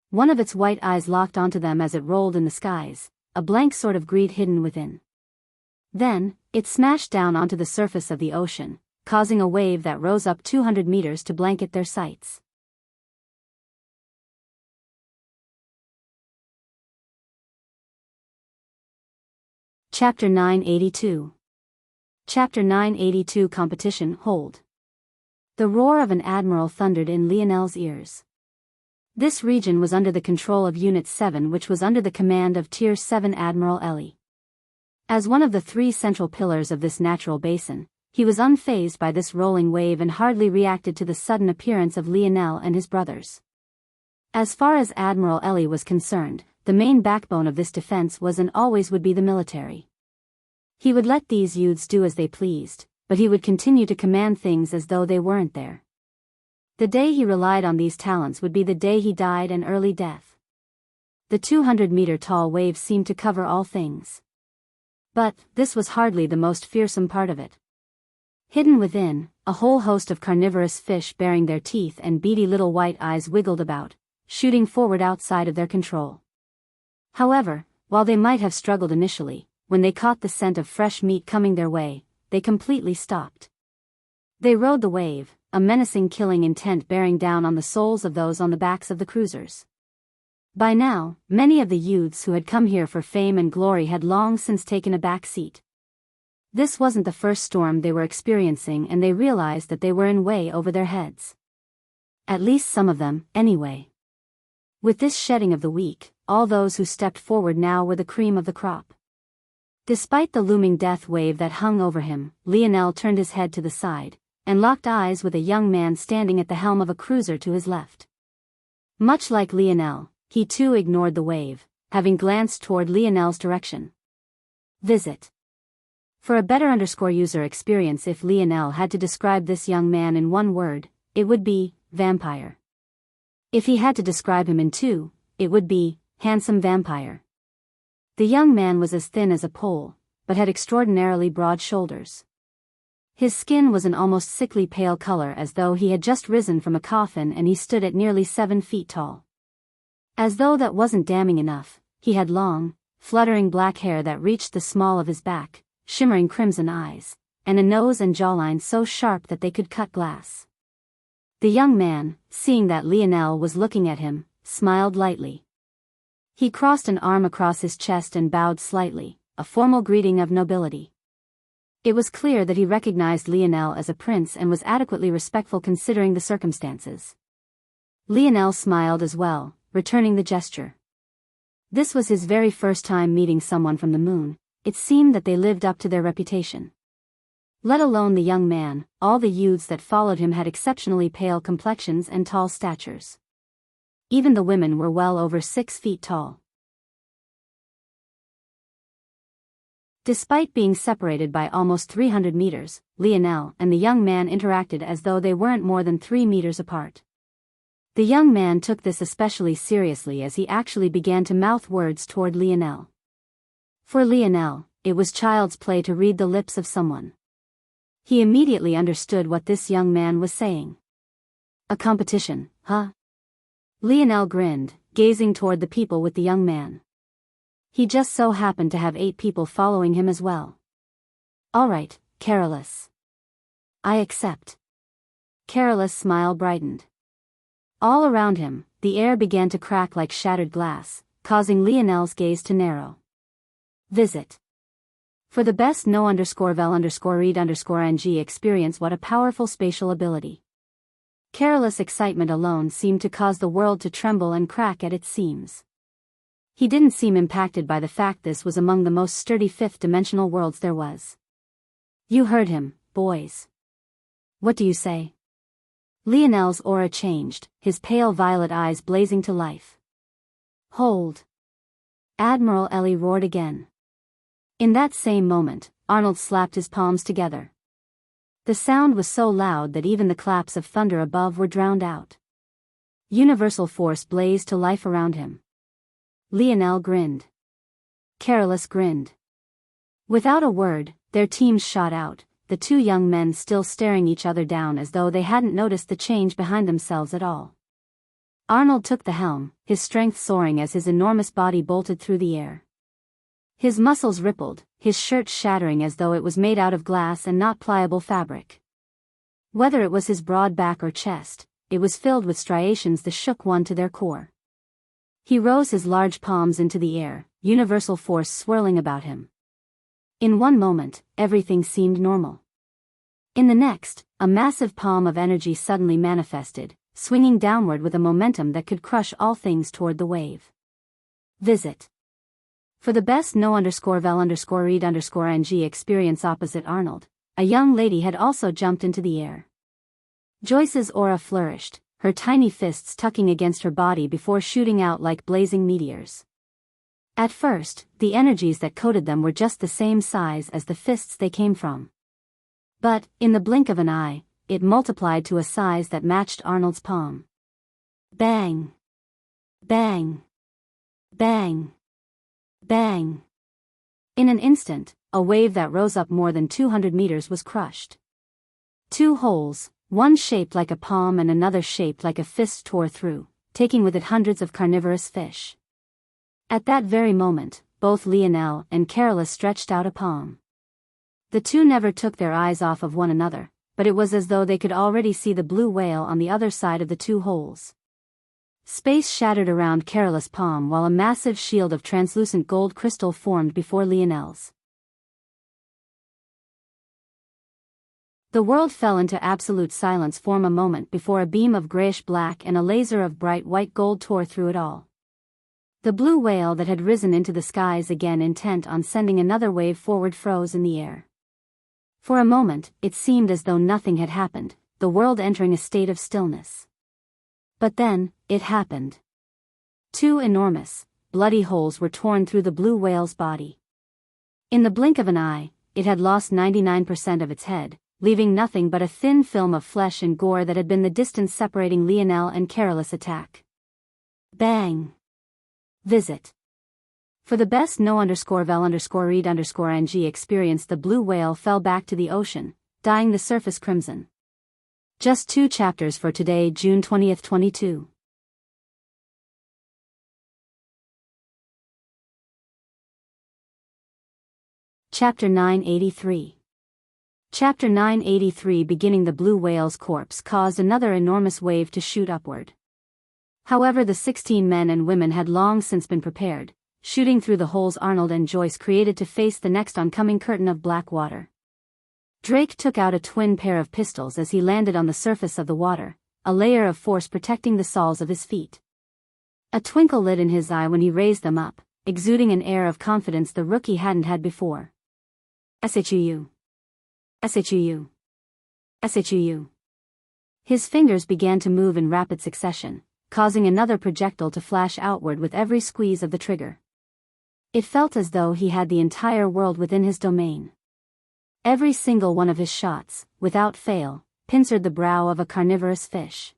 One of its white eyes locked onto them as it rolled in the skies, a blank sort of greed hidden within. Then, it smashed down onto the surface of the ocean, causing a wave that rose up 200 meters to blanket their sights. Chapter 982. Chapter 982 Competition Hold. The roar of an admiral thundered in Lionel's ears. This region was under the control of Unit 7, which was under the command of Tier 7 Admiral Ellie. As one of the 3 central pillars of this natural basin, he was unfazed by this rolling wave and hardly reacted to the sudden appearance of Lionel and his brothers. As far as Admiral Ellie was concerned, the main backbone of this defense was and always would be the military. He would let these youths do as they pleased, but he would continue to command things as though they weren't there. The day he relied on these talents would be the day he died an early death. The 200-meter-tall wave seemed to cover all things. But, this was hardly the most fearsome part of it. Hidden within, a whole host of carnivorous fish baring their teeth and beady little white eyes wiggled about, shooting forward outside of their control. However, while they might have struggled initially, when they caught the scent of fresh meat coming their way, they completely stopped. They rode the wave, a menacing killing intent bearing down on the souls of those on the backs of the cruisers. By now, many of the youths who had come here for fame and glory had long since taken a back seat. This wasn't the first storm they were experiencing, and they realized that they were in way over their heads. At least some of them, anyway. With this shedding of the weak, all those who stepped forward now were the cream of the crop. Despite the looming death wave that hung over him, Lionel turned his head to the side, and locked eyes with a young man standing at the helm of a cruiser to his left. Much like Lionel, he too ignored the wave, having glanced toward Lionel's direction. Visit. For a better user experience, if Lionel had to describe this young man in one word, it would be vampire. If he had to describe him in two, it would be handsome vampire. The young man was as thin as a pole, but had extraordinarily broad shoulders. His skin was an almost sickly pale color, as though he had just risen from a coffin, and he stood at nearly 7 feet tall. As though that wasn't damning enough, he had long, fluttering black hair that reached the small of his back, shimmering crimson eyes, and a nose and jawline so sharp that they could cut glass. The young man, seeing that Lionel was looking at him, smiled lightly. He crossed an arm across his chest and bowed slightly, a formal greeting of nobility. It was clear that he recognized Lionel as a prince and was adequately respectful considering the circumstances. Lionel smiled as well, returning the gesture. This was his very first time meeting someone from the moon. It seemed that they lived up to their reputation. Let alone the young man, all the youths that followed him had exceptionally pale complexions and tall statures. Even the women were well over 6 feet tall. Despite being separated by almost 300 meters, Lionel and the young man interacted as though they weren't more than 3 meters apart. The young man took this especially seriously as he actually began to mouth words toward Lionel. For Lionel, it was child's play to read the lips of someone. He immediately understood what this young man was saying. A competition, huh? Lionel grinned, gazing toward the people with the young man. He just so happened to have 8 people following him as well. All right, Careless. I accept. Careless' smile brightened. All around him, the air began to crack like shattered glass, causing Lionel's gaze to narrow. Visit. For the best no_vel_read_ng experience, what a powerful spatial ability. Careless' excitement alone seemed to cause the world to tremble and crack at its seams. He didn't seem impacted by the fact this was among the most sturdy fifth-dimensional worlds there was. You heard him, boys. What do you say? Lionel's aura changed, his pale violet eyes blazing to life. Hold. Admiral Ellie roared again. In that same moment, Arnold slapped his palms together. The sound was so loud that even the claps of thunder above were drowned out. Universal force blazed to life around him. Lionel grinned. Careless grinned. Without a word, their teams shot out, the 2 young men still staring each other down as though they hadn't noticed the change behind themselves at all. Arnold took the helm, his strength soaring as his enormous body bolted through the air. His muscles rippled, his shirt shattering as though it was made out of glass and not pliable fabric. Whether it was his broad back or chest, it was filled with striations that shook one to their core. He rose his large palms into the air, universal force swirling about him. In one moment, everything seemed normal. In the next, a massive palm of energy suddenly manifested, swinging downward with a momentum that could crush all things toward the wave. Visit. For the best no_vel_read_ng experience opposite Arnold, a young lady had also jumped into the air. Joyce's aura flourished, her tiny fists tucking against her body before shooting out like blazing meteors. At first, the energies that coated them were just the same size as the fists they came from. But, in the blink of an eye, it multiplied to a size that matched Arnold's palm. Bang! Bang! Bang! Bang! In an instant, a wave that rose up more than 200 meters was crushed. 2 holes, one shaped like a palm and another shaped like a fist, tore through, taking with it hundreds of carnivorous fish. At that very moment, both Lionel and Careless stretched out a palm. The 2 never took their eyes off of one another, but it was as though they could already see the blue whale on the other side of the 2 holes. Space shattered around Careless' palm while a massive shield of translucent gold crystal formed before Lionel's. The world fell into absolute silence for a moment before a beam of grayish-black and a laser of bright white gold tore through it all. The blue whale that had risen into the skies again intent on sending another wave forward froze in the air. For a moment, it seemed as though nothing had happened, the world entering a state of stillness. But then, it happened. Two enormous, bloody holes were torn through the blue whale's body. In the blink of an eye, it had lost 99% of its head, leaving nothing but a thin film of flesh and gore that had been the distance separating Lionel and Carolus' attack. Bang! Visit. For the best no_vel_read_ng experience, the blue whale fell back to the ocean, dyeing the surface crimson. Just 2 chapters for today, June 20th, 22. Chapter 983. Chapter 983. Beginning. The blue whale's corpse caused another enormous wave to shoot upward. However, the 16 men and women had long since been prepared, shooting through the holes Arnold and Joyce created to face the next oncoming curtain of black water. Drake took out a twin pair of pistols as he landed on the surface of the water, a layer of force protecting the soles of his feet. A twinkle lit in his eye when he raised them up, exuding an air of confidence the rookie hadn't had before. SHU. SHU. SHU. His fingers began to move in rapid succession, causing another projectile to flash outward with every squeeze of the trigger. It felt as though he had the entire world within his domain. Every single one of his shots, without fail, pincered the brow of a carnivorous fish.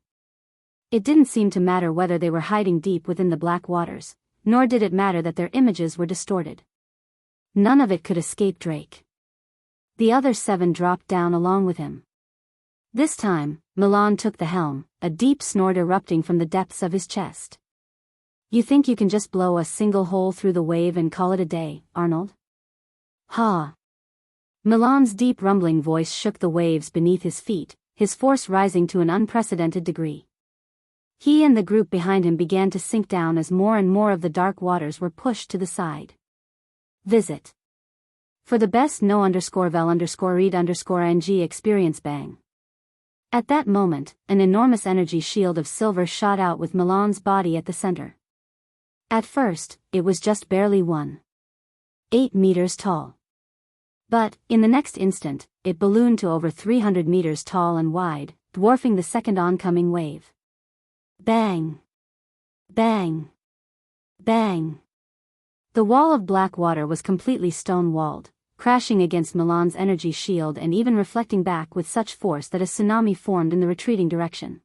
It didn't seem to matter whether they were hiding deep within the black waters, nor did it matter that their images were distorted. None of it could escape Drake. The other 7 dropped down along with him. This time, Milan took the helm, a deep snort erupting from the depths of his chest. "You think you can just blow a single hole through the wave and call it a day, Arnold?" "Ha!" Milan's deep rumbling voice shook the waves beneath his feet, his force rising to an unprecedented degree. He and the group behind him began to sink down as more and more of the dark waters were pushed to the side. Visit. For the best no_vel_read_ng experience. Bang. At that moment, an enormous energy shield of silver shot out with Milan's body at the center. At first, it was just barely 1.8 meters tall. But, in the next instant, it ballooned to over 300 meters tall and wide, dwarfing the second oncoming wave. Bang! Bang! Bang! The wall of black water was completely stone-walled, crashing against Milan's energy shield and even reflecting back with such force that a tsunami formed in the retreating direction.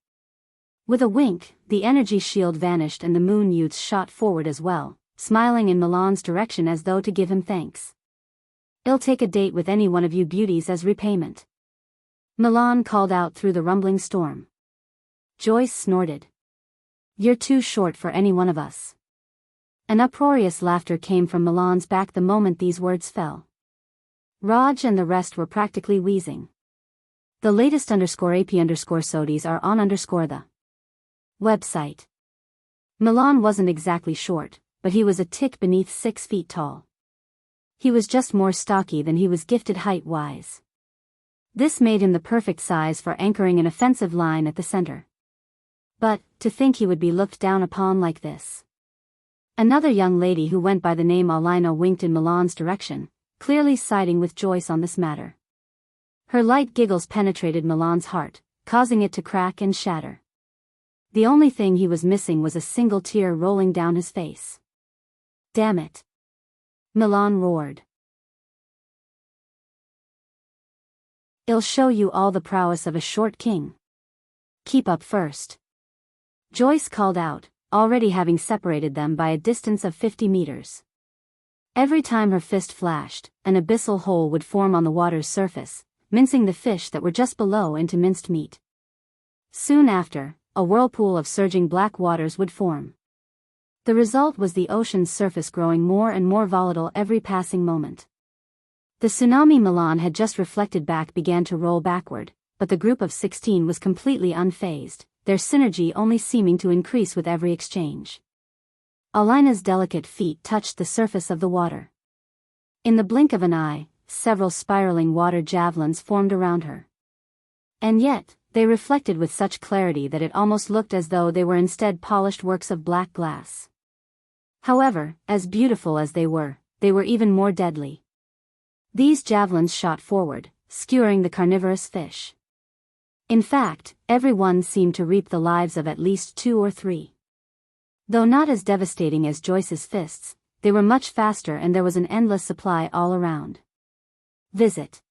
With a wink, the energy shield vanished and the moon youths shot forward as well, smiling in Milan's direction as though to give him thanks. "I'll take a date with any one of you beauties as repayment," Milan called out through the rumbling storm. Joyce snorted. "You're too short for any one of us." An uproarious laughter came from Milan's back the moment these words fell. Raj and the rest were practically wheezing. The latest _AP_SODIes are on _the website. Milan wasn't exactly short, but he was a tick beneath 6 feet tall. He was just more stocky than he was gifted height-wise. This made him the perfect size for anchoring an offensive line at the center. But, to think he would be looked down upon like this. Another young lady who went by the name Alina winked in Milan's direction, clearly siding with Joyce on this matter. Her light giggles penetrated Milan's heart, causing it to crack and shatter. The only thing he was missing was a single tear rolling down his face. "Damn it!" Milan roared. "I'll show you all the prowess of a short king. Keep up first," Joyce called out, already having separated them by a distance of 50 meters. Every time her fist flashed, an abyssal hole would form on the water's surface, mincing the fish that were just below into minced meat. Soon after, a whirlpool of surging black waters would form. The result was the ocean's surface growing more and more volatile every passing moment. The tsunami Milan had just reflected back began to roll backward, but the group of 16 was completely unfazed, their synergy only seeming to increase with every exchange. Alina's delicate feet touched the surface of the water. In the blink of an eye, several spiraling water javelins formed around her. And yet, they reflected with such clarity that it almost looked as though they were instead polished works of black glass. However, as beautiful as they were even more deadly. These javelins shot forward, skewering the carnivorous fish. In fact, every one seemed to reap the lives of at least 2 or 3. Though not as devastating as Joyce's fists, they were much faster and there was an endless supply all around. Visit.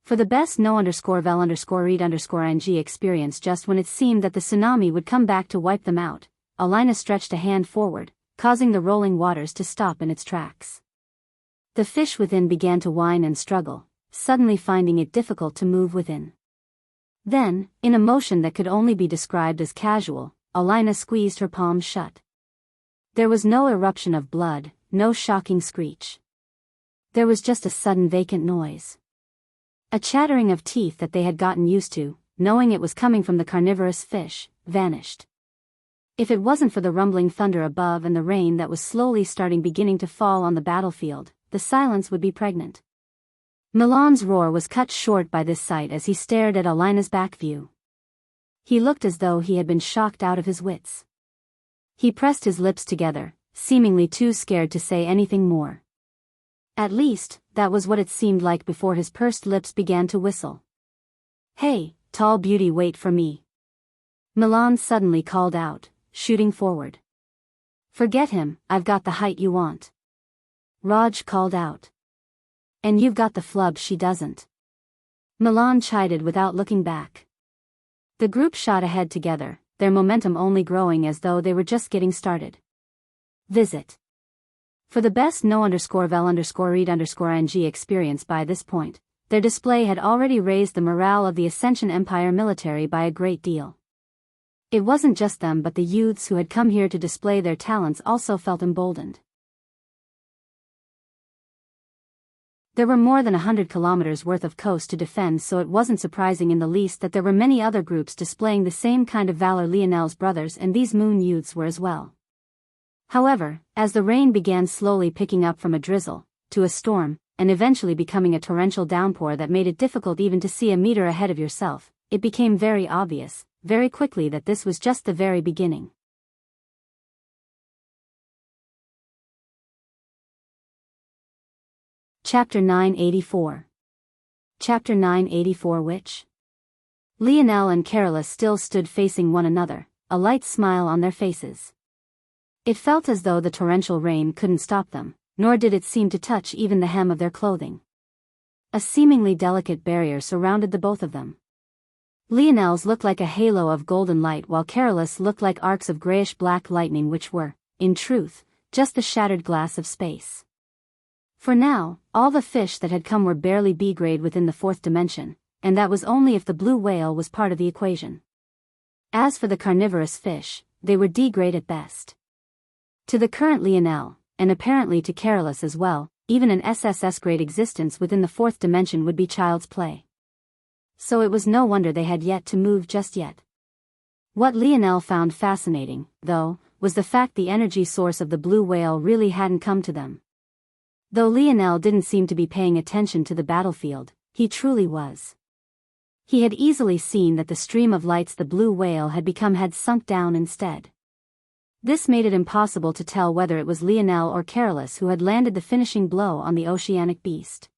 For the best no_vel_read_ing experience. Just when it seemed that the tsunami would come back to wipe them out, Alina stretched a hand forward, causing the rolling waters to stop in its tracks. The fish within began to whine and struggle, suddenly finding it difficult to move within. Then, in a motion that could only be described as casual, Alina squeezed her palms shut. There was no eruption of blood, no shocking screech. There was just a sudden vacant noise. A chattering of teeth that they had gotten used to, knowing it was coming from the carnivorous fish, vanished. If it wasn't for the rumbling thunder above and the rain that was slowly beginning to fall on the battlefield, the silence would be pregnant. Milan's roar was cut short by this sight as he stared at Alina's back view. He looked as though he had been shocked out of his wits. He pressed his lips together, seemingly too scared to say anything more. At least, that was what it seemed like before his pursed lips began to whistle. "Hey, tall beauty, wait for me!" Milan suddenly called out, shooting forward. "Forget him, I've got the height you want." Raj called out. "And you've got the flub she doesn't." Milan chided without looking back. The group shot ahead together, their momentum only growing as though they were just getting started. Visit. For the best no_vel_read_ing experience. By this point, their display had already raised the morale of the Ascension Empire military by a great deal. It wasn't just them, but the youths who had come here to display their talents also felt emboldened. There were more than 100 kilometers worth of coast to defend, so it wasn't surprising in the least that there were many other groups displaying the same kind of valor. Lionel's brothers and these moon youths were as well. However, as the rain began slowly picking up from a drizzle, to a storm, and eventually becoming a torrential downpour that made it difficult even to see a meter ahead of yourself, it became very obvious, very quickly, that this was just the very beginning. Chapter 984. Chapter 984. Which? Lionel and Carolus still stood facing one another, a light smile on their faces. It felt as though the torrential rain couldn't stop them, nor did it seem to touch even the hem of their clothing. A seemingly delicate barrier surrounded the both of them. Lionel's looked like a halo of golden light, while Carolus looked like arcs of grayish-black lightning, which were, in truth, just the shattered glass of space. For now, all the fish that had come were barely B-grade within the 4th dimension, and that was only if the blue whale was part of the equation. As for the carnivorous fish, they were D-grade at best. To the current Lionel, and apparently to Carolus as well, even an SSS-grade existence within the 4th dimension would be child's play. So it was no wonder they had yet to move just yet. What Lionel found fascinating, though, was the fact the energy source of the blue whale really hadn't come to them. Though Lionel didn't seem to be paying attention to the battlefield, he truly was. He had easily seen that the stream of lights the blue whale had become had sunk down instead. This made it impossible to tell whether it was Lionel or Carolus who had landed the finishing blow on the oceanic beast.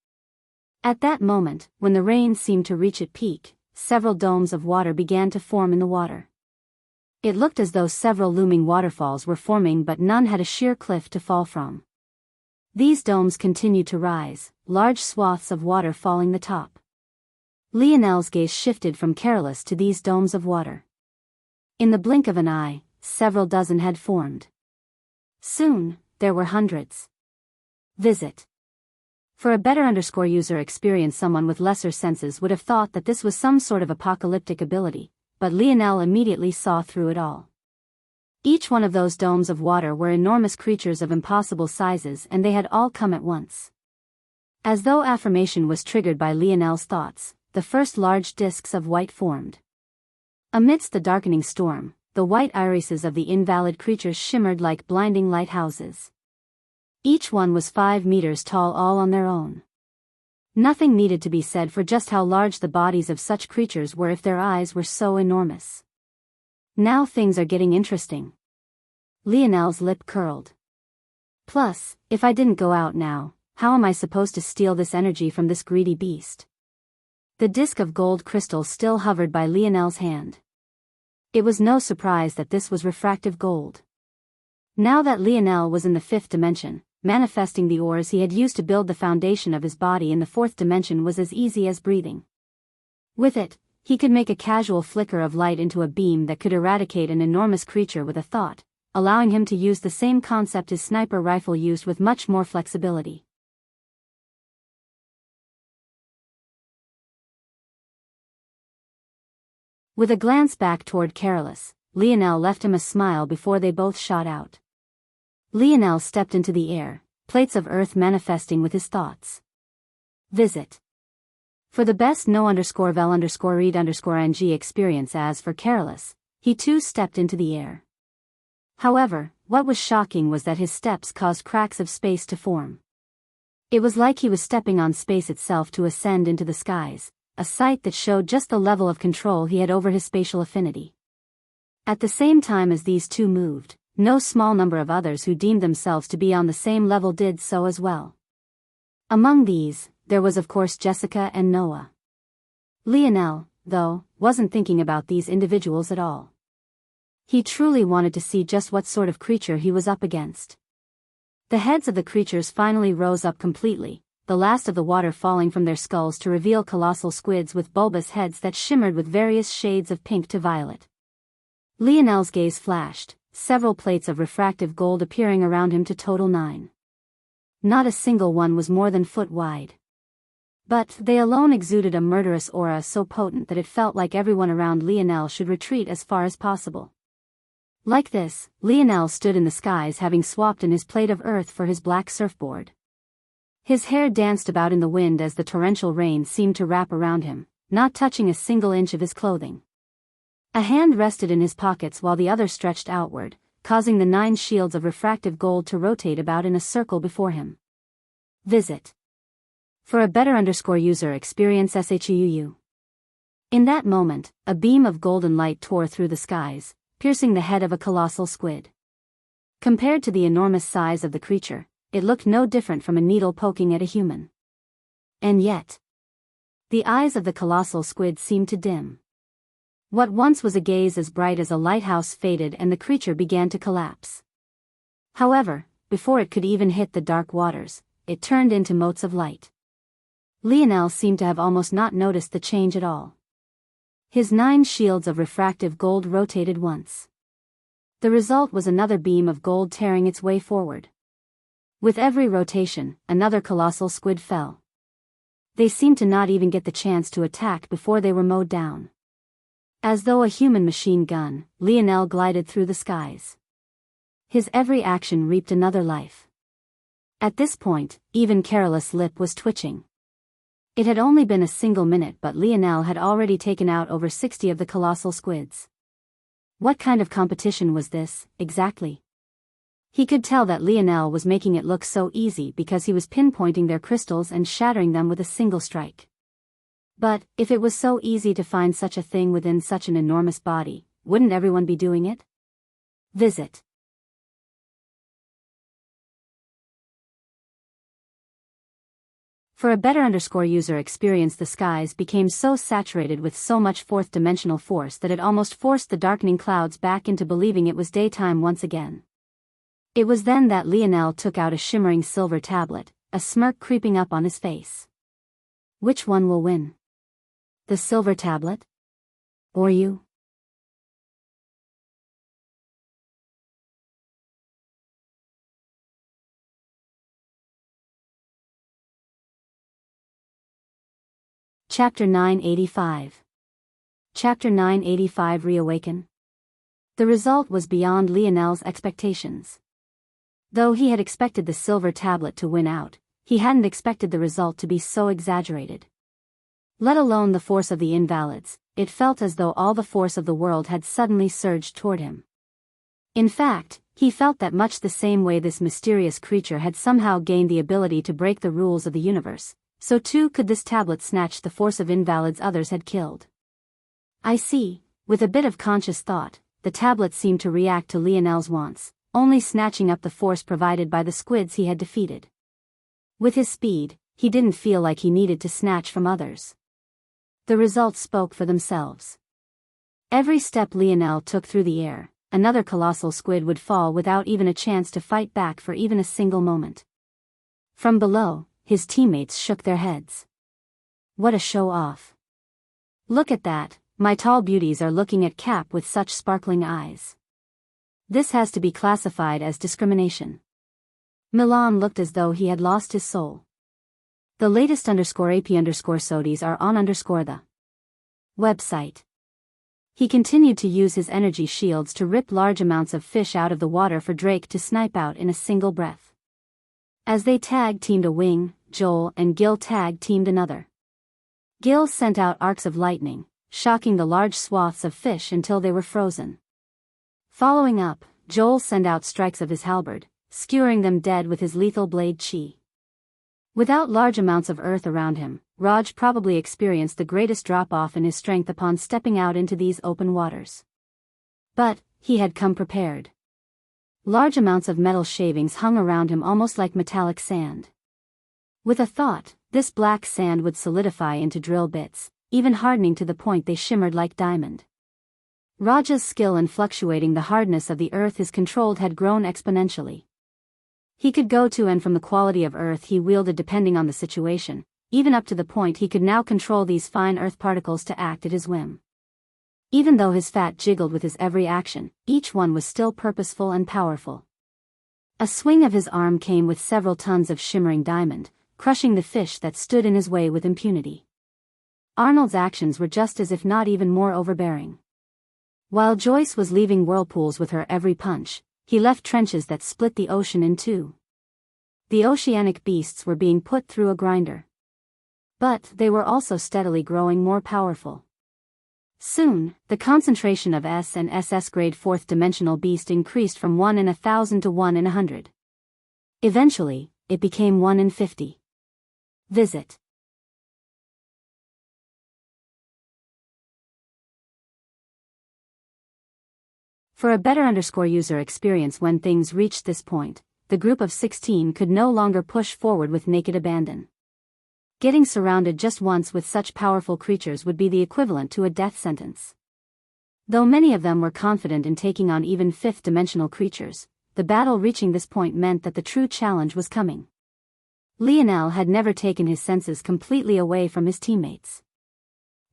At that moment, when the rain seemed to reach its peak, several domes of water began to form in the water. It looked as though several looming waterfalls were forming, but none had a sheer cliff to fall from. These domes continued to rise, large swaths of water falling the top. Lionel's gaze shifted from Carolus to these domes of water. In the blink of an eye, several dozen had formed. Soon, there were hundreds. Visit. For a better user experience, someone with lesser senses would have thought that this was some sort of apocalyptic ability, but Lionel immediately saw through it all. Each one of those domes of water were enormous creatures of impossible sizes, and they had all come at once. As though affirmation was triggered by Lionel's thoughts, the first large discs of white formed. Amidst the darkening storm, the white irises of the invalid creatures shimmered like blinding lighthouses. Each one was 5 meters tall all on their own. Nothing needed to be said for just how large the bodies of such creatures were if their eyes were so enormous. Now things are getting interesting. Lionel's lip curled. Plus, if I didn't go out now, how am I supposed to steal this energy from this greedy beast? The disc of gold crystal still hovered by Lionel's hand. It was no surprise that this was refractive gold. Now that Lionel was in the 5th dimension, manifesting the ores he had used to build the foundation of his body in the 4th dimension was as easy as breathing. With it, he could make a casual flicker of light into a beam that could eradicate an enormous creature with a thought, allowing him to use the same concept his sniper rifle used with much more flexibility. With a glance back toward Careless, Lionel left him a smile before they both shot out. Lionel stepped into the air, plates of earth manifesting with his thoughts. Visit. For the best no_vel_read_ing experience. As for Careless, he too stepped into the air. However, what was shocking was that his steps caused cracks of space to form. It was like he was stepping on space itself to ascend into the skies, a sight that showed just the level of control he had over his spatial affinity. At the same time as these two moved, no small number of others who deemed themselves to be on the same level did so as well. Among these, there was of course Jessica and Noah. Lionel, though, wasn't thinking about these individuals at all. He truly wanted to see just what sort of creature he was up against. The heads of the creatures finally rose up completely, the last of the water falling from their skulls to reveal colossal squids with bulbous heads that shimmered with various shades of pink to violet. Lionel's gaze flashed, several plates of refractive gold appearing around him to total 9. Not a single one was more than foot wide. But they alone exuded a murderous aura so potent that it felt like everyone around Lionel should retreat as far as possible. Like this, Lionel stood in the skies having swapped in his plate of earth for his black surfboard. His hair danced about in the wind as the torrential rain seemed to wrap around him, not touching a single inch of his clothing. A hand rested in his pockets while the other stretched outward, causing the 9 shields of refractive gold to rotate about in a circle before him. Visit. For a better user experience SHUU. In that moment, a beam of golden light tore through the skies, piercing the head of a colossal squid. Compared to the enormous size of the creature, it looked no different from a needle poking at a human. And yet, the eyes of the colossal squid seemed to dim. What once was a gaze as bright as a lighthouse faded and the creature began to collapse. However, before it could even hit the dark waters, it turned into motes of light. Lionel seemed to have almost not noticed the change at all. His 9 shields of refractive gold rotated once. The result was another beam of gold tearing its way forward. With every rotation, another colossal squid fell. They seemed to not even get the chance to attack before they were mowed down. As though a human machine gun, Lionel glided through the skies. His every action reaped another life. At this point, even Careless' lip was twitching. It had only been a single minute but Lionel had already taken out over 60 of the colossal squids. What kind of competition was this, exactly? He could tell that Lionel was making it look so easy because he was pinpointing their crystals and shattering them with a single strike. But, if it was so easy to find such a thing within such an enormous body, wouldn't everyone be doing it? Visit. For a better user experience, the skies became so saturated with so much 4th dimensional force that it almost forced the darkening clouds back into believing it was daytime once again. It was then that Lionel took out a shimmering silver tablet, a smirk creeping up on his face. Which one will win? The silver tablet? Or you? Chapter 985. Chapter 985 Reawaken. The result was beyond Lionel's expectations. Though he had expected the silver tablet to win out, he hadn't expected the result to be so exaggerated. Let alone the force of the invalids, it felt as though all the force of the world had suddenly surged toward him. In fact, he felt that much the same way this mysterious creature had somehow gained the ability to break the rules of the universe, so too could this tablet snatch the force of invalids others had killed. I see. With a bit of conscious thought, the tablet seemed to react to Lionel's wants, only snatching up the force provided by the squids he had defeated. With his speed, he didn't feel like he needed to snatch from others. The results spoke for themselves. Every step Lionel took through the air, another colossal squid would fall without even a chance to fight back for even a single moment. From below, his teammates shook their heads. What a show-off. Look at that, my tall beauties are looking at Cap with such sparkling eyes. This has to be classified as discrimination. Milan looked as though he had lost his soul. The latest _AP_SODIs are on the website. He continued to use his energy shields to rip large amounts of fish out of the water for Drake to snipe out in a single breath. As they tag-teamed a wing, Joel and Gil tag-teamed another. Gil sent out arcs of lightning, shocking the large swaths of fish until they were frozen. Following up, Joel sent out strikes of his halberd, skewering them dead with his lethal blade chi. Without large amounts of earth around him, Raj probably experienced the greatest drop-off in his strength upon stepping out into these open waters. But, he had come prepared. Large amounts of metal shavings hung around him almost like metallic sand. With a thought, this black sand would solidify into drill bits, even hardening to the point they shimmered like diamond. Raj's skill in fluctuating the hardness of the earth his controlled had grown exponentially. He could go to and from the quality of earth he wielded depending on the situation, even up to the point he could now control these fine earth particles to act at his whim. Even though his fat jiggled with his every action, each one was still purposeful and powerful. A swing of his arm came with several tons of shimmering diamond, crushing the fish that stood in his way with impunity. Arnold's actions were just as if not even more overbearing. While Joyce was leaving whirlpools with her every punch, he left trenches that split the ocean in two. The oceanic beasts were being put through a grinder. But they were also steadily growing more powerful. Soon, the concentration of S and SS grade fourth dimensional beast increased from 1 in 1,000 to 1 in 100. Eventually, it became 1 in 50. Visit. For a better user experience when things reached this point, the group of 16 could no longer push forward with naked abandon. Getting surrounded just once with such powerful creatures would be the equivalent to a death sentence. Though many of them were confident in taking on even fifth-dimensional creatures, the battle reaching this point meant that the true challenge was coming. Lionel had never taken his senses completely away from his teammates.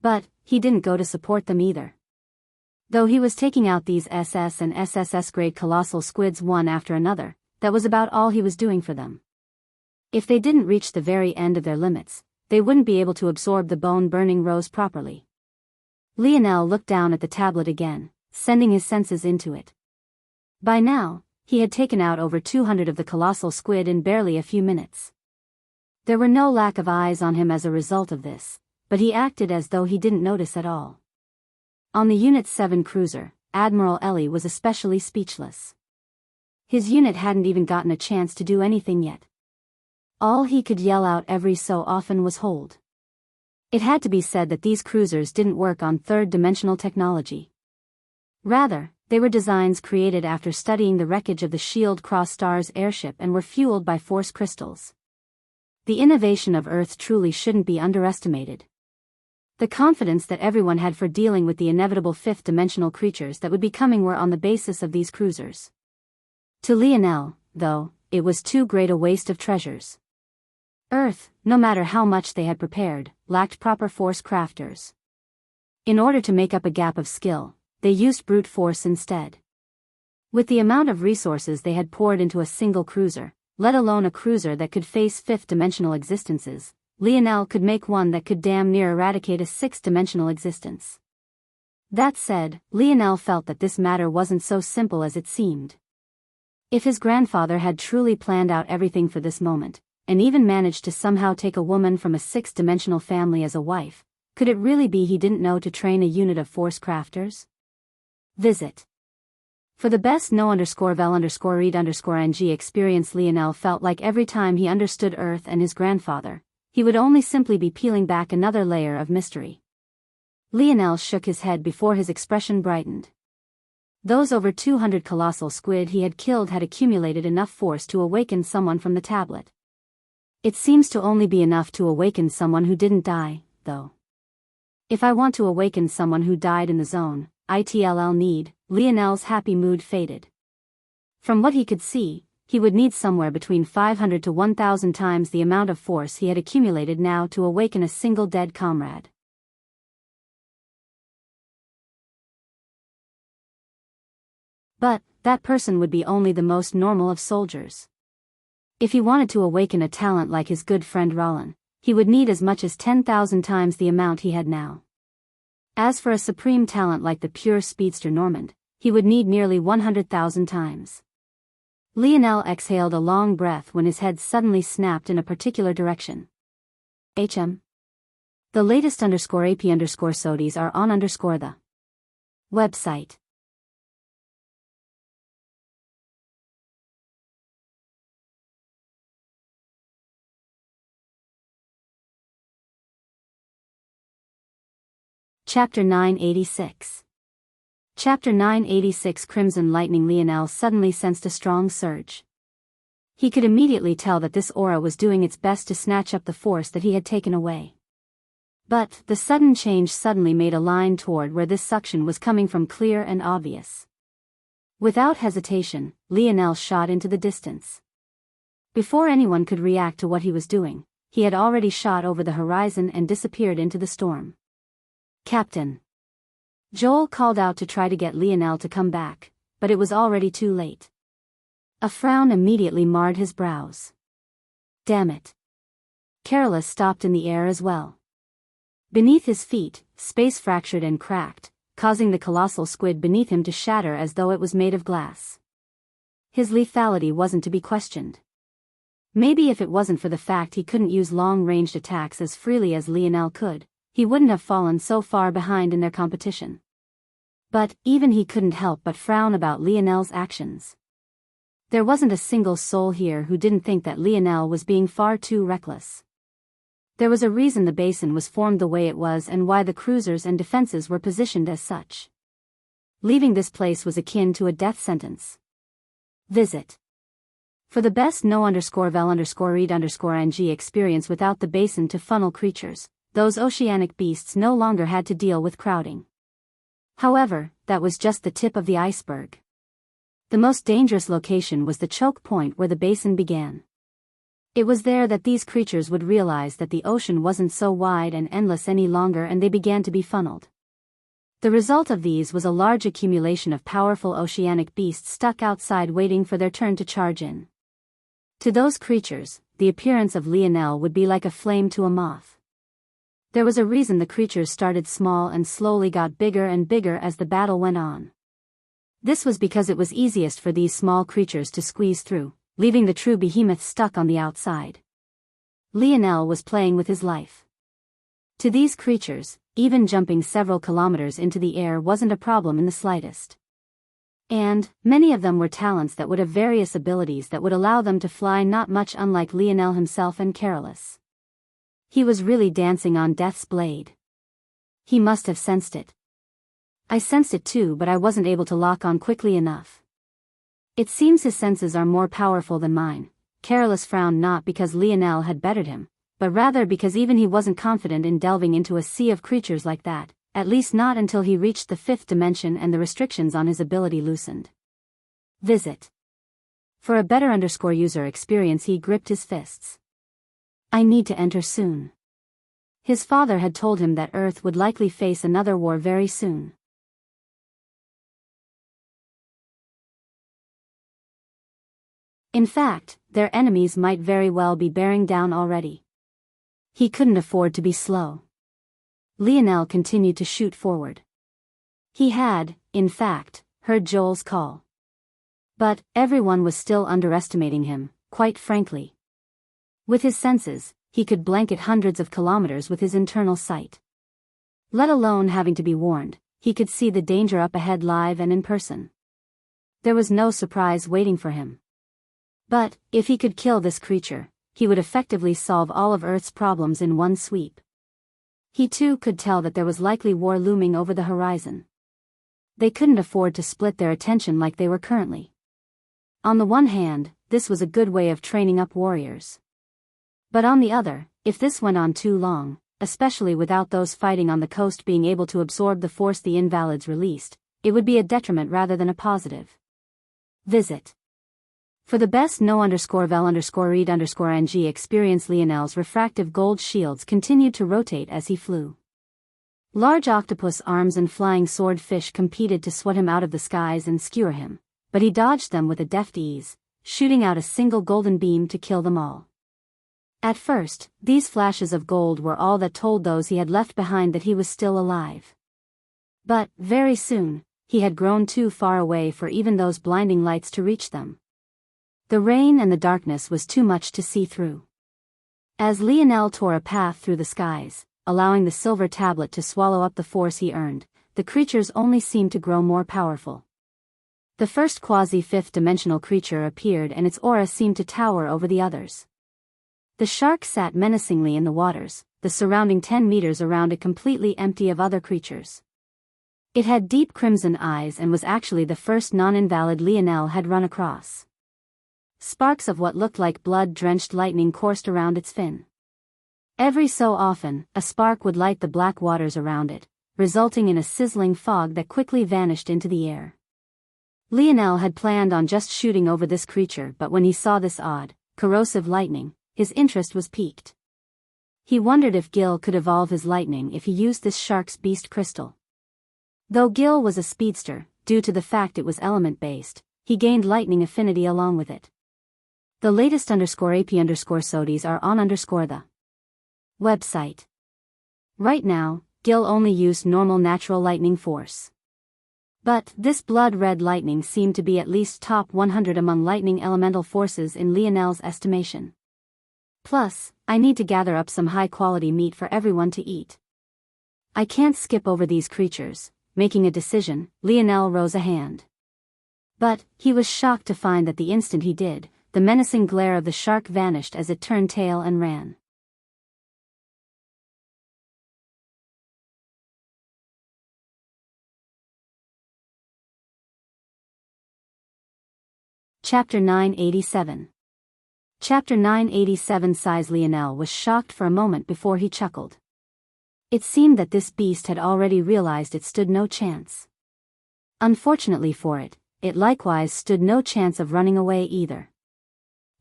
But, he didn't go to support them either. Though he was taking out these SS and SSS-grade colossal squids one after another, that was about all he was doing for them. If they didn't reach the very end of their limits, they wouldn't be able to absorb the bone-burning rose properly. Lionel looked down at the tablet again, sending his senses into it. By now, he had taken out over 200 of the colossal squid in barely a few minutes. There were no lack of eyes on him as a result of this, but he acted as though he didn't notice at all. On the Unit 7 cruiser, Admiral Ellie was especially speechless. His unit hadn't even gotten a chance to do anything yet. All he could yell out every so often was hold. It had to be said that these cruisers didn't work on third-dimensional technology. Rather, they were designs created after studying the wreckage of the Shield Cross-Stars airship and were fueled by force crystals. The innovation of Earth truly shouldn't be underestimated. The confidence that everyone had for dealing with the inevitable fifth-dimensional creatures that would be coming were on the basis of these cruisers. To Lionel, though, it was too great a waste of treasures. Earth, no matter how much they had prepared, lacked proper force crafters. In order to make up a gap of skill, they used brute force instead. With the amount of resources they had poured into a single cruiser, let alone a cruiser that could face fifth-dimensional existences, Lionel could make one that could damn near eradicate a sixth-dimensional existence. That said, Lionel felt that this matter wasn't so simple as it seemed. If his grandfather had truly planned out everything for this moment, and even managed to somehow take a woman from a sixth-dimensional family as a wife, could it really be he didn't know to train a unit of force crafters? Visit. For the best no_vel_read_ng experience Lionel felt like every time he understood Earth and his grandfather, he would only simply be peeling back another layer of mystery. Lionel shook his head before his expression brightened. Those over 200 colossal squid he had killed had accumulated enough force to awaken someone from the tablet. It seems to only be enough to awaken someone who didn't die, though. If I want to awaken someone who died in the zone, ITLL need, Lionel's happy mood faded. From what he could see, he would need somewhere between 500 to 1,000 times the amount of force he had accumulated now to awaken a single dead comrade. But that person would be only the most normal of soldiers. If he wanted to awaken a talent like his good friend Rollin, he would need as much as 10,000 times the amount he had now. As for a supreme talent like the pure speedster Normand, he would need nearly 100,000 times. Lionel exhaled a long breath when his head suddenly snapped in a particular direction. HM. The latest _AP_SODIs are on the website. Chapter 986. Chapter 986 Crimson Lightning. Lionel suddenly sensed a strong surge. He could immediately tell that this aura was doing its best to snatch up the force that he had taken away. But the sudden change suddenly made a line toward where this suction was coming from clear and obvious. Without hesitation, Lionel shot into the distance. Before anyone could react to what he was doing, he had already shot over the horizon and disappeared into the storm. Captain. Joel called out to try to get Lionel to come back, but it was already too late. A frown immediately marred his brows. Damn it. Careless stopped in the air as well. Beneath his feet, space fractured and cracked, causing the colossal squid beneath him to shatter as though it was made of glass. His lethality wasn't to be questioned. Maybe if it wasn't for the fact he couldn't use long-ranged attacks as freely as Lionel could, he wouldn't have fallen so far behind in their competition. But even he couldn't help but frown about Lionel's actions. There wasn't a single soul here who didn't think that Lionel was being far too reckless. There was a reason the basin was formed the way it was and why the cruisers and defenses were positioned as such. Leaving this place was akin to a death sentence. Visit. For the best no_vel_read_ing experience without the basin to funnel creatures, those oceanic beasts no longer had to deal with crowding. However, that was just the tip of the iceberg. The most dangerous location was the choke point where the basin began. It was there that these creatures would realize that the ocean wasn't so wide and endless any longer, and they began to be funneled. The result of these was a large accumulation of powerful oceanic beasts stuck outside waiting for their turn to charge in. To those creatures, the appearance of Lionel would be like a flame to a moth. There was a reason the creatures started small and slowly got bigger and bigger as the battle went on. This was because it was easiest for these small creatures to squeeze through, leaving the true behemoths stuck on the outside. Lionel was playing with his life. To these creatures, even jumping several kilometers into the air wasn't a problem in the slightest. And many of them were talents that would have various abilities that would allow them to fly, not much unlike Lionel himself and Careless. He was really dancing on death's blade. He must have sensed it. I sensed it too, but I wasn't able to lock on quickly enough. It seems his senses are more powerful than mine. Careless frowned, not because Lionel had bettered him, but rather because even he wasn't confident in delving into a sea of creatures like that, at least not until he reached the fifth dimension and the restrictions on his ability loosened. Visit. For a better user experience, he gripped his fists. I need to enter soon. His father had told him that Earth would likely face another war very soon. In fact, their enemies might very well be bearing down already. He couldn't afford to be slow. Lionel continued to shoot forward. He had, in fact, heard Joel's call. But everyone was still underestimating him, quite frankly. With his senses, he could blanket hundreds of kilometers with his internal sight. Let alone having to be warned, he could see the danger up ahead live and in person. There was no surprise waiting for him. But if he could kill this creature, he would effectively solve all of Earth's problems in one sweep. He too could tell that there was likely war looming over the horizon. They couldn't afford to split their attention like they were currently. On the one hand, this was a good way of training up warriors. But on the other, if this went on too long, especially without those fighting on the coast being able to absorb the force the invalids released, it would be a detriment rather than a positive. Visit. For the best no_vel_read_ng experience, Lionel's refractive gold shields continued to rotate as he flew. Large octopus arms and flying swordfish competed to swat him out of the skies and skewer him, but he dodged them with a deft ease, shooting out a single golden beam to kill them all. At first, these flashes of gold were all that told those he had left behind that he was still alive. But, very soon, he had grown too far away for even those blinding lights to reach them. The rain and the darkness was too much to see through. As Lionel tore a path through the skies, allowing the silver tablet to swallow up the force he earned, the creatures only seemed to grow more powerful. The first quasi-fifth-dimensional creature appeared and its aura seemed to tower over the others. The shark sat menacingly in the waters, the surrounding 10 meters around it completely empty of other creatures. It had deep crimson eyes and was actually the first non-invalid Lionel had run across. Sparks of what looked like blood-drenched lightning coursed around its fin. Every so often, a spark would light the black waters around it, resulting in a sizzling fog that quickly vanished into the air. Lionel had planned on just shooting over this creature, but when he saw this odd, corrosive lightning, his interest was piqued. He wondered if Gil could evolve his lightning if he used this shark's beast crystal. Though Gil was a speedster, due to the fact it was element-based, he gained lightning affinity along with it. The latest _AP_SODIs are on _the website. Right now, Gil only used normal natural lightning force. But this blood-red lightning seemed to be at least top 100 among lightning elemental forces in Lionel's estimation. Plus, I need to gather up some high-quality meat for everyone to eat. I can't skip over these creatures. Making a decision, Lionel rose a hand. But, he was shocked to find that the instant he did, the menacing glare of the shark vanished as it turned tail and ran. Chapter 987. Chapter 987. Size. Lionel was shocked for a moment before he chuckled. It seemed that this beast had already realized it stood no chance. Unfortunately for it, it likewise stood no chance of running away either.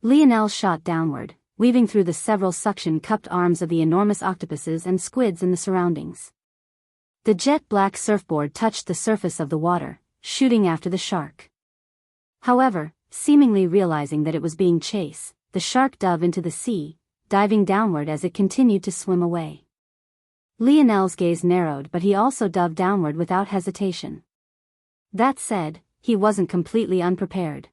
Lionel shot downward, weaving through the several suction-cupped arms of the enormous octopuses and squids in the surroundings. The jet-black surfboard touched the surface of the water, shooting after the shark. However, seemingly realizing that it was being chased, the shark dove into the sea, diving downward as it continued to swim away. Lionel's gaze narrowed, but he also dove downward without hesitation. That said, he wasn't completely unprepared.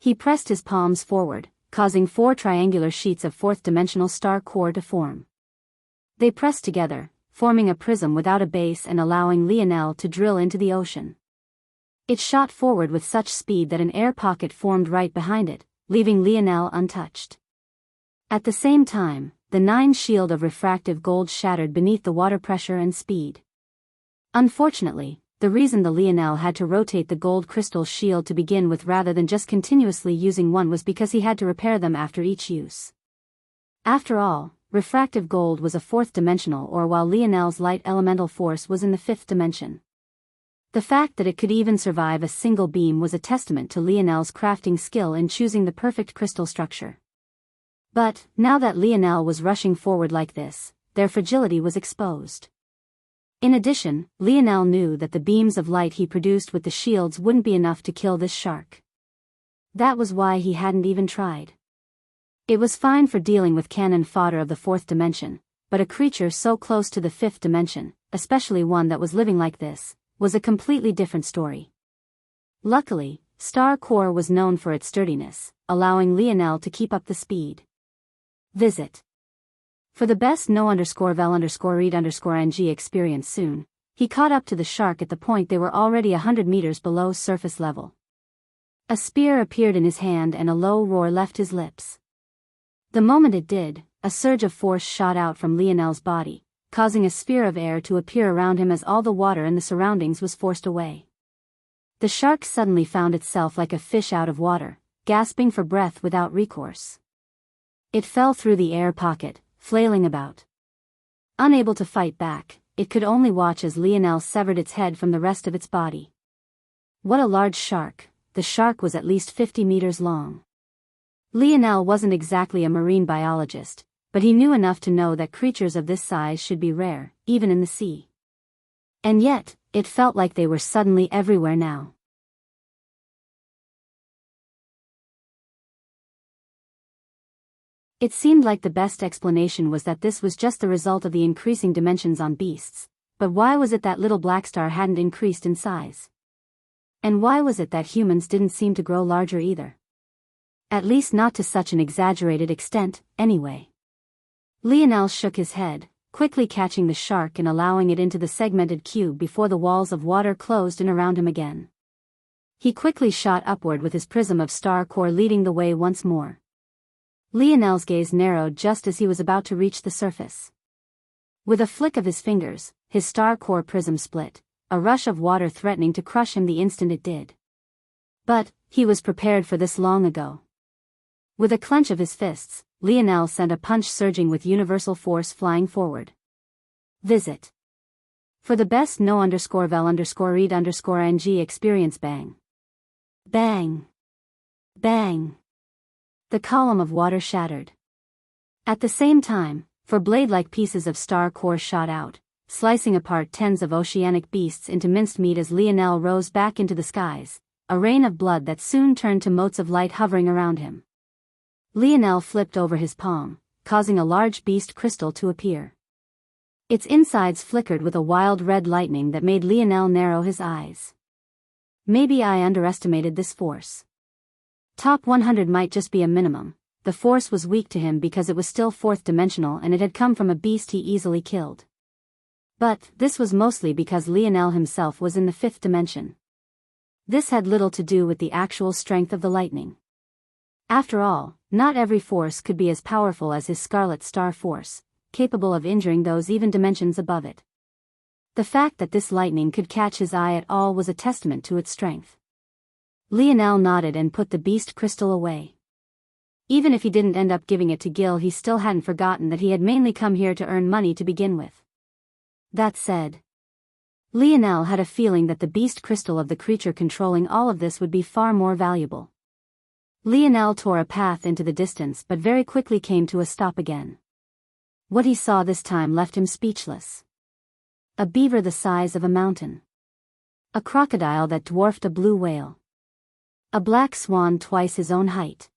He pressed his palms forward, causing 4 triangular sheets of fourth-dimensional star core to form. They pressed together, forming a prism without a base and allowing Lionel to drill into the ocean. It shot forward with such speed that an air pocket formed right behind it, leaving Lionel untouched. At the same time, the 9 shield of refractive gold shattered beneath the water pressure and speed. Unfortunately, the reason the Lionel had to rotate the gold crystal shield to begin with rather than just continuously using one was because he had to repair them after each use. After all, refractive gold was a 4th-dimensional ore while Lionel's light elemental force was in the 5th dimension. The fact that it could even survive a single beam was a testament to Lionel's crafting skill in choosing the perfect crystal structure. But, now that Lionel was rushing forward like this, their fragility was exposed. In addition, Lionel knew that the beams of light he produced with the shields wouldn't be enough to kill this shark. That was why he hadn't even tried. It was fine for dealing with cannon fodder of the 4th dimension, but a creature so close to the 5th dimension, especially one that was living like this, was a completely different story. Luckily, Star Core was known for its sturdiness, allowing Lionel to keep up the speed. Visit. For the best no_vel_read_ng experience soon, he caught up to the shark at the point they were already 100 meters below surface level. A spear appeared in his hand and a low roar left his lips. The moment it did, a surge of force shot out from Lionel's body, causing a sphere of air to appear around him as all the water in the surroundings was forced away. The shark suddenly found itself like a fish out of water, gasping for breath without recourse. It fell through the air pocket, flailing about. Unable to fight back, it could only watch as Lionel severed its head from the rest of its body. What a large shark! The shark was at least 50 meters long. Lionel wasn't exactly a marine biologist, but he knew enough to know that creatures of this size should be rare, even in the sea. And yet, it felt like they were suddenly everywhere now. It seemed like the best explanation was that this was just the result of the increasing dimensions on beasts, but why was it that little black star hadn't increased in size? And why was it that humans didn't seem to grow larger either? At least not to such an exaggerated extent, anyway. Lionel shook his head, quickly catching the shark and allowing it into the segmented cube before the walls of water closed in around him again. He quickly shot upward with his prism of star core leading the way once more. Lionel's gaze narrowed just as he was about to reach the surface. With a flick of his fingers, his star core prism split, a rush of water threatening to crush him the instant it did. But he was prepared for this long ago. With a clench of his fists, Lionel sent a punch surging with universal force flying forward. Visit. For the best no_vel_read_ng experience bang. Bang. Bang. The column of water shattered. At the same time, four blade-like pieces of star core shot out, slicing apart tens of oceanic beasts into minced meat as Lionel rose back into the skies, a rain of blood that soon turned to motes of light hovering around him. Lionel flipped over his palm, causing a large beast crystal to appear. Its insides flickered with a wild red lightning that made Lionel narrow his eyes. Maybe I underestimated this force. Top 100 might just be a minimum. The force was weak to him because it was still fourth dimensional and it had come from a beast he easily killed. But this was mostly because Lionel himself was in the fifth dimension. This had little to do with the actual strength of the lightning. After all, not every force could be as powerful as his Scarlet Star Force, capable of injuring those even dimensions above it. The fact that this lightning could catch his eye at all was a testament to its strength. Lionel nodded and put the beast crystal away. Even if he didn't end up giving it to Gil, he still hadn't forgotten that he had mainly come here to earn money to begin with. That said, Lionel had a feeling that the beast crystal of the creature controlling all of this would be far more valuable. Lionel tore a path into the distance but very quickly came to a stop again. What he saw this time left him speechless. A beaver the size of a mountain. A crocodile that dwarfed a blue whale. A black swan twice his own height.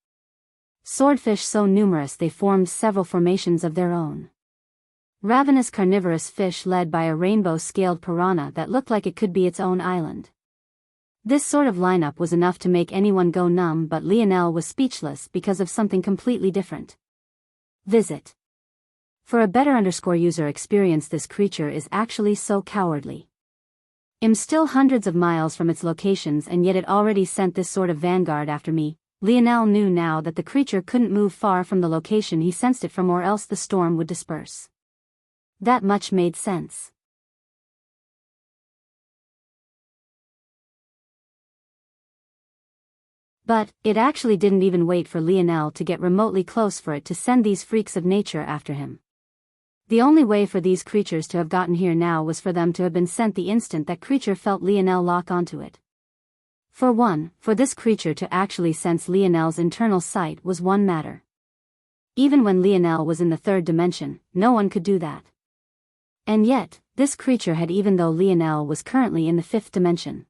Swordfish so numerous they formed several formations of their own. Ravenous carnivorous fish led by a rainbow-scaled piranha that looked like it could be its own island. This sort of lineup was enough to make anyone go numb, but Lionel was speechless because of something completely different. Visit. For a better user experience, this creature is actually so cowardly. I'm still hundreds of miles from its locations and yet it already sent this sort of vanguard after me. Lionel knew now that the creature couldn't move far from the location he sensed it from, or else the storm would disperse. That much made sense. But it actually didn't even wait for Lionel to get remotely close for it to send these freaks of nature after him. The only way for these creatures to have gotten here now was for them to have been sent the instant that creature felt Lionel lock onto it. For one, for this creature to actually sense Lionel's internal sight was one matter. Even when Lionel was in the third dimension, no one could do that. And yet, this creature had, even though Lionel was currently in the fifth dimension.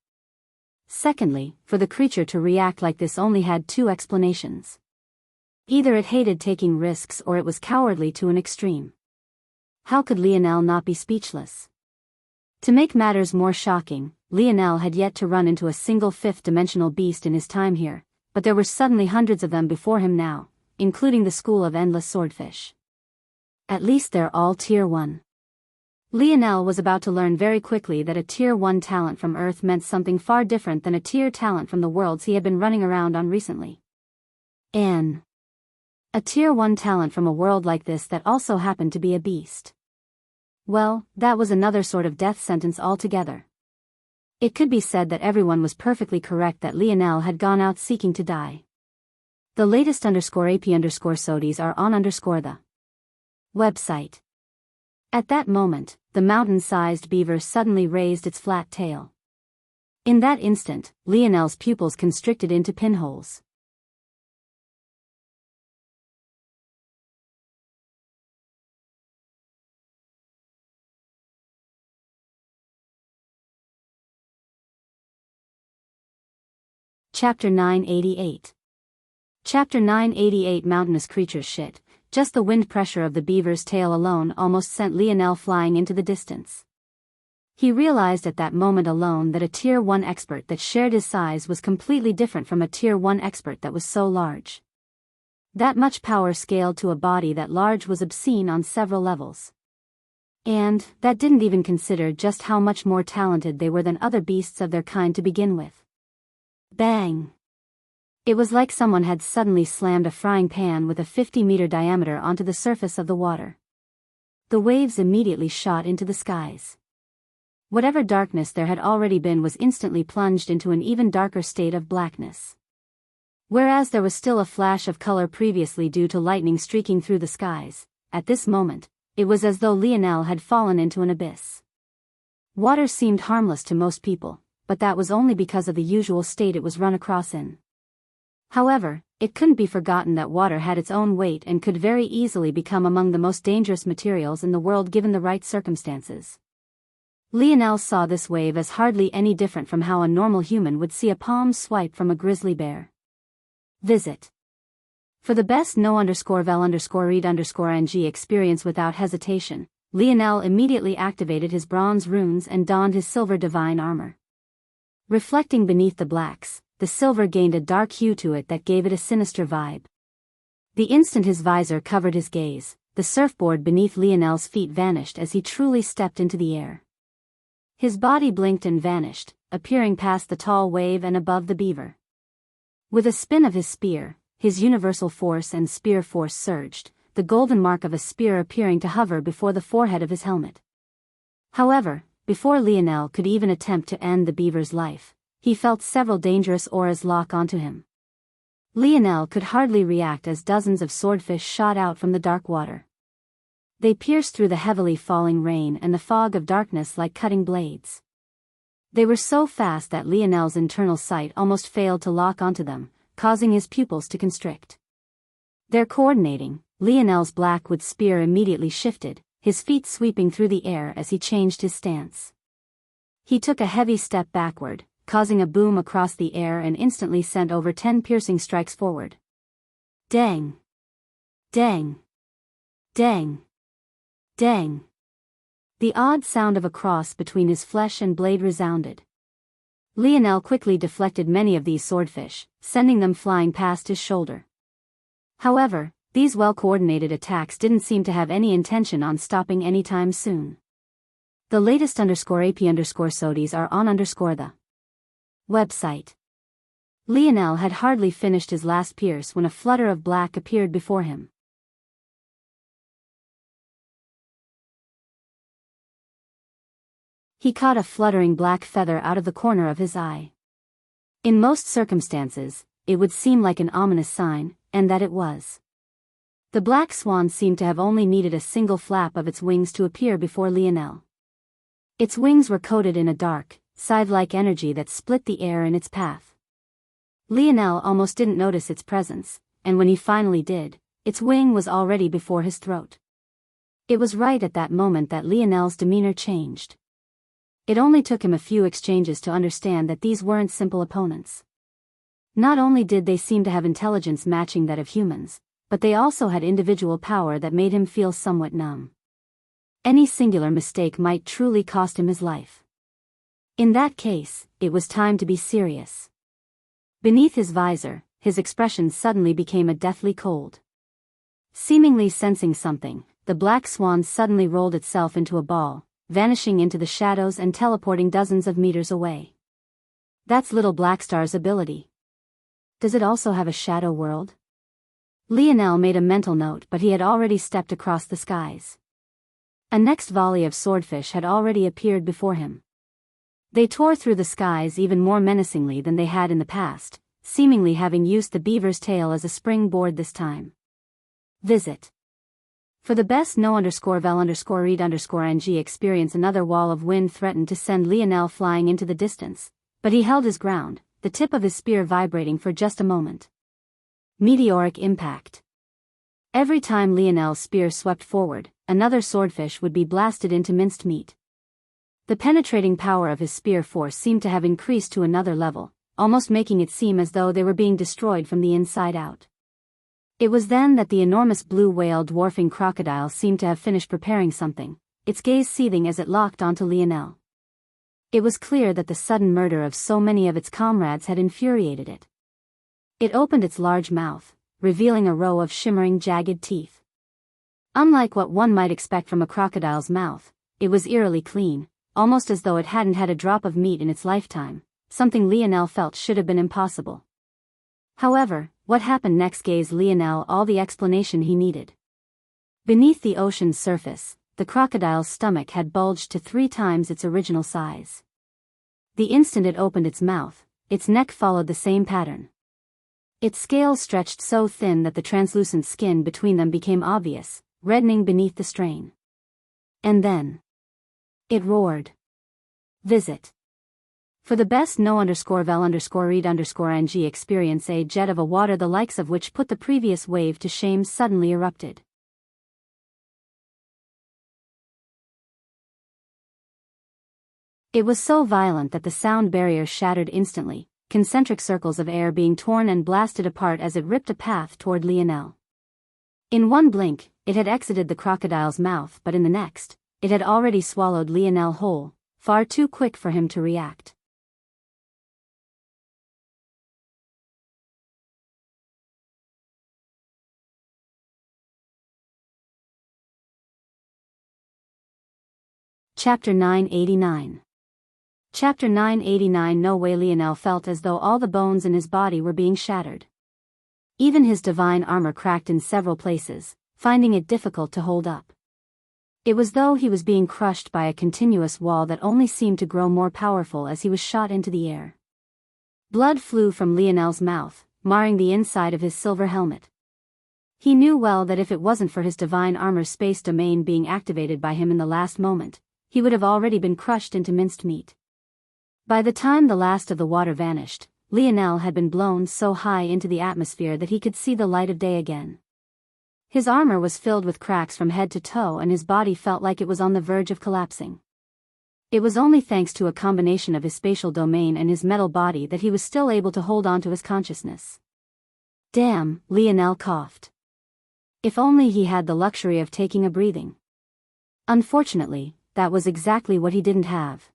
Secondly, for the creature to react like this only had two explanations. Either it hated taking risks or it was cowardly to an extreme. How could Lionel not be speechless? To make matters more shocking, Lionel had yet to run into a single fifth-dimensional beast in his time here, but there were suddenly hundreds of them before him now, including the school of endless swordfish. At least they're all Tier 1. Lionel was about to learn very quickly that a Tier 1 talent from Earth meant something far different than a Tier talent from the worlds he had been running around on recently. A A Tier 1 talent from a world like this that also happened to be a beast. Well, that was another sort of death sentence altogether. It could be said that everyone was perfectly correct that Lionel had gone out seeking to die. The latest _AP_SODIs are on the website. At that moment, the mountain-sized beaver suddenly raised its flat tail. In that instant, Lionel's pupils constricted into pinholes. Chapter 988. Chapter 988. Mountainous creatures shit. Just the wind pressure of the beaver's tail alone almost sent Lionel flying into the distance. He realized at that moment alone that a Tier 1 expert that shared his size was completely different from a Tier 1 expert that was so large. That much power scaled to a body that large was obscene on several levels. And that didn't even consider just how much more talented they were than other beasts of their kind to begin with. Bang! It was like someone had suddenly slammed a frying pan with a 50-meter diameter onto the surface of the water. The waves immediately shot into the skies. Whatever darkness there had already been was instantly plunged into an even darker state of blackness. Whereas there was still a flash of color previously due to lightning streaking through the skies, at this moment, it was as though Lionel had fallen into an abyss. Water seemed harmless to most people, but that was only because of the usual state it was run across in. However, it couldn't be forgotten that water had its own weight and could very easily become among the most dangerous materials in the world given the right circumstances. Lionel saw this wave as hardly any different from how a normal human would see a palm swipe from a grizzly bear. Visit. For the best no_vel_read_ng experience without hesitation, Lionel immediately activated his bronze runes and donned his silver divine armor. Reflecting beneath the blacks, the silver gained a dark hue to it that gave it a sinister vibe. The instant his visor covered his gaze, the surfboard beneath Lionel's feet vanished as he truly stepped into the air. His body blinked and vanished, appearing past the tall wave and above the beaver. With a spin of his spear, his universal force and spear force surged, the golden mark of a spear appearing to hover before the forehead of his helmet. However, before Lionel could even attempt to end the beaver's life, he felt several dangerous auras lock onto him. Lionel could hardly react as dozens of swordfish shot out from the dark water. They pierced through the heavily falling rain and the fog of darkness like cutting blades. They were so fast that Lionel's internal sight almost failed to lock onto them, causing his pupils to constrict. There coordinating, Lionel's blackwood spear immediately shifted, his feet sweeping through the air as he changed his stance. He took a heavy step backward, causing a boom across the air and instantly sent over 10 piercing strikes forward. Dang! Dang! Dang! Dang! The odd sound of a cross between his flesh and blade resounded. Lionel quickly deflected many of these swordfish, sending them flying past his shoulder. However, these well-coordinated attacks didn't seem to have any intention on stopping anytime soon. The latest _AP_SODIs are on the website. Lionel had hardly finished his last pierce when a flutter of black appeared before him. He caught a fluttering black feather out of the corner of his eye. In most circumstances, it would seem like an ominous sign, and that it was. The black swan seemed to have only needed a single flap of its wings to appear before Lionel. Its wings were coated in a dark, scythe-like energy that split the air in its path. Lionel almost didn't notice its presence, and when he finally did, its wing was already before his throat. It was right at that moment that Lionel's demeanor changed. It only took him a few exchanges to understand that these weren't simple opponents. Not only did they seem to have intelligence matching that of humans, but they also had individual power that made him feel somewhat numb. Any singular mistake might truly cost him his life. In that case, it was time to be serious. Beneath his visor, his expression suddenly became a deathly cold. Seemingly sensing something, the black swan suddenly rolled itself into a ball, vanishing into the shadows and teleporting dozens of meters away. That's Little Blackstar's ability. Does it also have a shadow world? Lionel made a mental note, but he had already stepped across the skies. A next volley of swordfish had already appeared before him. They tore through the skies even more menacingly than they had in the past, seemingly having used the beaver's tail as a springboard this time. Visit. For the best no_vel_read_ng experience. Another wall of wind threatened to send Lionel flying into the distance, but he held his ground, the tip of his spear vibrating for just a moment. Meteoric impact. Every time Lionel's spear swept forward, another swordfish would be blasted into minced meat. The penetrating power of his spear force seemed to have increased to another level, almost making it seem as though they were being destroyed from the inside out. It was then that the enormous blue whale dwarfing crocodile seemed to have finished preparing something, its gaze seething as it locked onto Lionel. It was clear that the sudden murder of so many of its comrades had infuriated it. It opened its large mouth, revealing a row of shimmering jagged teeth. Unlike what one might expect from a crocodile's mouth, it was eerily clean, almost as though it hadn't had a drop of meat in its lifetime, something Lionel felt should have been impossible. However, what happened next gave Lionel all the explanation he needed. Beneath the ocean's surface, the crocodile's stomach had bulged to 3 times its original size. The instant it opened its mouth, its neck followed the same pattern. Its scales stretched so thin that the translucent skin between them became obvious, reddening beneath the strain. And then it roared. Visit. For the best no_vel_read_ng experience, a jet of a water the likes of which put the previous wave to shame suddenly erupted. It was so violent that the sound barrier shattered instantly, concentric circles of air being torn and blasted apart as it ripped a path toward Lionel. In one blink, it had exited the crocodile's mouth, but in the next, it had already swallowed Lionel whole, far too quick for him to react. Chapter 989. Chapter 989. No way. Lionel felt as though all the bones in his body were being shattered. Even his divine armor cracked in several places, finding it difficult to hold up. It was though he was being crushed by a continuous wall that only seemed to grow more powerful as he was shot into the air. Blood flew from Lionel's mouth, marring the inside of his silver helmet. He knew well that if it wasn't for his divine armor's space domain being activated by him in the last moment, he would have already been crushed into minced meat. By the time the last of the water vanished, Lionel had been blown so high into the atmosphere that he could see the light of day again. His armor was filled with cracks from head to toe and his body felt like it was on the verge of collapsing. It was only thanks to a combination of his spatial domain and his metal body that he was still able to hold on to his consciousness. Damn, Lionel coughed. If only he had the luxury of taking a breathing. Unfortunately, that was exactly what he didn't have.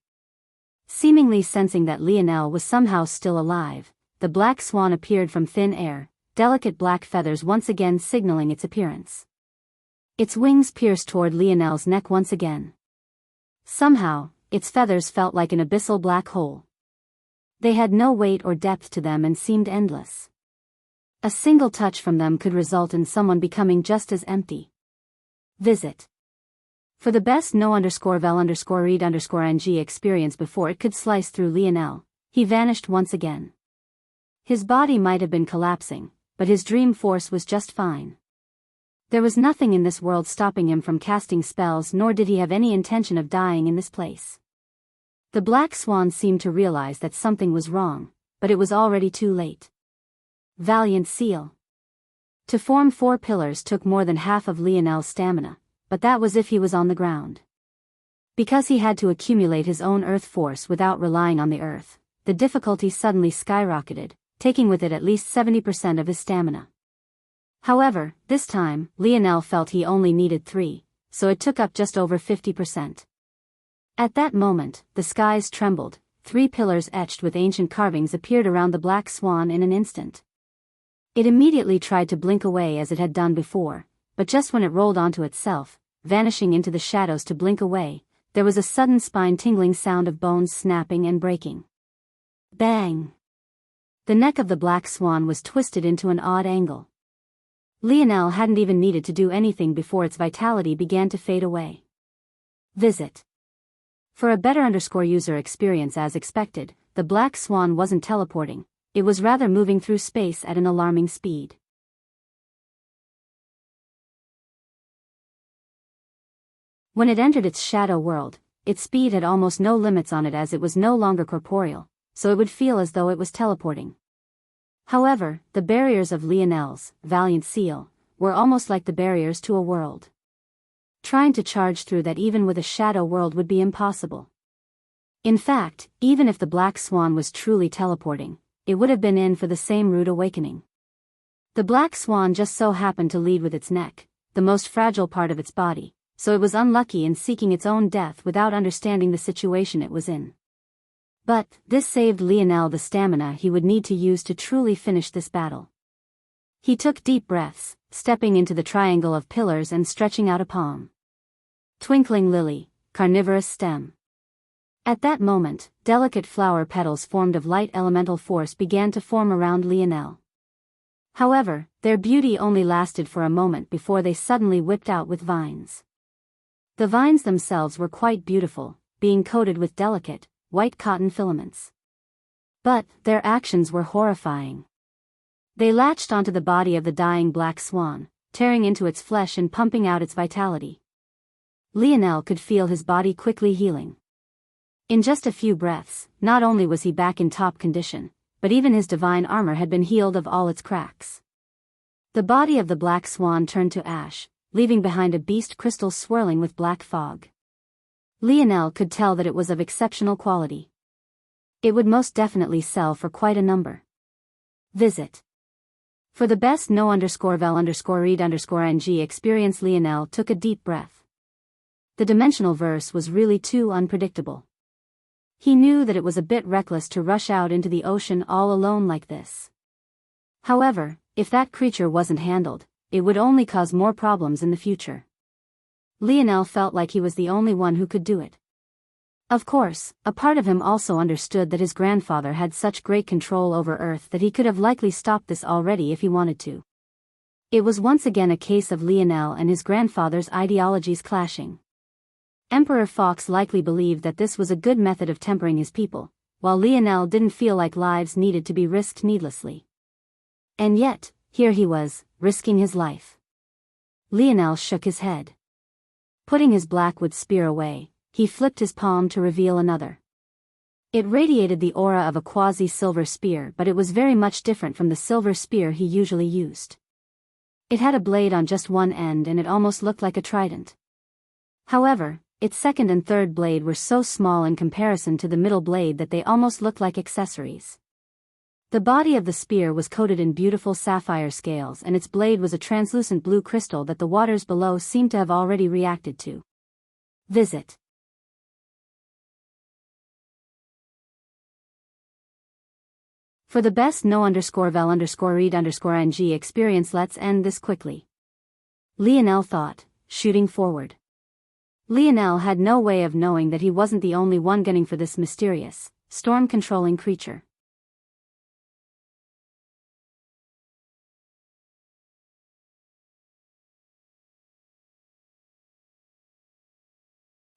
Seemingly sensing that Lionel was somehow still alive, the black swan appeared from thin air, delicate black feathers once again signaling its appearance. Its wings pierced toward Lionel's neck once again. Somehow, its feathers felt like an abyssal black hole. They had no weight or depth to them and seemed endless. A single touch from them could result in someone becoming just as empty. Visit. For the best no_vel_read_ng experience before it could slice through Lionel, he vanished once again. His body might have been collapsing, but his dream force was just fine. There was nothing in this world stopping him from casting spells, nor did he have any intention of dying in this place. The black swan seemed to realize that something was wrong, but it was already too late. Valiant seal. To form 4 pillars took more than half of Lionel's stamina, but that was if he was on the ground. Because he had to accumulate his own earth force without relying on the earth, the difficulty suddenly skyrocketed, taking with it at least 70% of his stamina. However, this time, Lionel felt he only needed 3, so it took up just over 50%. At that moment, the skies trembled, 3 pillars etched with ancient carvings appeared around the black swan in an instant. It immediately tried to blink away as it had done before, but just when it rolled onto itself, vanishing into the shadows to blink away, there was a sudden spine-tingling sound of bones snapping and breaking. Bang! The neck of the black swan was twisted into an odd angle. Lionel hadn't even needed to do anything before its vitality began to fade away. Visit. For a better user experience as expected, the Black Swan wasn't teleporting, it was rather moving through space at an alarming speed. When it entered its shadow world, its speed had almost no limits on it as it was no longer corporeal, so it would feel as though it was teleporting. However, the barriers of Lionel's valiant seal were almost like the barriers to a world. Trying to charge through that even with a shadow world would be impossible. In fact, even if the Black Swan was truly teleporting, it would have been in for the same rude awakening. The Black Swan just so happened to lead with its neck, the most fragile part of its body, so it was unlucky in seeking its own death without understanding the situation it was in. But this saved Lionel the stamina he would need to use to truly finish this battle. He took deep breaths, stepping into the triangle of pillars and stretching out a palm. Twinkling lily, carnivorous stem. At that moment, delicate flower petals formed of light elemental force began to form around Lionel. However, their beauty only lasted for a moment before they suddenly whipped out with vines. The vines themselves were quite beautiful, being coated with delicate, white cotton filaments. But their actions were horrifying. They latched onto the body of the dying Black Swan, tearing into its flesh and pumping out its vitality. Lionel could feel his body quickly healing. In just a few breaths, not only was he back in top condition, but even his divine armor had been healed of all its cracks. The body of the Black Swan turned to ash, leaving behind a beast crystal swirling with black fog. Lionel could tell that it was of exceptional quality. It would most definitely sell for quite a number. Visit. For the best no_vel_read_ng experience, Lionel took a deep breath. The dimensional verse was really too unpredictable. He knew that it was a bit reckless to rush out into the ocean all alone like this. However, if that creature wasn't handled, it would only cause more problems in the future. Lionel felt like he was the only one who could do it. Of course, a part of him also understood that his grandfather had such great control over Earth that he could have likely stopped this already if he wanted to. It was once again a case of Lionel and his grandfather's ideologies clashing. Emperor Fox likely believed that this was a good method of tempering his people, while Lionel didn't feel like lives needed to be risked needlessly. And yet, here he was, risking his life. Lionel shook his head. Putting his blackwood spear away, he flipped his palm to reveal another. It radiated the aura of a quasi-silver spear, but it was very much different from the silver spear he usually used. It had a blade on just one end and it almost looked like a trident. However, its second and third blade were so small in comparison to the middle blade that they almost looked like accessories. The body of the spear was coated in beautiful sapphire scales and its blade was a translucent blue crystal that the waters below seemed to have already reacted to. Visit. For the best no_vel_read_ng experience, let's end this quickly. Lionel thought, shooting forward. Lionel had no way of knowing that he wasn't the only one gunning for this mysterious, storm-controlling creature.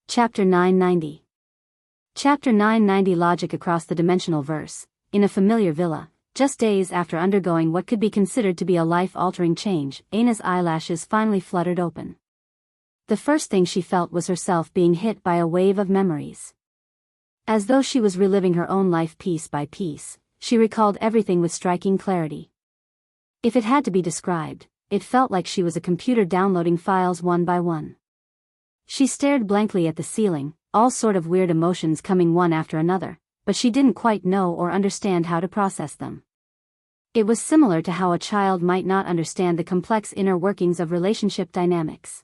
Chapter 990. Chapter 990. Logic across the dimensional verse. In a familiar villa, just days after undergoing what could be considered to be a life-altering change, Aina's eyelashes finally fluttered open. The first thing she felt was herself being hit by a wave of memories. As though she was reliving her own life piece by piece, she recalled everything with striking clarity. If it had to be described, it felt like she was a computer downloading files one by one. She stared blankly at the ceiling, all sort of weird emotions coming one after another, but she didn't quite know or understand how to process them. It was similar to how a child might not understand the complex inner workings of relationship dynamics.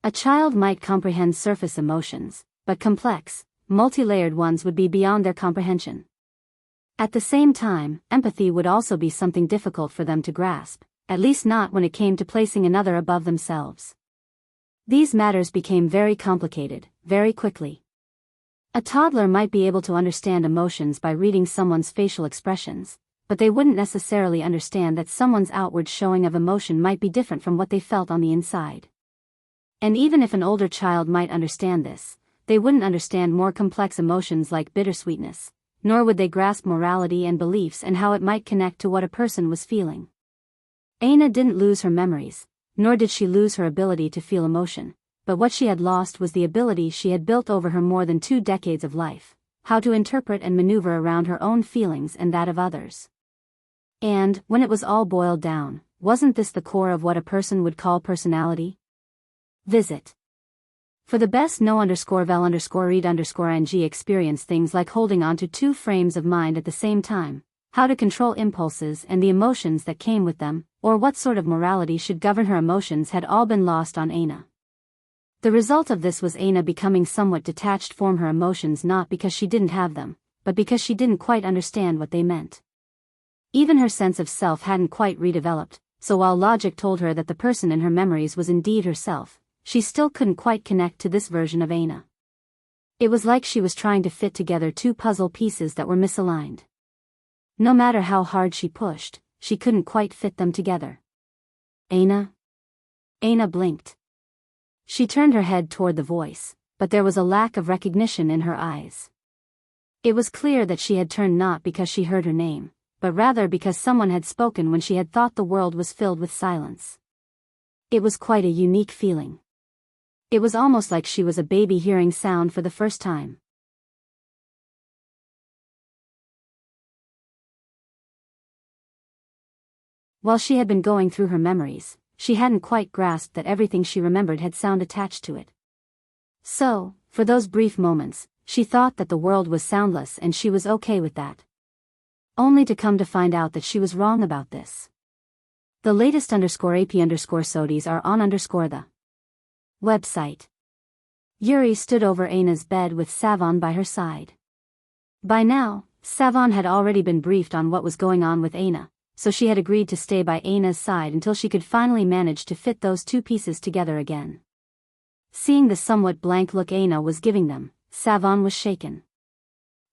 A child might comprehend surface emotions, but complex, multi-layered ones would be beyond their comprehension. At the same time, empathy would also be something difficult for them to grasp, at least not when it came to placing another above themselves. These matters became very complicated, very quickly. A toddler might be able to understand emotions by reading someone's facial expressions, but they wouldn't necessarily understand that someone's outward showing of emotion might be different from what they felt on the inside. And even if an older child might understand this, they wouldn't understand more complex emotions like bittersweetness, nor would they grasp morality and beliefs and how it might connect to what a person was feeling. Aina didn't lose her memories, nor did she lose her ability to feel emotion, but what she had lost was the ability she had built over her more than 2 decades of life, how to interpret and maneuver around her own feelings and that of others. And, when it was all boiled down, wasn't this the core of what a person would call personality? Visit. For the best no_vel_read_ng experience things like holding on to 2 frames of mind at the same time, how to control impulses and the emotions that came with them, or what sort of morality should govern her emotions had all been lost on Aina. The result of this was Aina becoming somewhat detached from her emotions, not because she didn't have them, but because she didn't quite understand what they meant. Even her sense of self hadn't quite redeveloped, so while logic told her that the person in her memories was indeed herself, she still couldn't quite connect to this version of Aina. It was like she was trying to fit together 2 puzzle pieces that were misaligned. No matter how hard she pushed, she couldn't quite fit them together. Aina? Aina blinked. She turned her head toward the voice, but there was a lack of recognition in her eyes. It was clear that she had turned not because she heard her name, but rather because someone had spoken when she had thought the world was filled with silence. It was quite a unique feeling. It was almost like she was a baby hearing sound for the first time. While she had been going through her memories, she hadn't quite grasped that everything she remembered had sound attached to it. So, for those brief moments, she thought that the world was soundless and she was okay with that. Only to come to find out that she was wrong about this. The latest _AP_SODIes are on the website. Yuri stood over Aina's bed with Savon by her side. By now, Savon had already been briefed on what was going on with Aina, so she had agreed to stay by Aina's side until she could finally manage to fit those 2 pieces together again. Seeing the somewhat blank look Aina was giving them, Savon was shaken.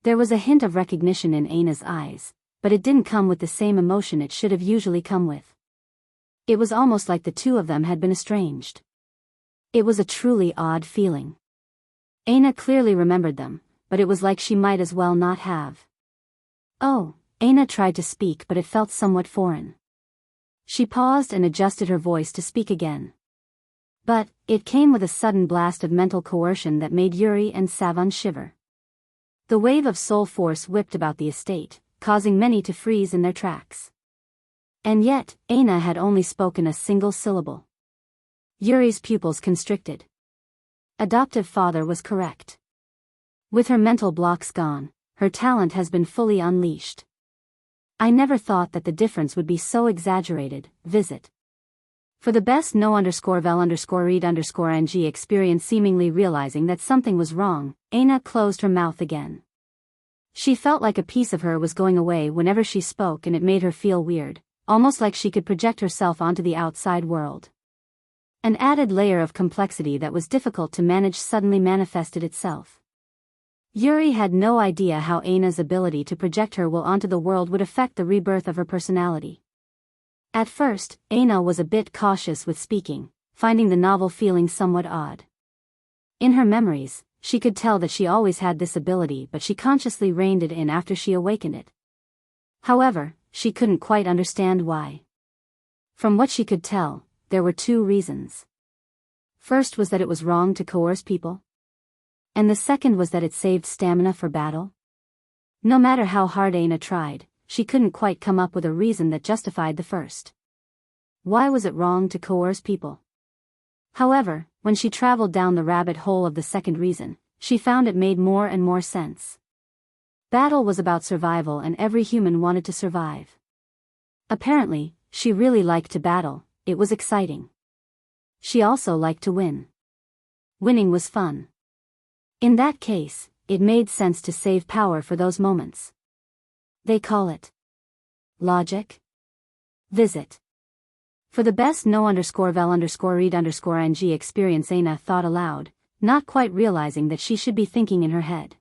There was a hint of recognition in Aina's eyes, but it didn't come with the same emotion it should have usually come with. It was almost like the 2 of them had been estranged. It was a truly odd feeling. Aina clearly remembered them, but it was like she might as well not have. Oh, Aina tried to speak, but it felt somewhat foreign. She paused and adjusted her voice to speak again. But, it came with a sudden blast of mental coercion that made Yuri and Savon shiver. The wave of soul force whipped about the estate, causing many to freeze in their tracks. And yet, Aina had only spoken a single syllable. Yuri's pupils constricted. Adoptive father was correct. With her mental blocks gone, her talent has been fully unleashed. I never thought that the difference would be so exaggerated. Visit. For the best no_vel_read_ng experience, seemingly realizing that something was wrong, Aina closed her mouth again. She felt like a piece of her was going away whenever she spoke, and it made her feel weird, almost like she could project herself onto the outside world. An added layer of complexity that was difficult to manage suddenly manifested itself. Yuri had no idea how Aina's ability to project her will onto the world would affect the rebirth of her personality. At first, Aina was a bit cautious with speaking, finding the novel feeling somewhat odd. In her memories, she could tell that she always had this ability, but she consciously reined it in after she awakened it. However, she couldn't quite understand why. From what she could tell, there were 2 reasons. First was that it was wrong to coerce people. And the second was that it saved stamina for battle. No matter how hard Aina tried, she couldn't quite come up with a reason that justified the first. Why was it wrong to coerce people? However, when she traveled down the rabbit hole of the second reason, she found it made more and more sense. Battle was about survival, and every human wanted to survive. Apparently, she really liked to battle. It was exciting. She also liked to win. Winning was fun. In that case, it made sense to save power for those moments. They call it logic. Visit. For the best no_vel_read_ng experience, Aina thought aloud, not quite realizing that she should be thinking in her head.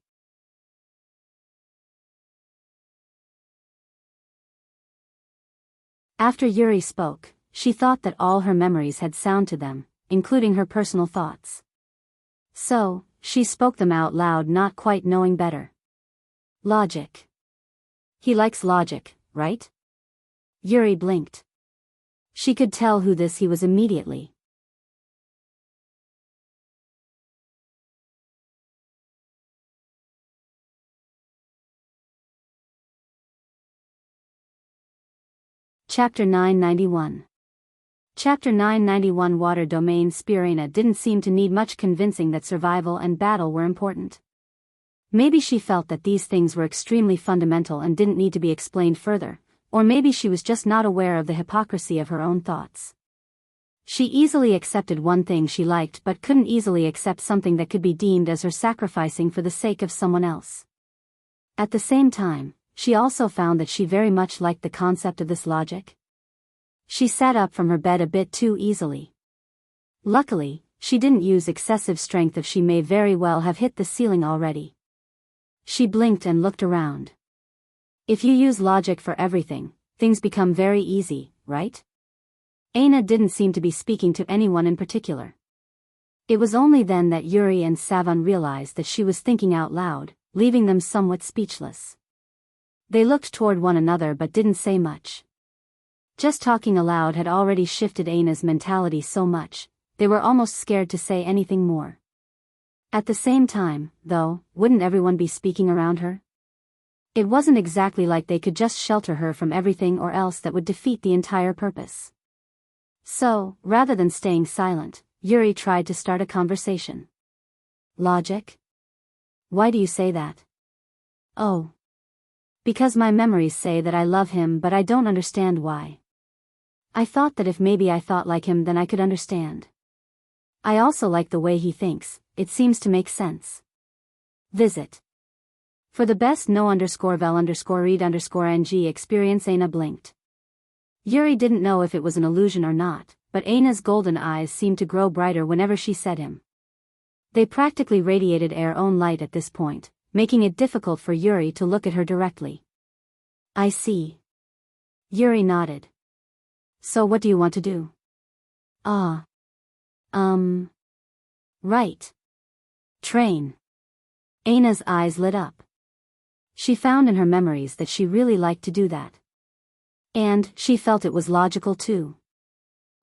After Yuri spoke, she thought that all her memories had sound to them, including her personal thoughts. So, she spoke them out loud, not quite knowing better. Logic. He likes logic, right? Yuri blinked. She could tell who he was immediately. Chapter 991. Chapter 991. Water Domain Spirina didn't seem to need much convincing that survival and battle were important. Maybe she felt that these things were extremely fundamental and didn't need to be explained further, or maybe she was just not aware of the hypocrisy of her own thoughts. She easily accepted one thing she liked but couldn't easily accept something that could be deemed as her sacrificing for the sake of someone else. At the same time, she also found that she very much liked the concept of this logic. She sat up from her bed a bit too easily. Luckily, she didn't use excessive strength, if she may very well have hit the ceiling already. She blinked and looked around. If you use logic for everything, things become very easy, right? Aina didn't seem to be speaking to anyone in particular. It was only then that Yuri and Savan realized that she was thinking out loud, leaving them somewhat speechless. They looked toward one another but didn't say much. Just talking aloud had already shifted Aina's mentality so much, they were almost scared to say anything more. At the same time, though, wouldn't everyone be speaking around her? It wasn't exactly like they could just shelter her from everything, or else that would defeat the entire purpose. So, rather than staying silent, Yuri tried to start a conversation. Logic? Why do you say that? Oh. Because my memories say that I love him, but I don't understand why. I thought that if maybe I thought like him, then I could understand. I also like the way he thinks, it seems to make sense. Visit. For the best no_vel_read_ng experience. Aina blinked. Yuri didn't know if it was an illusion or not, but Aina's golden eyes seemed to grow brighter whenever she said him. They practically radiated her own light at this point, making it difficult for Yuri to look at her directly. I see. Yuri nodded. So what do you want to do? Right. Train. Aina's eyes lit up. She found in her memories that she really liked to do that. And she felt it was logical too.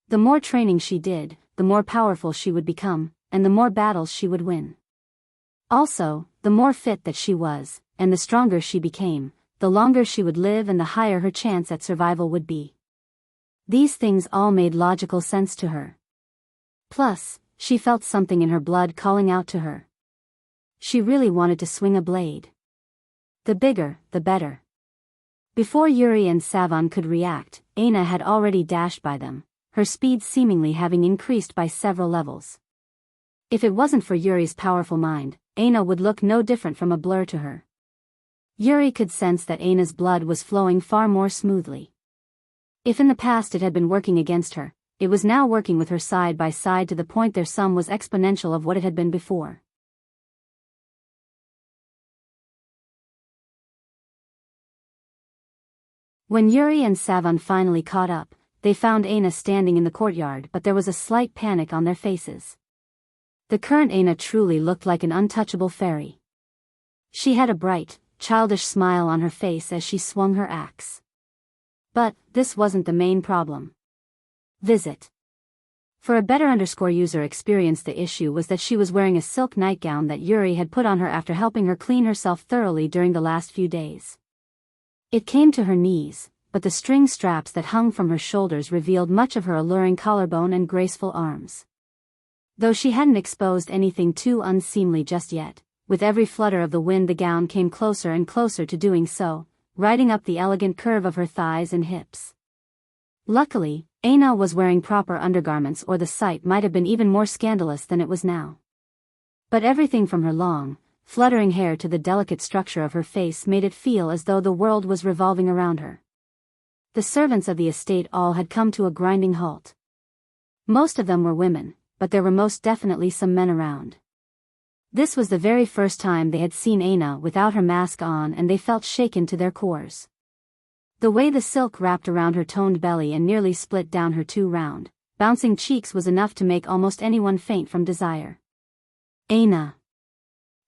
The more training she did, the more powerful she would become, and the more battles she would win. Also, the more fit that she was, and the stronger she became, the longer she would live and the higher her chance at survival would be. These things all made logical sense to her. Plus, she felt something in her blood calling out to her. She really wanted to swing a blade. The bigger, the better. Before Yuri and Savan could react, Aina had already dashed by them, her speed seemingly having increased by several levels. If it wasn't for Yuri's powerful mind, Aina would look no different from a blur to her. Yuri could sense that Aina's blood was flowing far more smoothly. If in the past it had been working against her, it was now working with her side by side, to the point their sum was exponential of what it had been before. When Yuri and Savan finally caught up, they found Aina standing in the courtyard, but there was a slight panic on their faces. The current Aina truly looked like an untouchable fairy. She had a bright, childish smile on her face as she swung her axe. But this wasn't the main problem. Visit. For a better user experience, the issue was that she was wearing a silk nightgown that Yuri had put on her after helping her clean herself thoroughly during the last few days. It came to her knees, but the string straps that hung from her shoulders revealed much of her alluring collarbone and graceful arms. Though she hadn't exposed anything too unseemly just yet, with every flutter of the wind the gown came closer and closer to doing so, riding up the elegant curve of her thighs and hips. Luckily, Aina was wearing proper undergarments, or the sight might have been even more scandalous than it was now. But everything from her long, fluttering hair to the delicate structure of her face made it feel as though the world was revolving around her. The servants of the estate all had come to a grinding halt. Most of them were women, but there were most definitely some men around. This was the very first time they had seen Aina without her mask on, and they felt shaken to their cores. The way the silk wrapped around her toned belly and nearly split down her two round, bouncing cheeks was enough to make almost anyone faint from desire. Aina.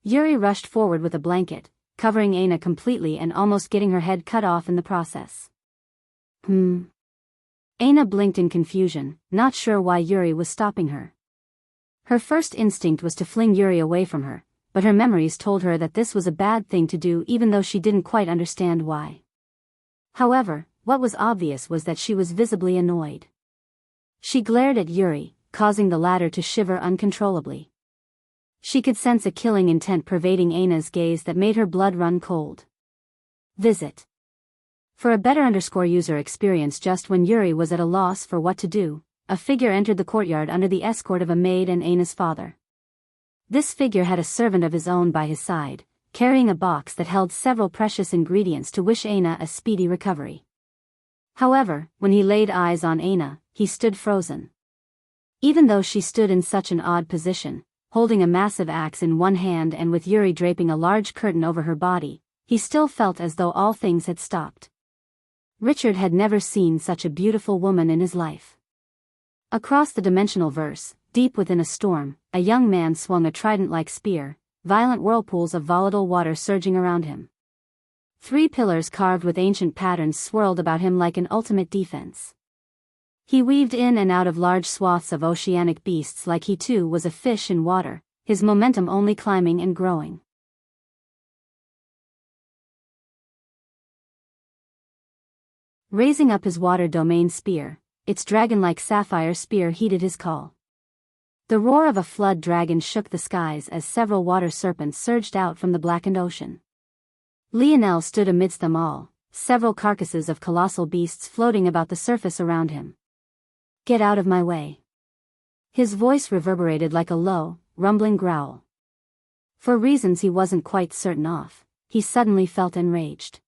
Yuri rushed forward with a blanket, covering Aina completely and almost getting her head cut off in the process. Aina blinked in confusion, not sure why Yuri was stopping her. Her first instinct was to fling Yuri away from her, but her memories told her that this was a bad thing to do even though she didn't quite understand why. However, what was obvious was that she was visibly annoyed. She glared at Yuri, causing the latter to shiver uncontrollably. She could sense a killing intent pervading Aina's gaze that made her blood run cold. Visit. For a better user experience, just when Yuri was at a loss for what to do, a figure entered the courtyard under the escort of a maid and Aina's father. This figure had a servant of his own by his side, carrying a box that held several precious ingredients to wish Aina a speedy recovery. However, when he laid eyes on Aina, he stood frozen. Even though she stood in such an odd position, holding a massive axe in one hand and with Yuri draping a large curtain over her body, he still felt as though all things had stopped. Richard had never seen such a beautiful woman in his life. Across the dimensional verse, deep within a storm, a young man swung a trident-like spear, violent whirlpools of volatile water surging around him. 3 pillars carved with ancient patterns swirled about him like an ultimate defense. He weaved in and out of large swaths of oceanic beasts like he too was a fish in water, his momentum only climbing and growing. Raising up his water domain spear, its dragon-like sapphire spear heeded his call. The roar of a flood dragon shook the skies as several water serpents surged out from the blackened ocean. Lionel stood amidst them all, several carcasses of colossal beasts floating about the surface around him. Get out of my way. His voice reverberated like a low, rumbling growl. For reasons he wasn't quite certain of, he suddenly felt enraged.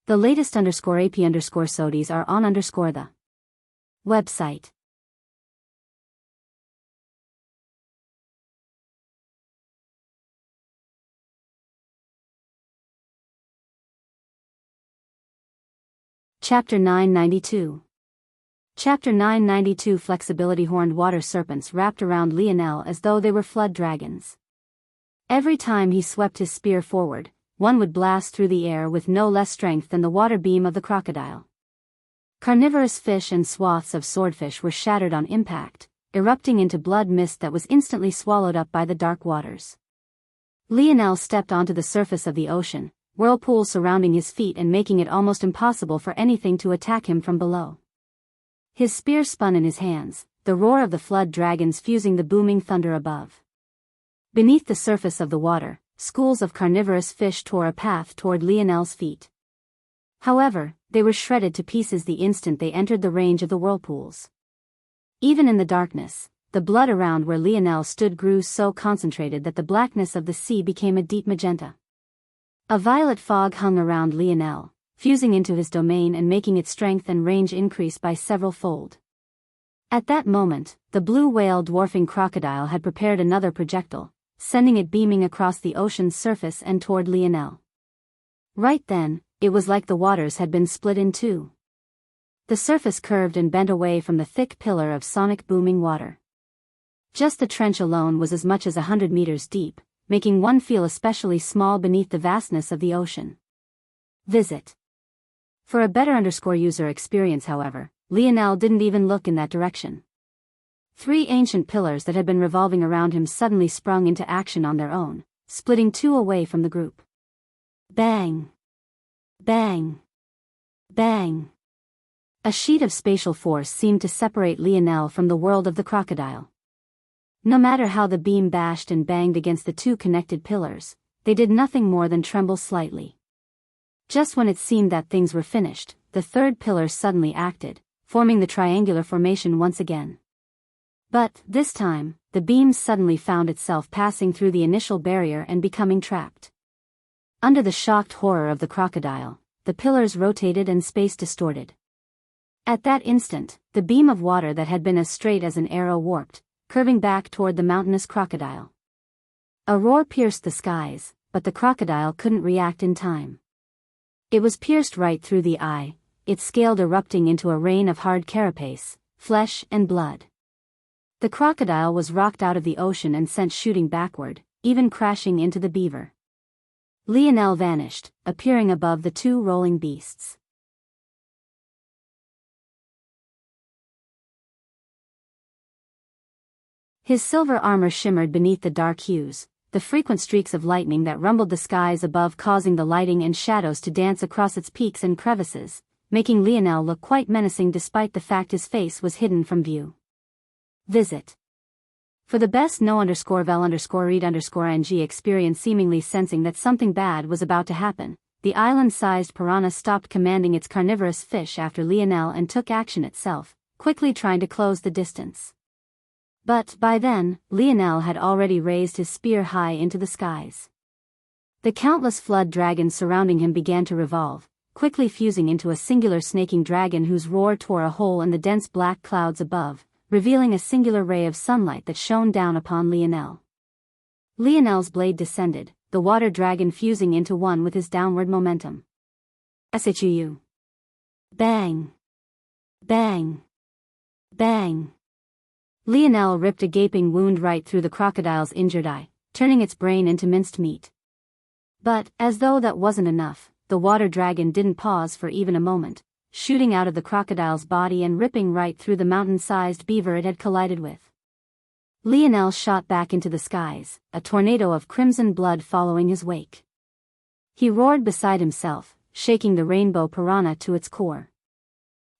The latest _AP_SODIes are on the website. Chapter 992. Chapter 992. Flexibility. Horned water serpents wrapped around Lionel as though they were flood dragons. Every time he swept his spear forward, one would blast through the air with no less strength than the water beam of the crocodile. Carnivorous fish and swaths of swordfish were shattered on impact, erupting into blood mist that was instantly swallowed up by the dark waters. Lionel stepped onto the surface of the ocean, whirlpools surrounding his feet and making it almost impossible for anything to attack him from below. His spear spun in his hands, the roar of the flood dragons fusing the booming thunder above. Beneath the surface of the water, schools of carnivorous fish tore a path toward Lionel's feet. However, they were shredded to pieces the instant they entered the range of the whirlpools. Even in the darkness, the blood around where Lionel stood grew so concentrated that the blackness of the sea became a deep magenta. A violet fog hung around Lionel, fusing into his domain and making its strength and range increase by several fold. At that moment, the blue whale dwarfing crocodile had prepared another projectile, sending it beaming across the ocean's surface and toward Lionel. Right then, it was like the waters had been split in two. The surface curved and bent away from the thick pillar of sonic booming water. Just the trench alone was as much as 100 meters deep, making one feel especially small beneath the vastness of the ocean. Visit. For a better user experience, however, Lionel didn't even look in that direction. 3 ancient pillars that had been revolving around him suddenly sprung into action on their own, splitting 2 away from the group. Bang! Bang! Bang! A sheet of spatial force seemed to separate Lionel from the world of the crocodile. No matter how the beam bashed and banged against the 2 connected pillars, they did nothing more than tremble slightly. Just when it seemed that things were finished, the 3rd pillar suddenly acted, forming the triangular formation once again. But, this time, the beam suddenly found itself passing through the initial barrier and becoming trapped. Under the shocked horror of the crocodile, the pillars rotated and space distorted. At that instant, the beam of water that had been as straight as an arrow warped, curving back toward the mountainous crocodile. A roar pierced the skies, but the crocodile couldn't react in time. It was pierced right through the eye, its scaled erupting into a rain of hard carapace, flesh and blood. The crocodile was rocked out of the ocean and sent shooting backward, even crashing into the beaver. Lionel vanished, appearing above the two rolling beasts. His silver armor shimmered beneath the dark hues, the frequent streaks of lightning that rumbled the skies above causing the lighting and shadows to dance across its peaks and crevices, making Lionel look quite menacing despite the fact his face was hidden from view. Visit. For the best no_vel_read_ng experience, seemingly sensing that something bad was about to happen, the island-sized piranha stopped commanding its carnivorous fish after Lionel and took action itself, quickly trying to close the distance. But by then, Lionel had already raised his spear high into the skies. The countless flood dragons surrounding him began to revolve, quickly fusing into a singular snaking dragon whose roar tore a hole in the dense black clouds above, revealing a singular ray of sunlight that shone down upon Lionel. Lionel's blade descended, the water dragon fusing into one with his downward momentum. Shu. Bang! Bang! Bang! Lionel ripped a gaping wound right through the crocodile's injured eye, turning its brain into minced meat. But, as though that wasn't enough, the water dragon didn't pause for even a moment, shooting out of the crocodile's body and ripping right through the mountain-sized beaver it had collided with. Lionel shot back into the skies, a tornado of crimson blood following his wake. He roared beside himself, shaking the rainbow piranha to its core.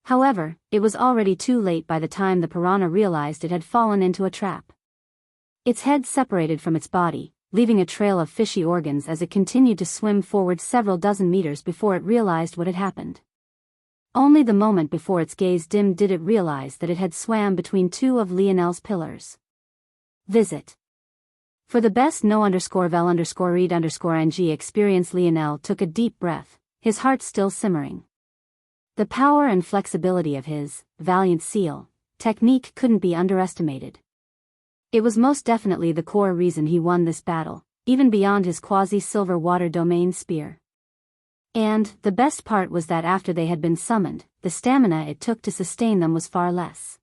However, it was already too late by the time the piranha realized it had fallen into a trap. Its head separated from its body, leaving a trail of fishy organs as it continued to swim forward several dozen meters before it realized what had happened. Only the moment before its gaze dimmed did it realize that it had swam between two of Lionel's pillars. Visit. For the best no_vel_read_ng experience, Lionel took a deep breath, his heart still simmering. The power and flexibility of his valiant seal technique couldn't be underestimated. It was most definitely the core reason he won this battle, even beyond his quasi-silver water domain spear. And, the best part was that after they had been summoned, the stamina it took to sustain them was far less.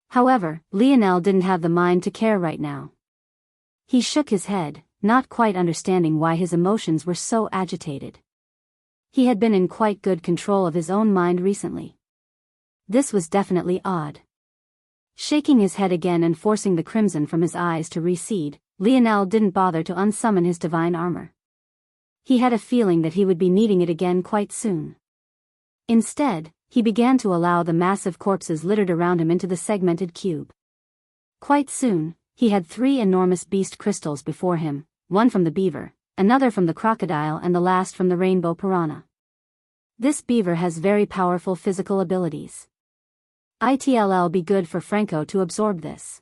However, Lionel didn't have the mind to care right now. He shook his head, not quite understanding why his emotions were so agitated. He had been in quite good control of his own mind recently. This was definitely odd. Shaking his head again and forcing the crimson from his eyes to recede, Lionel didn't bother to unsummon his divine armor. He had a feeling that he would be needing it again quite soon. Instead, he began to allow the massive corpses littered around him into the segmented cube. Quite soon, he had 3 enormous beast crystals before him, one from the beaver, another from the crocodile and the last from the rainbow piranha. This beaver has very powerful physical abilities. It'll be good for Franco to absorb this.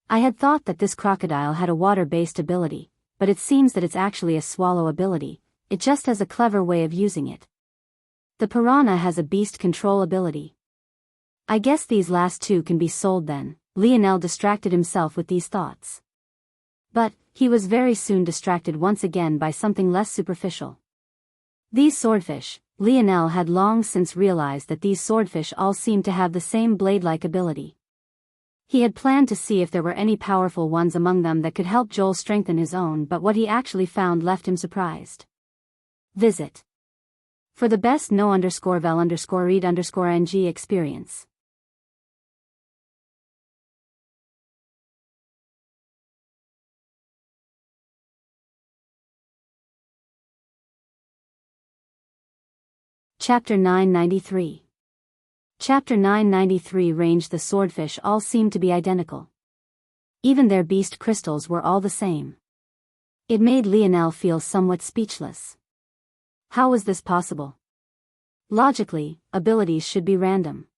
I had thought that this crocodile had a water-based ability, but it seems that it's actually a swallow ability, it just has a clever way of using it. The piranha has a beast control ability. I guess these last 2 can be sold then. Lionel distracted himself with these thoughts. But, he was very soon distracted once again by something less superficial. These swordfish, Lionel had long since realized that these swordfish all seemed to have the same blade-like ability. He had planned to see if there were any powerful ones among them that could help Joel strengthen his own, but what he actually found left him surprised. Visit. For the best no_vel_read_ng experience. Chapter 993. Chapter 993 ranged. The swordfish all seemed to be identical. Even their beast crystals were all the same. It made Lionel feel somewhat speechless. How was this possible? Logically, abilities should be random.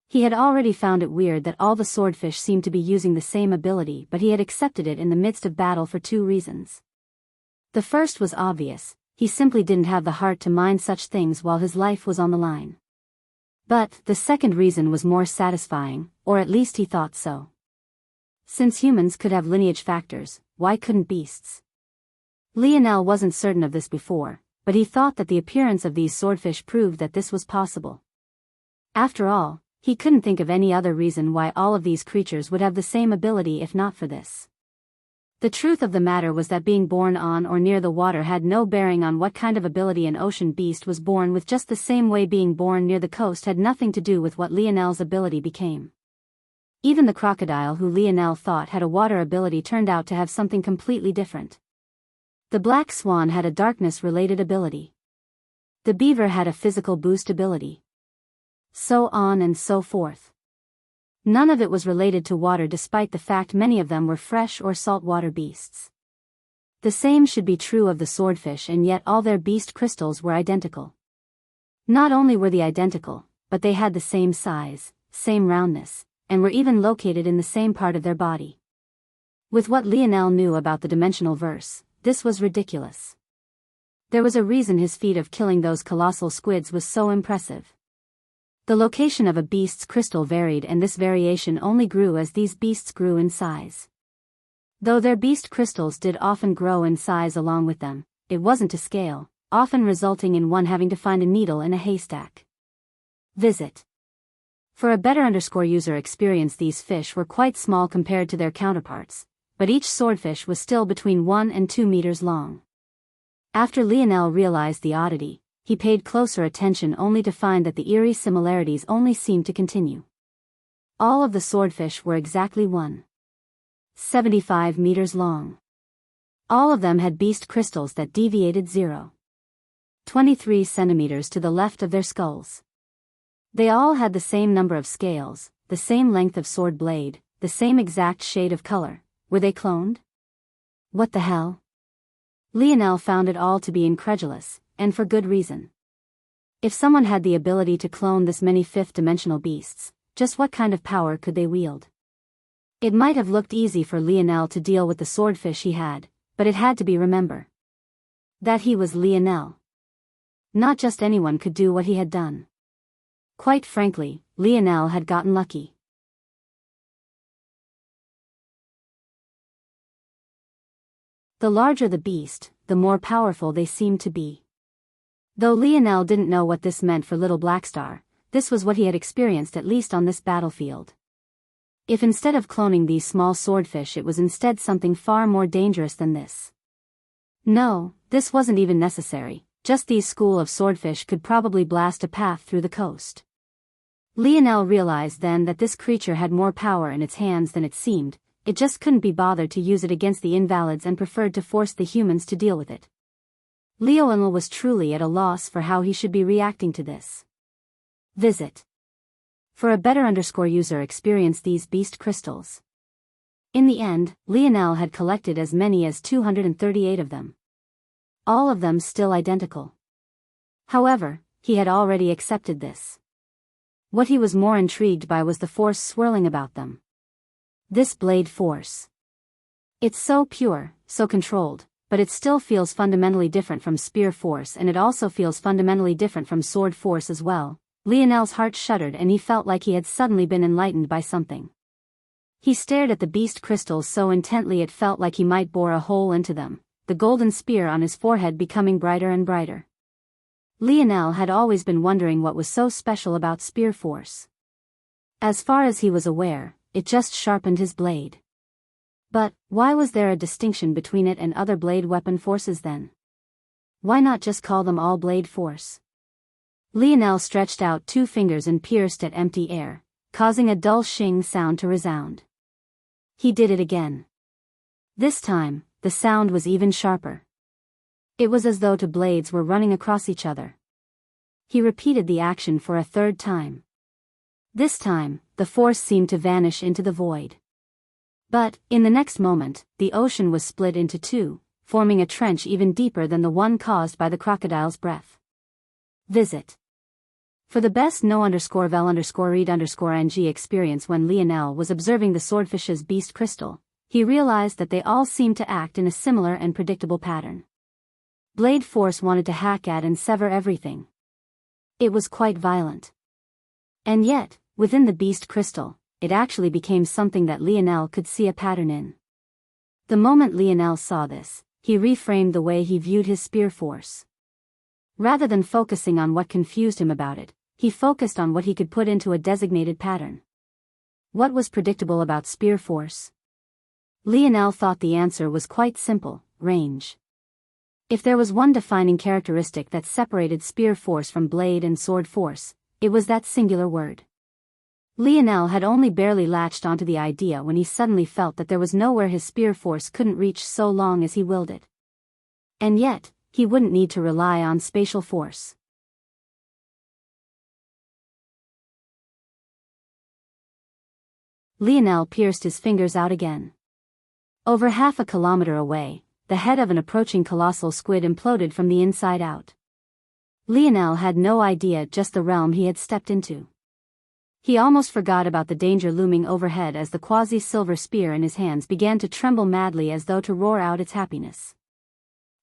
He had already found it weird that all the swordfish seemed to be using the same ability, but he had accepted it in the midst of battle for 2 reasons. The first was obvious, he simply didn't have the heart to mind such things while his life was on the line. But, the second reason was more satisfying, or at least he thought so. Since humans could have lineage factors, why couldn't beasts? Lionel wasn't certain of this before, but he thought that the appearance of these swordfish proved that this was possible. After all, he couldn't think of any other reason why all of these creatures would have the same ability if not for this. The truth of the matter was that being born on or near the water had no bearing on what kind of ability an ocean beast was born with, just the same way being born near the coast had nothing to do with what Lionel's ability became. Even the crocodile who Lionel thought had a water ability turned out to have something completely different. The black swan had a darkness-related ability. The beaver had a physical boost ability. So on and so forth. None of it was related to water, despite the fact many of them were fresh or saltwater beasts. The same should be true of the swordfish, and yet all their beast crystals were identical. Not only were they identical, but they had the same size, same roundness, and were even located in the same part of their body. With what Lionel knew about the dimensional verse, this was ridiculous. There was a reason his feat of killing those colossal squids was so impressive. The location of a beast's crystal varied, and this variation only grew as these beasts grew in size. Though their beast crystals did often grow in size along with them, it wasn't to scale, often resulting in one having to find a needle in a haystack. Visit. For a better user experience, these fish were quite small compared to their counterparts, but each swordfish was still between 1 and 2 meters long. After Lionel realized the oddity, he paid closer attention only to find that the eerie similarities only seemed to continue. All of the swordfish were exactly 1.75 meters long. All of them had beast crystals that deviated 0.23 centimeters to the left of their skulls. They all had the same number of scales, the same length of sword blade, the same exact shade of color. Were they cloned? What the hell? Lionel found it all to be incredulous, and for good reason. If someone had the ability to clone this many fifth-dimensional beasts, just what kind of power could they wield? It might have looked easy for Lionel to deal with the swordfish he had, but it had to be remembered that he was Lionel. Not just anyone could do what he had done. Quite frankly, Lionel had gotten lucky. The larger the beast, the more powerful they seemed to be. Though Lionel didn't know what this meant for Little Blackstar, this was what he had experienced, at least on this battlefield. If instead of cloning these small swordfish it was instead something far more dangerous than this. No, this wasn't even necessary, just these school of swordfish could probably blast a path through the coast. Lionel realized then that this creature had more power in its hands than it seemed. It just couldn't be bothered to use it against the invalids and preferred to force the humans to deal with it. Lionel was truly at a loss for how he should be reacting to this. Visit. For a better user experience these beast crystals. In the end, Lionel had collected as many as 238 of them. All of them still identical. However, he had already accepted this. What he was more intrigued by was the force swirling about them. This blade force. It's so pure, so controlled, but it still feels fundamentally different from spear force, and it also feels fundamentally different from sword force as well. Lionel's heart shuddered and he felt like he had suddenly been enlightened by something. He stared at the beast crystals so intently it felt like he might bore a hole into them, the golden spear on his forehead becoming brighter and brighter. Lionel had always been wondering what was so special about spear force. As far as he was aware, it just sharpened his blade. But, why was there a distinction between it and other blade weapon forces then? Why not just call them all blade force? Lionel stretched out 2 fingers and pierced at empty air, causing a dull shing sound to resound. He did it again. This time, the sound was even sharper. It was as though 2 blades were running across each other. He repeated the action for a 3rd time. This time, the force seemed to vanish into the void. But, in the next moment, the ocean was split into 2, forming a trench even deeper than the one caused by the crocodile's breath. Visit. For the best no_vel_read_ng experience when Lionel was observing the swordfish's beast crystal, he realized that they all seemed to act in a similar and predictable pattern. Blade force wanted to hack at and sever everything. It was quite violent. And yet, within the beast crystal, it actually became something that Lionel could see a pattern in. The moment Lionel saw this, he reframed the way he viewed his spear force. Rather than focusing on what confused him about it, he focused on what he could put into a designated pattern. What was predictable about spear force? Lionel thought the answer was quite simple: range. If there was one defining characteristic that separated spear force from blade and sword force, it was that singular word. Lionel had only barely latched onto the idea when he suddenly felt that there was nowhere his spear force couldn't reach so long as he willed it. And yet, he wouldn't need to rely on spatial force. Lionel pierced his fingers out again. Over half a kilometer away, the head of an approaching colossal squid imploded from the inside out. Lionel had no idea just the realm he had stepped into. He almost forgot about the danger looming overhead as the quasi-silver spear in his hands began to tremble madly as though to roar out its happiness.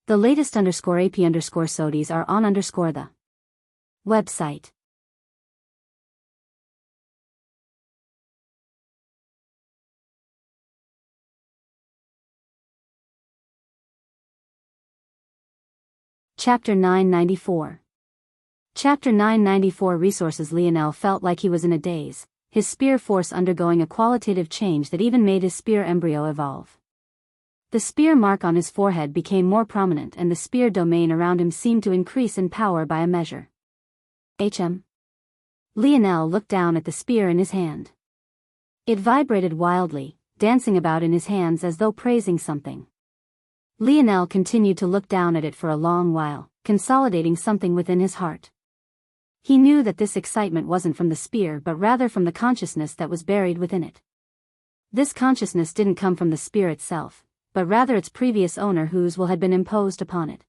The latest _AP_SODIs are on the website. Chapter 994. Chapter 994 Resources. Lionel felt like he was in a daze, his spear force undergoing a qualitative change that even made his spear embryo evolve. The spear mark on his forehead became more prominent and the spear domain around him seemed to increase in power by a measure. Lionel looked down at the spear in his hand. It vibrated wildly, dancing about in his hands as though praising something. Lionel continued to look down at it for a long while, consolidating something within his heart. He knew that this excitement wasn't from the spear but rather from the consciousness that was buried within it. This consciousness didn't come from the spear itself, but rather its previous owner whose will had been imposed upon it.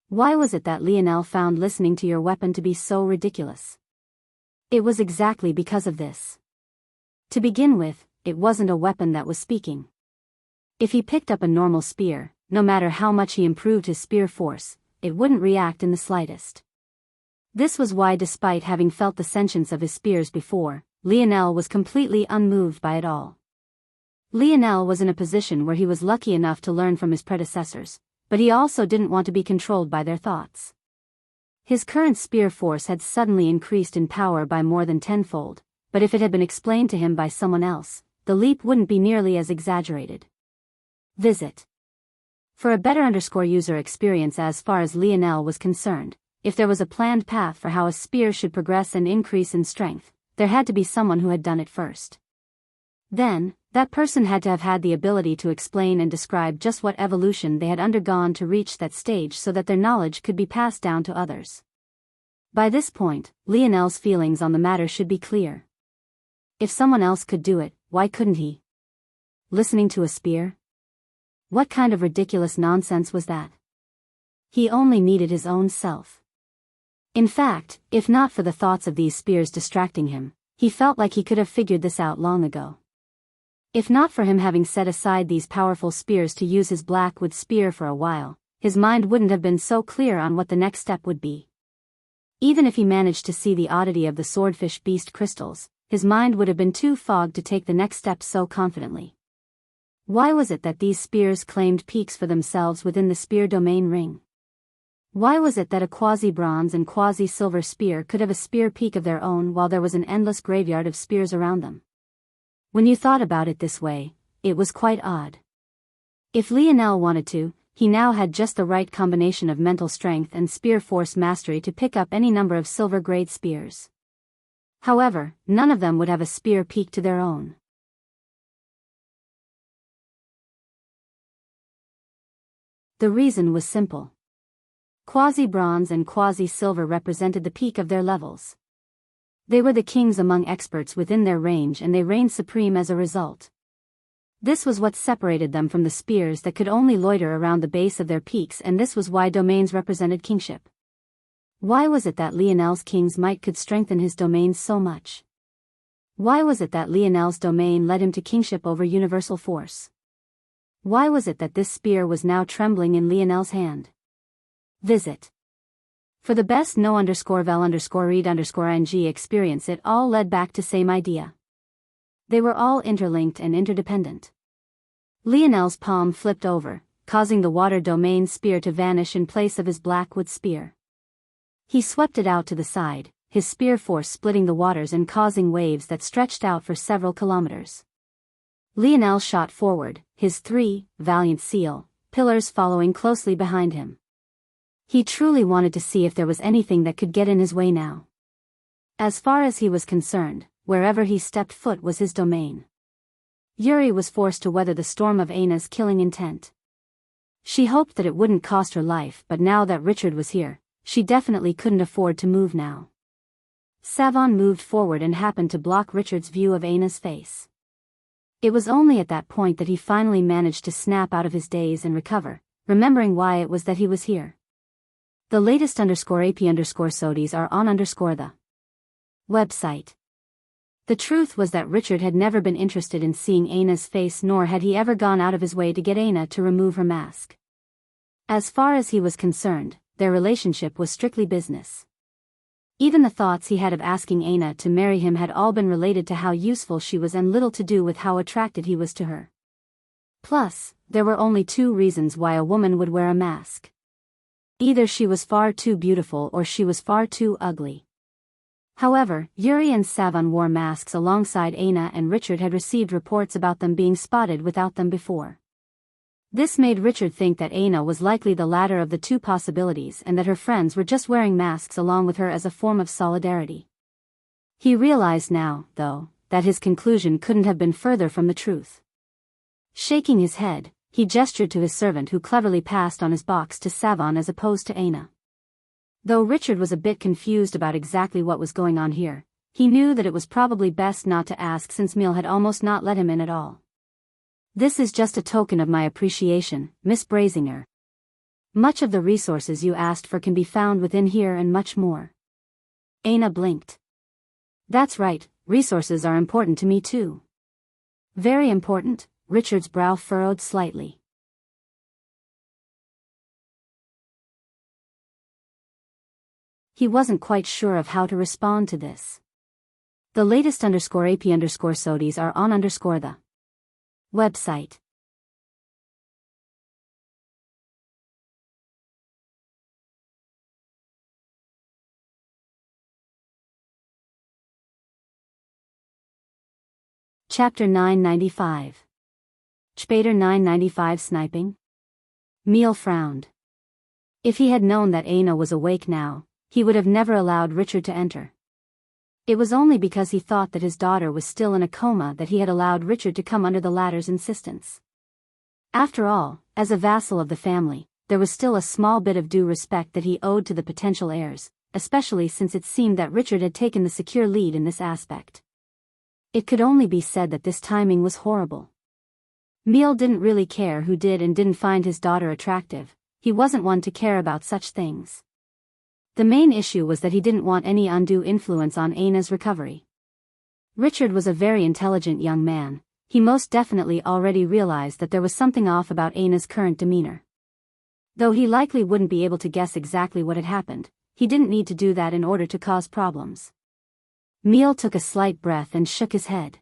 Why was it that Lionel found listening to your weapon to be so ridiculous? It was exactly because of this. To begin with, it wasn't a weapon that was speaking. If he picked up a normal spear, no matter how much he improved his spear force, it wouldn't react in the slightest. This was why, despite having felt the sentience of his spears before, Lionel was completely unmoved by it all. Lionel was in a position where he was lucky enough to learn from his predecessors, but he also didn't want to be controlled by their thoughts. His current spear force had suddenly increased in power by more than tenfold, but if it had been explained to him by someone else, the leap wouldn't be nearly as exaggerated. Visit. For a better user experience as far as Lionel was concerned, if there was a planned path for how a spear should progress and increase in strength, there had to be someone who had done it first. Then, that person had to have had the ability to explain and describe just what evolution they had undergone to reach that stage so that their knowledge could be passed down to others. By this point, Lionel's feelings on the matter should be clear. If someone else could do it, why couldn't he? Listening to a spear? What kind of ridiculous nonsense was that? He only needed his own self. In fact, if not for the thoughts of these spears distracting him, he felt like he could have figured this out long ago. If not for him having set aside these powerful spears to use his blackwood spear for a while, his mind wouldn't have been so clear on what the next step would be. Even if he managed to see the oddity of the swordfish beast crystals, his mind would have been too fogged to take the next step so confidently. Why was it that these spears claimed peaks for themselves within the spear domain ring? Why was it that a quasi-bronze and quasi-silver spear could have a spear peak of their own while there was an endless graveyard of spears around them? When you thought about it this way, it was quite odd. If Lionel wanted to, he now had just the right combination of mental strength and spear force mastery to pick up any number of silver-grade spears. However, none of them would have a spear peak to their own. The reason was simple. Quasi-bronze and quasi-silver represented the peak of their levels. They were the kings among experts within their range and they reigned supreme as a result. This was what separated them from the spears that could only loiter around the base of their peaks, and this was why domains represented kingship. Why was it that Lionel's king's might could strengthen his domain so much? Why was it that Lionel's domain led him to kingship over universal force? Why was it that this spear was now trembling in Lionel's hand? Visit. For the best no_vel_read_ing experience, it all led back to same idea. They were all interlinked and interdependent. Lionel's palm flipped over, causing the water domain spear to vanish in place of his blackwood spear. He swept it out to the side, his spear force splitting the waters and causing waves that stretched out for several kilometers. Lionel shot forward, his 3, valiant seal, pillars following closely behind him. He truly wanted to see if there was anything that could get in his way now. As far as he was concerned, wherever he stepped foot was his domain. Yuri was forced to weather the storm of Aina's killing intent. She hoped that it wouldn't cost her life, but now that Richard was here, she definitely couldn't afford to move now. Savon moved forward and happened to block Richard's view of Aina's face. It was only at that point that he finally managed to snap out of his daze and recover, remembering why it was that he was here. The latest _AP_SODIs are on the website. The truth was that Richard had never been interested in seeing Aina's face, nor had he ever gone out of his way to get Aina to remove her mask. As far as he was concerned, their relationship was strictly business. Even the thoughts he had of asking Aina to marry him had all been related to how useful she was and little to do with how attracted he was to her. Plus, there were only 2 reasons why a woman would wear a mask. Either she was far too beautiful or she was far too ugly. However, Yuri and Savon wore masks alongside Aina, and Richard had received reports about them being spotted without them before. This made Richard think that Aina was likely the latter of the 2 possibilities and that her friends were just wearing masks along with her as a form of solidarity. He realized now, though, that his conclusion couldn't have been further from the truth. Shaking his head, he gestured to his servant, who cleverly passed on his box to Savon as opposed to Aina. Though Richard was a bit confused about exactly what was going on here, he knew that it was probably best not to ask since Miel had almost not let him in at all. "This is just a token of my appreciation, Miss Brazinger. Much of the resources you asked for can be found within here and much more." Aina blinked. "That's right, resources are important to me too." "Very important," Richard's brow furrowed slightly. He wasn't quite sure of how to respond to this. The latest _AP_SODIs are on the website. Chapter 995. Spader 995 Sniping? Miel frowned. If he had known that Aina was awake now, he would have never allowed Richard to enter. It was only because he thought that his daughter was still in a coma that he had allowed Richard to come under the latter's insistence. After all, as a vassal of the family, there was still a small bit of due respect that he owed to the potential heirs, especially since it seemed that Richard had taken the secure lead in this aspect. It could only be said that this timing was horrible. Miel didn't really care who did and didn't find his daughter attractive. He wasn't one to care about such things. The main issue was that he didn't want any undue influence on Aina's recovery. Richard was a very intelligent young man. He most definitely already realized that there was something off about Aina's current demeanor. Though he likely wouldn't be able to guess exactly what had happened, he didn't need to do that in order to cause problems. Miel took a slight breath and shook his head.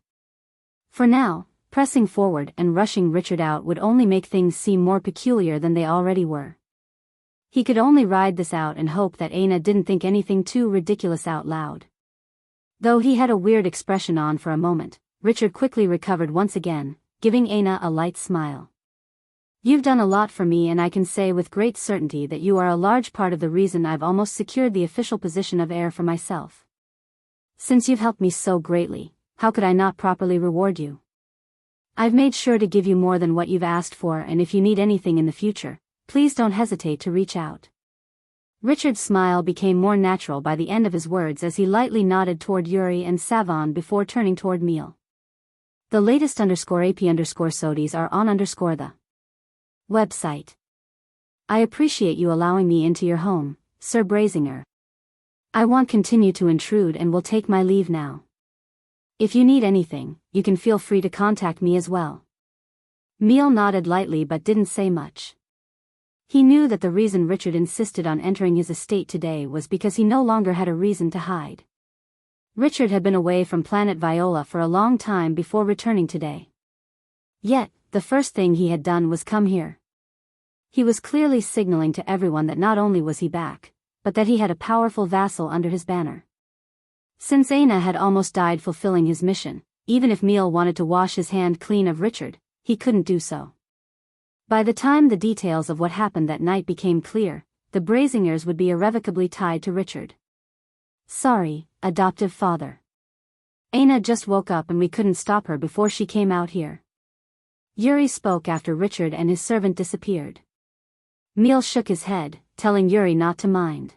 For now, pressing forward and rushing Richard out would only make things seem more peculiar than they already were. He could only ride this out and hope that Aina didn't think anything too ridiculous out loud. Though he had a weird expression on for a moment, Richard quickly recovered once again, giving Aina a light smile. "You've done a lot for me, and I can say with great certainty that you are a large part of the reason I've almost secured the official position of heir for myself. Since you've helped me so greatly, how could I not properly reward you? I've made sure to give you more than what you've asked for, and if you need anything in the future, please don't hesitate to reach out." Richard's smile became more natural by the end of his words as he lightly nodded toward Yuri and Savon before turning toward Miel. The latest _AP_SODIs are on the website. "I appreciate you allowing me into your home, Sir Brazinger. I won't continue to intrude and will take my leave now. If you need anything, you can feel free to contact me as well." Miel nodded lightly but didn't say much. He knew that the reason Richard insisted on entering his estate today was because he no longer had a reason to hide. Richard had been away from planet Viola for a long time before returning today. Yet, the first thing he had done was come here. He was clearly signaling to everyone that not only was he back, but that he had a powerful vassal under his banner. Since Aina had almost died fulfilling his mission, even if Miel wanted to wash his hand clean of Richard, he couldn't do so. By the time the details of what happened that night became clear, the Brazingers would be irrevocably tied to Richard. Sorry, adoptive father. Aina just woke up and we couldn't stop her before she came out here. Yuri spoke after Richard and his servant disappeared. Miel shook his head, telling Yuri not to mind.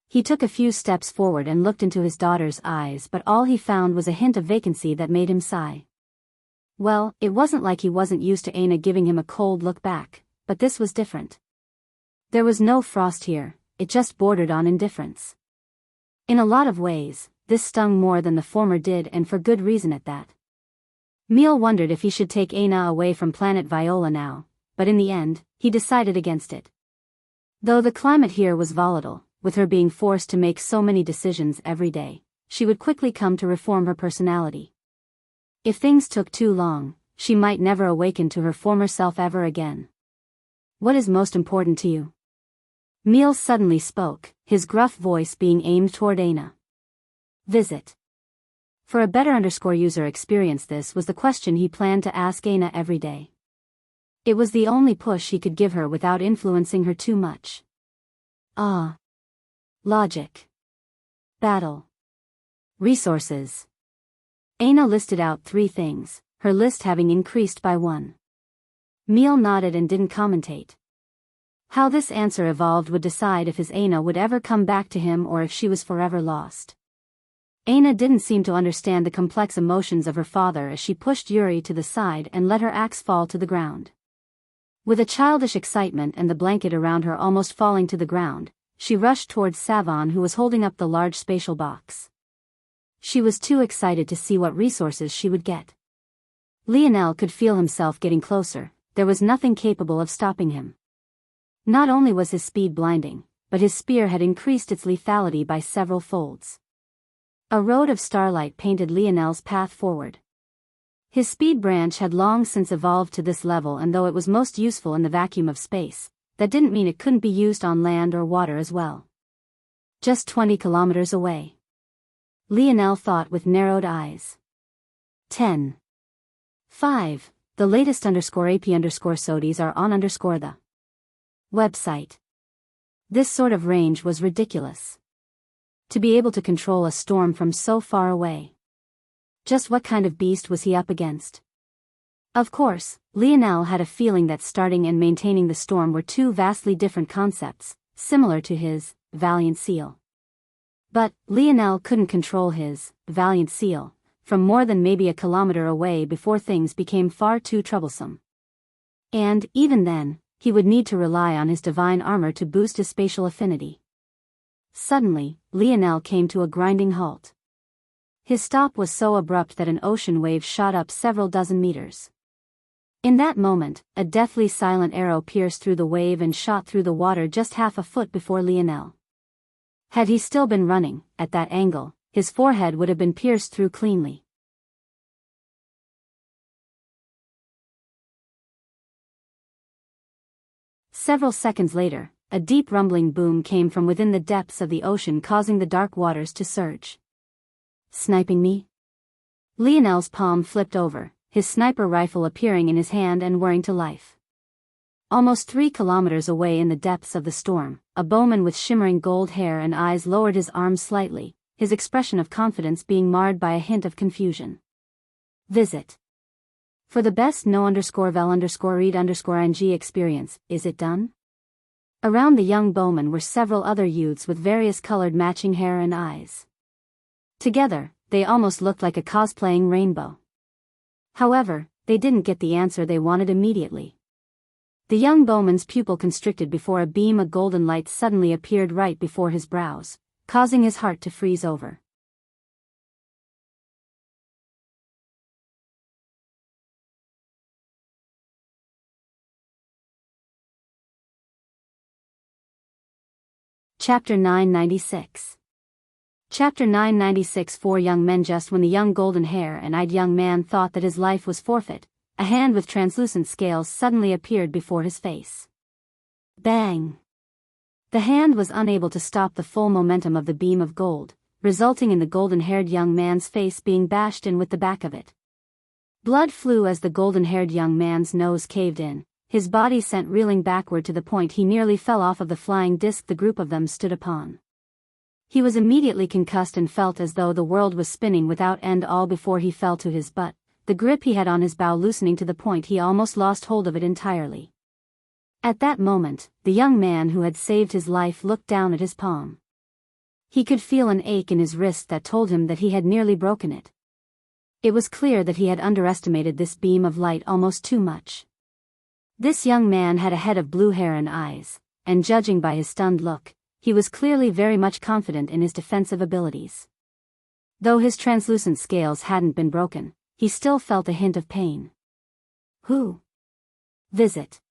He took a few steps forward and looked into his daughter's eyes, but all he found was a hint of vacancy that made him sigh. Well, it wasn't like he wasn't used to Aina giving him a cold look back, but this was different. There was no frost here, it just bordered on indifference. In a lot of ways, this stung more than the former did, and for good reason at that. Miel wondered if he should take Aina away from planet Viola now, but in the end, he decided against it. Though the climate here was volatile, with her being forced to make so many decisions every day, she would quickly come to reform her personality. If things took too long, she might never awaken to her former self ever again. What is most important to you? Miel suddenly spoke, his gruff voice being aimed toward Aina. Visit. For a better user experience, this was the question he planned to ask Aina every day. It was the only push he could give her without influencing her too much. Logic. Battle. Resources. Aina listed out 3 things, her list having increased by 1. Miel nodded and didn't commentate. How this answer evolved would decide if his Aina would ever come back to him or if she was forever lost. Aina didn't seem to understand the complex emotions of her father as she pushed Yuri to the side and let her axe fall to the ground. With a childish excitement and the blanket around her almost falling to the ground, she rushed towards Savon, who was holding up the large spatial box. She was too excited to see what resources she would get. Lionel could feel himself getting closer, there was nothing capable of stopping him. Not only was his speed blinding, but his spear had increased its lethality by several folds. A road of starlight painted Lionel's path forward. His speed branch had long since evolved to this level, and though it was most useful in the vacuum of space, that didn't mean it couldn't be used on land or water as well. Just 20 kilometers away. Lionel thought with narrowed eyes. 10. 5. The latest _AP_SODIs are on the website. This sort of range was ridiculous. To be able to control a storm from so far away. Just what kind of beast was he up against? Of course, Lionel had a feeling that starting and maintaining the storm were 2 vastly different concepts, similar to his valiant seal. But Lionel couldn't control his valiant seal from more than maybe a kilometer away before things became far too troublesome. And, even then, he would need to rely on his divine armor to boost his spatial affinity. Suddenly, Lionel came to a grinding halt. His stop was so abrupt that an ocean wave shot up several dozen meters. In that moment, a deathly silent arrow pierced through the wave and shot through the water just half a foot before Lionel. Had he still been running, at that angle, his forehead would have been pierced through cleanly. Several seconds later, a deep rumbling boom came from within the depths of the ocean, causing the dark waters to surge. Sniping me? Lionel's palm flipped over, his sniper rifle appearing in his hand and whirring to life. Almost 3 kilometers away in the depths of the storm, a bowman with shimmering gold hair and eyes lowered his arms slightly, his expression of confidence being marred by a hint of confusion. Visit. For the best no_vel_read_ing experience, is it done? Around the young bowman were several other youths with various colored matching hair and eyes. Together, they almost looked like a cosplaying rainbow. However, they didn't get the answer they wanted immediately. The young bowman's pupil constricted before a beam of golden light suddenly appeared right before his brows, causing his heart to freeze over. Chapter 996. Chapter 996. Four young men. Just when the young golden-hair-and-eyed young man thought that his life was forfeit, a hand with translucent scales suddenly appeared before his face. Bang! The hand was unable to stop the full momentum of the beam of gold, resulting in the golden-haired young man's face being bashed in with the back of it. Blood flew as the golden-haired young man's nose caved in, his body sent reeling backward to the point he nearly fell off of the flying disc the group of them stood upon. He was immediately concussed and felt as though the world was spinning without end all before he fell to his butt, the grip he had on his bow loosening to the point he almost lost hold of it entirely. At that moment, the young man who had saved his life looked down at his palm. He could feel an ache in his wrist that told him that he had nearly broken it. It was clear that he had underestimated this beam of light almost too much. This young man had a head of blue hair and eyes, and judging by his stunned look, he was clearly very much confident in his defensive abilities. Though his translucent scales hadn't been broken, he still felt a hint of pain. Who? Visit.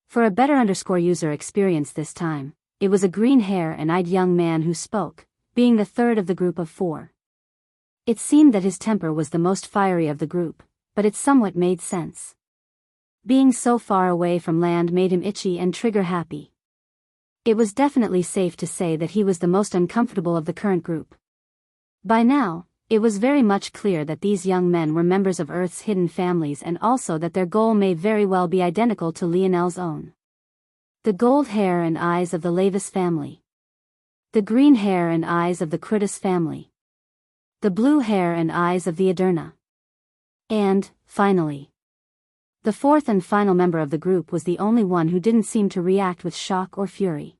For a better user experience this time, it was a green-hair-and-eyed young man who spoke, being the third of the group of four. It seemed that his temper was the most fiery of the group, but it somewhat made sense. Being so far away from land made him itchy and trigger-happy. It was definitely safe to say that he was the most uncomfortable of the current group. By now, it was very much clear that these young men were members of Earth's hidden families and also that their goal may very well be identical to Lionel's own. The gold hair and eyes of the Lavis family. The green hair and eyes of the Critus family. The blue hair and eyes of the Aderna. And, finally, the fourth and final member of the group was the only one who didn't seem to react with shock or fury.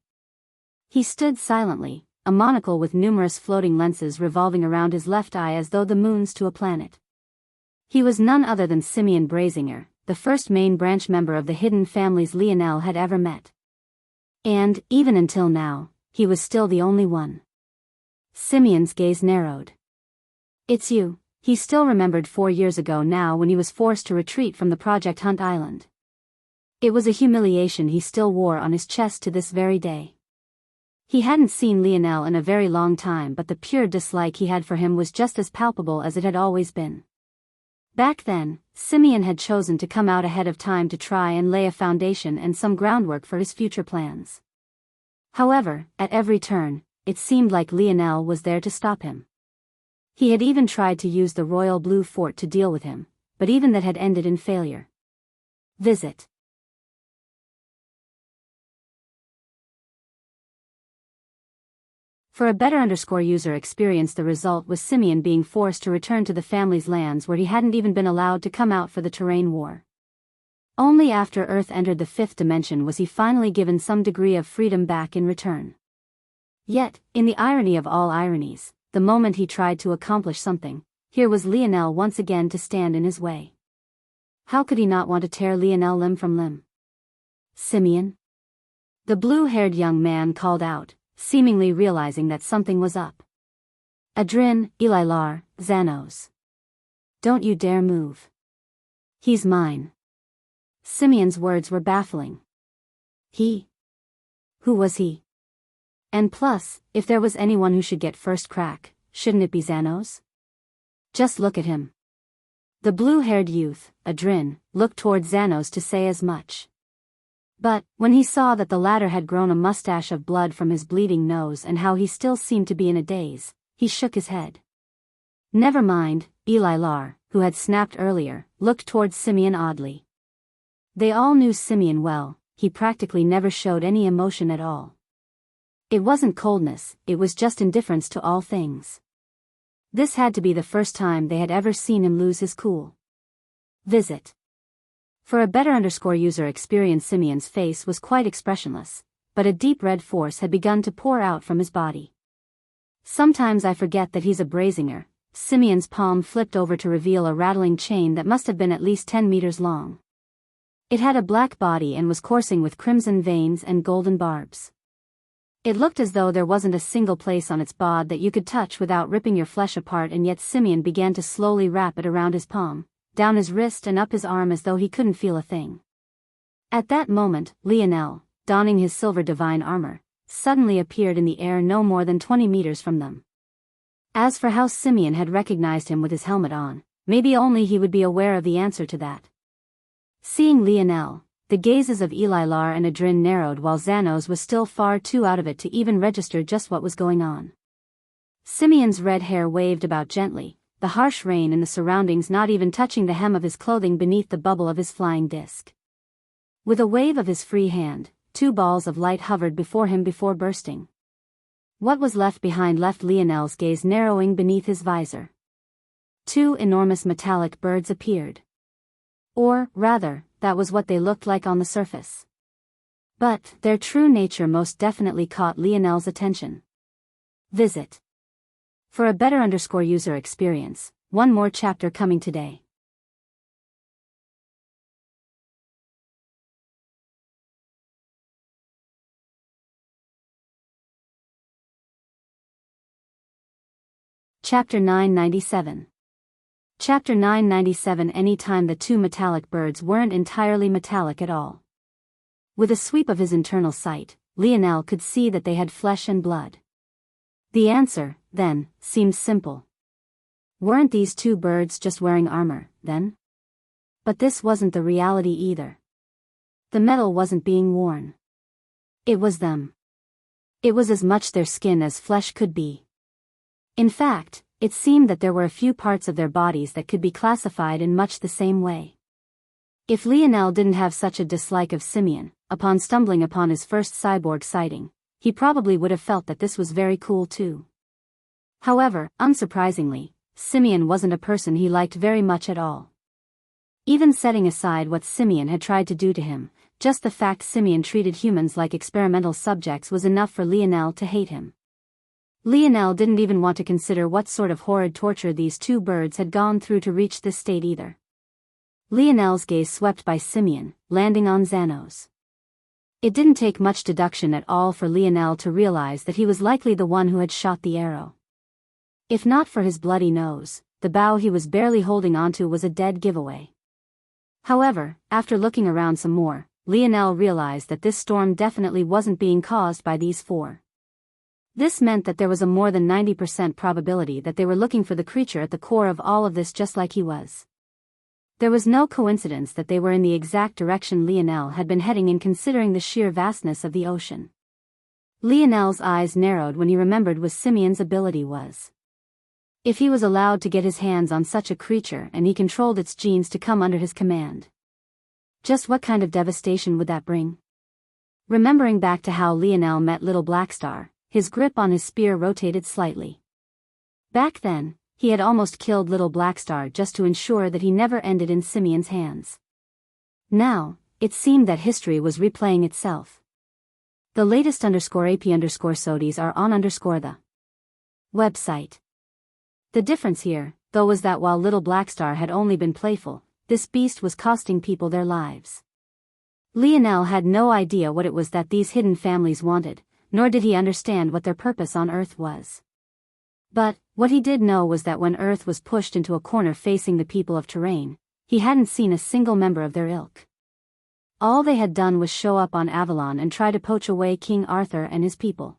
He stood silently, a monocle with numerous floating lenses revolving around his left eye as though the moons to a planet. He was none other than Simeon Brazinger, the first main branch member of the hidden families Lionel had ever met. And, even until now, he was still the only one. Simeon's gaze narrowed. "It's you," he still remembered 4 years ago now when he was forced to retreat from the Project Hunt Island. It was a humiliation he still wore on his chest to this very day. He hadn't seen Lionel in a very long time, but the pure dislike he had for him was just as palpable as it had always been. Back then, Simeon had chosen to come out ahead of time to try and lay a foundation and some groundwork for his future plans. However, at every turn, it seemed like Lionel was there to stop him. He had even tried to use the Royal Blue Fort to deal with him, but even that had ended in failure. Visit. For a better user experience, the result was Simeon being forced to return to the family's lands where he hadn't even been allowed to come out for the terrain war. Only after Earth entered the fifth dimension was he finally given some degree of freedom back in return. Yet, in the irony of all ironies, the moment he tried to accomplish something, here was Lionel once again to stand in his way. How could he not want to tear Lionel limb from limb? "Simeon?" The blue-haired young man called out, seemingly realizing that something was up. "Adrin, Elilar, Xanos. Don't you dare move. He's mine." Simeon's words were baffling. He? Who was he? And plus, if there was anyone who should get first crack, shouldn't it be Xanos? Just look at him. The blue-haired youth, Adrin, looked toward Xanos to say as much. But, when he saw that the latter had grown a mustache of blood from his bleeding nose and how he still seemed to be in a daze, he shook his head. Never mind, Elilar, who had snapped earlier, looked toward Simeon oddly. They all knew Simeon well, he practically never showed any emotion at all. It wasn't coldness, it was just indifference to all things. This had to be the first time they had ever seen him lose his cool. Visit. For a better user experience, Simeon's face was quite expressionless, but a deep red force had begun to pour out from his body. Sometimes I forget that he's a Brazinger. Simeon's palm flipped over to reveal a rattling chain that must have been at least 10 meters long. It had a black body and was coursing with crimson veins and golden barbs. It looked as though there wasn't a single place on its bod that you could touch without ripping your flesh apart, and yet Simeon began to slowly wrap it around his palm, down his wrist and up his arm as though he couldn't feel a thing. At that moment, Lionel, donning his silver divine armor, suddenly appeared in the air no more than 20 meters from them. As for how Simeon had recognized him with his helmet on, maybe only he would be aware of the answer to that. Seeing Lionel, the gazes of Elilar and Adrin narrowed while Xanos was still far too out of it to even register just what was going on. Simeon's red hair waved about gently, the harsh rain in the surroundings not even touching the hem of his clothing beneath the bubble of his flying disc. With a wave of his free hand, 2 balls of light hovered before him before bursting. What was left behind left Lionel's gaze narrowing beneath his visor. 2 enormous metallic birds appeared. Or, rather, that was what they looked like on the surface. But their true nature most definitely caught Lionel's attention. Visit. For a better user experience, one more chapter coming today. Chapter 997. Chapter 997. Anytime the 2 metallic birds weren't entirely metallic at all. With a sweep of his internal sight, Lionel could see that they had flesh and blood. The answer, then, seemed simple. Weren't these 2 birds just wearing armor, then? But this wasn't the reality either. The metal wasn't being worn. It was them. It was as much their skin as flesh could be. In fact, it seemed that there were a few parts of their bodies that could be classified in much the same way. If Lionel didn't have such a dislike of Simeon, upon stumbling upon his first cyborg sighting, he probably would have felt that this was very cool too. However, unsurprisingly, Simeon wasn't a person he liked very much at all. Even setting aside what Simeon had tried to do to him, just the fact Simeon treated humans like experimental subjects was enough for Lionel to hate him. Lionel didn't even want to consider what sort of horrid torture these 2 birds had gone through to reach this state either. Lionel's gaze swept by Simeon, landing on Xanos. It didn't take much deduction at all for Lionel to realize that he was likely the one who had shot the arrow. If not for his bloody nose, the bow he was barely holding onto was a dead giveaway. However, after looking around some more, Lionel realized that this storm definitely wasn't being caused by these 4. This meant that there was a more than 90% probability that they were looking for the creature at the core of all of this just like he was. There was no coincidence that they were in the exact direction Lionel had been heading in considering the sheer vastness of the ocean. Lionel's eyes narrowed when he remembered what Simeon's ability was. If he was allowed to get his hands on such a creature and he controlled its genes to come under his command. Just what kind of devastation would that bring? Remembering back to how Lionel met Little Blackstar, his grip on his spear rotated slightly. Back then, he had almost killed Little Blackstar just to ensure that he never ended in Simeon's hands. Now, it seemed that history was replaying itself. The latest _AP_SODIES are on the website. The difference here, though, was that while Little Blackstar had only been playful, this beast was costing people their lives. Lionel had no idea what it was that these hidden families wanted, nor did he understand what their purpose on Earth was. But, what he did know was that when Earth was pushed into a corner facing the people of Terrain, he hadn't seen a single member of their ilk. All they had done was show up on Avalon and try to poach away King Arthur and his people.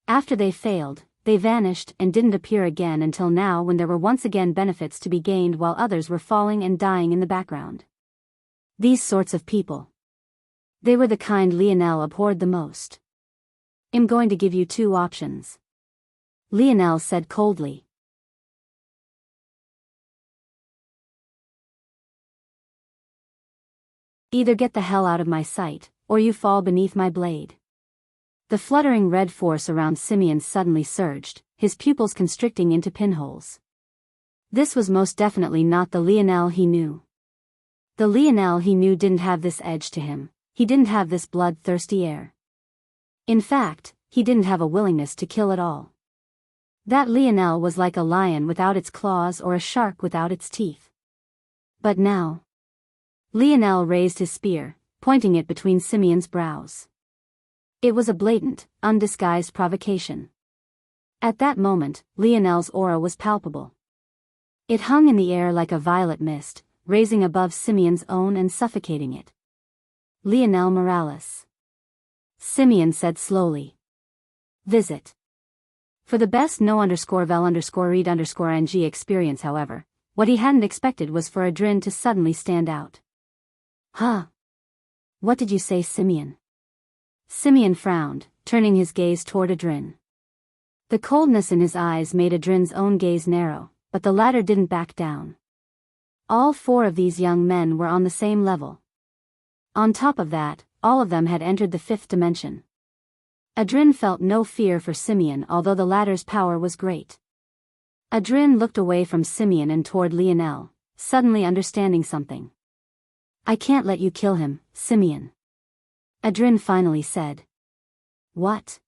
After they failed, they vanished and didn't appear again until now, when there were once again benefits to be gained while others were falling and dying in the background. These sorts of people. They were the kind Lionel abhorred the most. "I'm going to give you 2 options," Lionel said coldly. "Either get the hell out of my sight, or you fall beneath my blade." The fluttering red force around Simeon suddenly surged, his pupils constricting into pinholes. This was most definitely not the Lionel he knew. The Lionel he knew didn't have this edge to him, he didn't have this bloodthirsty air. In fact, he didn't have a willingness to kill at all. That Lionel was like a lion without its claws or a shark without its teeth. But now, Lionel raised his spear, pointing it between Simeon's brows. It was a blatant, undisguised provocation. At that moment, Lionel's aura was palpable. It hung in the air like a violet mist, raising above Simeon's own and suffocating it. "Lionel Morales," Simeon said slowly. "Visit." For the best no_vel_read_ng experience, however, what he hadn't expected was for Adrin to suddenly stand out. Huh? What did you say, Simeon? Simeon frowned, turning his gaze toward Adrin. The coldness in his eyes made Adrin's own gaze narrow, but the latter didn't back down. All four of these young men were on the same level. On top of that, all of them had entered the fifth dimension. Adrin felt no fear for Simeon, although the latter's power was great. Adrin looked away from Simeon and toward Lionel, suddenly understanding something. I can't let you kill him, Simeon. Adrin finally said. What?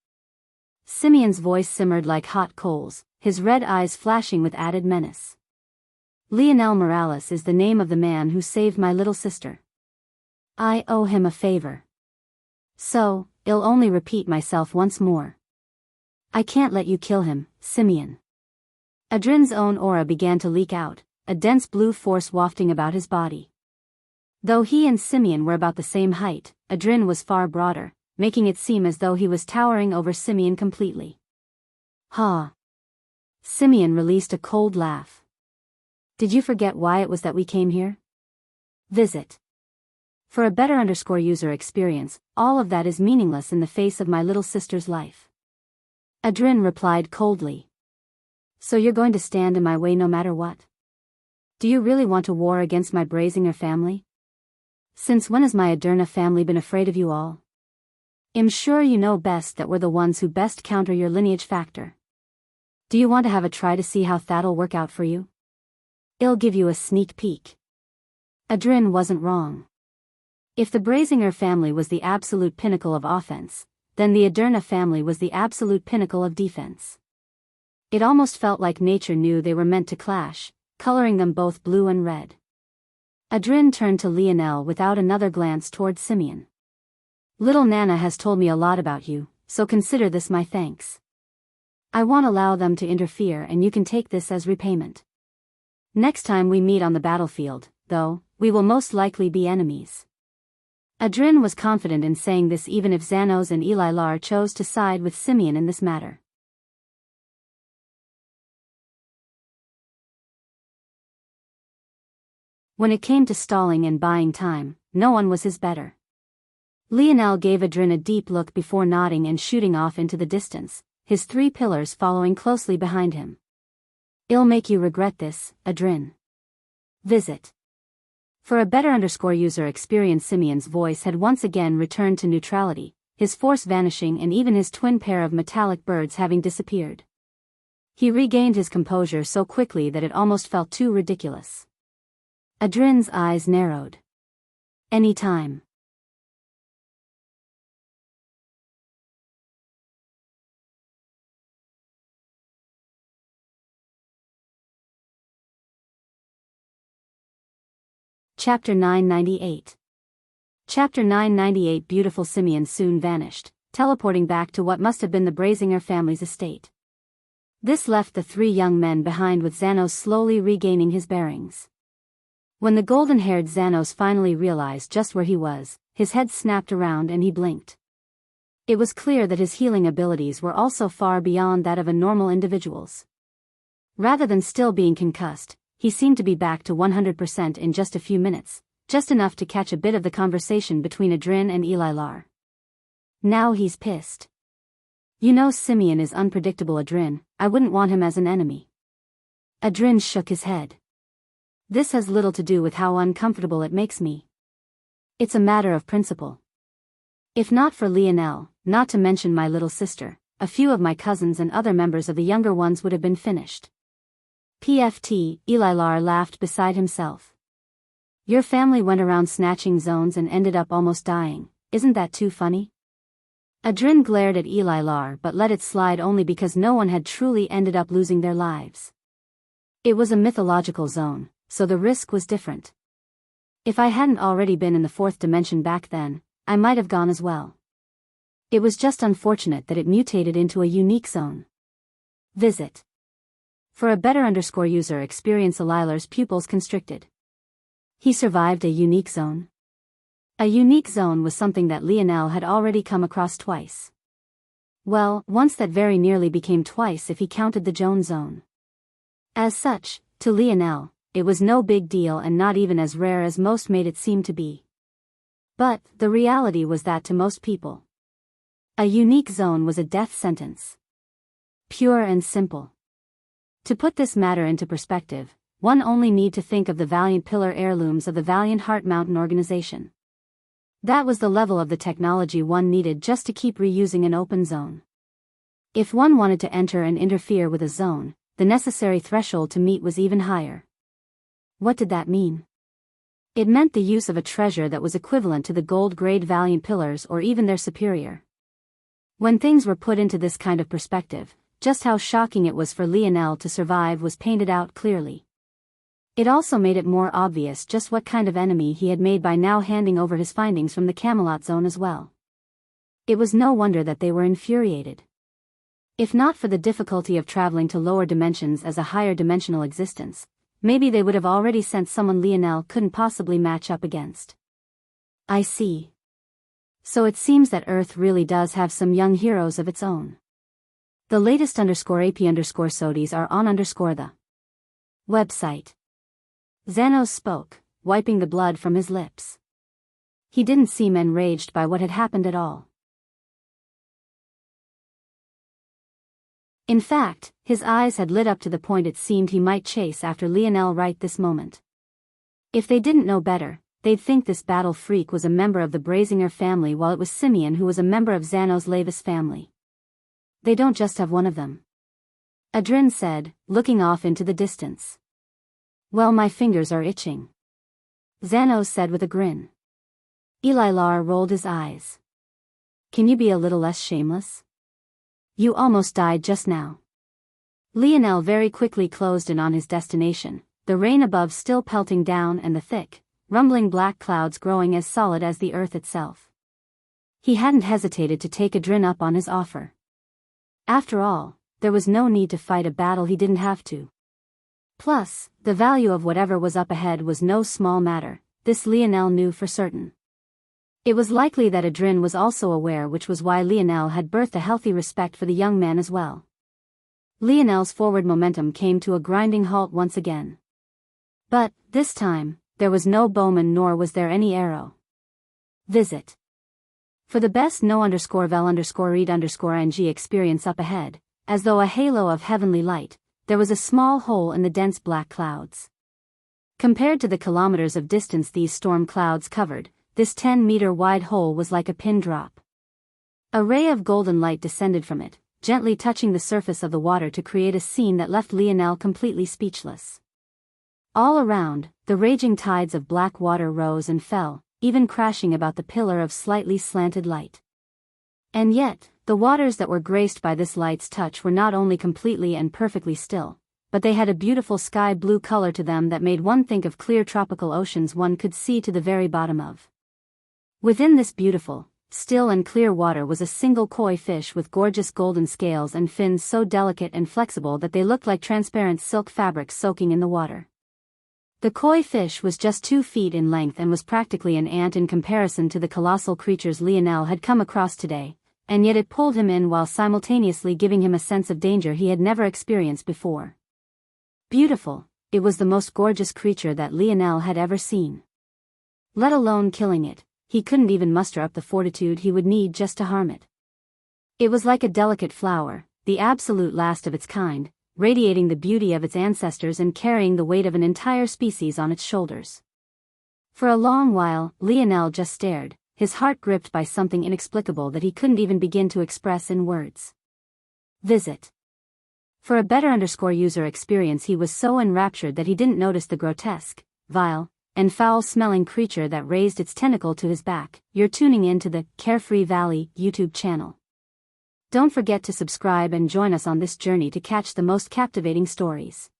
Simeon's voice simmered like hot coals, his red eyes flashing with added menace. Lionel Morales is the name of the man who saved my little sister. I owe him a favor. So, I'll only repeat myself once more. I can't let you kill him, Simeon. Adrin's own aura began to leak out, a dense blue force wafting about his body. Though he and Simeon were about the same height, Adrin was far broader, making it seem as though he was towering over Simeon completely. Ha! Simeon released a cold laugh. Did you forget why it was that we came here? Visit. For a better user experience, all of that is meaningless in the face of my little sister's life. Adrin replied coldly. So you're going to stand in my way no matter what? Do you really want a war against my Brazinger family? Since when has my Aderna family been afraid of you all? I'm sure you know best that we're the ones who best counter your lineage factor. Do you want to have a try to see how that'll work out for you? I'll give you a sneak peek. Adrin wasn't wrong. If the Brazinger family was the absolute pinnacle of offense, then the Aderna family was the absolute pinnacle of defense. It almost felt like nature knew they were meant to clash, coloring them both blue and red. Adrin turned to Lionel without another glance toward Simeon. Little Nana has told me a lot about you, so consider this my thanks. I won't allow them to interfere, and you can take this as repayment. Next time we meet on the battlefield, though, we will most likely be enemies. Adrin was confident in saying this even if Xanos and Elilar chose to side with Simeon in this matter. When it came to stalling and buying time, no one was his better. Lionel gave Adrin a deep look before nodding and shooting off into the distance, his three pillars following closely behind him. I'll make you regret this, Adrin. Visit. For a better user experience, Simeon's voice had once again returned to neutrality, his force vanishing and even his twin pair of metallic birds having disappeared. He regained his composure so quickly that it almost felt too ridiculous. Adrin's eyes narrowed. Any time. Chapter 998. Chapter 998. Beautiful Simeon soon vanished, teleporting back to what must have been the Brazinger family's estate. This left the three young men behind, with Xanos slowly regaining his bearings. When the golden-haired Xanos finally realized just where he was, his head snapped around and he blinked. It was clear that his healing abilities were also far beyond that of a normal individual's. Rather than still being concussed, he seemed to be back to 100% in just a few minutes, just enough to catch a bit of the conversation between Adrin and Elilar. Now he's pissed. You know Simeon is unpredictable, Adrin. I wouldn't want him as an enemy. Adrin shook his head. This has little to do with how uncomfortable it makes me. It's a matter of principle. If not for Lionel, not to mention my little sister, a few of my cousins and other members of the younger ones would have been finished. PFT, Elilar laughed beside himself. Your family went around snatching zones and ended up almost dying, isn't that too funny? Adrin glared at Elilar but let it slide only because no one had truly ended up losing their lives. It was a mythological zone, so the risk was different. If I hadn't already been in the fourth dimension back then, I might have gone as well. It was just unfortunate that it mutated into a unique zone. Visit. For a better user experience, Elilar's pupils constricted. He survived a unique zone. A unique zone was something that Lionel had already come across twice. Well, once that very nearly became twice if he counted the Joan zone. As such, to Lionel, it was no big deal and not even as rare as most made it seem to be. But the reality was that to most people, a unique zone was a death sentence. Pure and simple. To put this matter into perspective, one only need to think of the Valiant Pillar heirlooms of the Valiant Heart Mountain organization. That was the level of the technology one needed just to keep reusing an open zone. If one wanted to enter and interfere with a zone, the necessary threshold to meet was even higher. What did that mean? It meant the use of a treasure that was equivalent to the gold-grade Valiant Pillars or even their superior. When things were put into this kind of perspective, just how shocking it was for Lionel to survive was painted out clearly. It also made it more obvious just what kind of enemy he had made by now handing over his findings from the Camelot zone as well. It was no wonder that they were infuriated. If not for the difficulty of traveling to lower dimensions as a higher dimensional existence, maybe they would have already sent someone Lionel couldn't possibly match up against. I see. So it seems that Earth really does have some young heroes of its own. The latest _AP_SODIs are on the website. Xanos spoke, wiping the blood from his lips. He didn't seem enraged by what had happened at all. In fact, his eyes had lit up to the point it seemed he might chase after Lionel right this moment. If they didn't know better, they'd think this battle freak was a member of the Brazinger family while it was Simeon who was a member of Xanos Lavis family. They don't just have one of them. Adrin said, looking off into the distance. Well, my fingers are itching. Xanos said with a grin. Elilar rolled his eyes. Can you be a little less shameless? You almost died just now. Lionel very quickly closed in on his destination, the rain above still pelting down and the thick, rumbling black clouds growing as solid as the earth itself. He hadn't hesitated to take Adrin up on his offer. After all, there was no need to fight a battle he didn't have to. Plus, the value of whatever was up ahead was no small matter, this Lionel knew for certain. It was likely that Adrin was also aware, which was why Lionel had birthed a healthy respect for the young man as well. Lionel's forward momentum came to a grinding halt once again. But, this time, there was no bowman nor was there any arrow. Visit. For the best no_vel_read_ing experience up ahead, as though a halo of heavenly light, there was a small hole in the dense black clouds. Compared to the kilometers of distance these storm clouds covered, this 10-meter wide hole was like a pin drop. A ray of golden light descended from it, gently touching the surface of the water to create a scene that left Lionel completely speechless. All around, the raging tides of black water rose and fell, even crashing about the pillar of slightly slanted light. And yet, the waters that were graced by this light's touch were not only completely and perfectly still, but they had a beautiful sky blue color to them that made one think of clear tropical oceans one could see to the very bottom of. Within this beautiful, still and clear water was a single koi fish with gorgeous golden scales and fins so delicate and flexible that they looked like transparent silk fabric soaking in the water. The koi fish was just 2 feet in length and was practically an ant in comparison to the colossal creatures Lionel had come across today, and yet it pulled him in while simultaneously giving him a sense of danger he had never experienced before. Beautiful, it was the most gorgeous creature that Lionel had ever seen. Let alone killing it, he couldn't even muster up the fortitude he would need just to harm it. It was like a delicate flower, the absolute last of its kind, radiating the beauty of its ancestors and carrying the weight of an entire species on its shoulders. For a long while, Lionel just stared, his heart gripped by something inexplicable that he couldn't even begin to express in words. Visit. For a better user experience, he was so enraptured that he didn't notice the grotesque, vile, and foul-smelling creature that raised its tentacle to his back. You're tuning in to the Carefree Valley YouTube channel. Don't forget to subscribe and join us on this journey to catch the most captivating stories.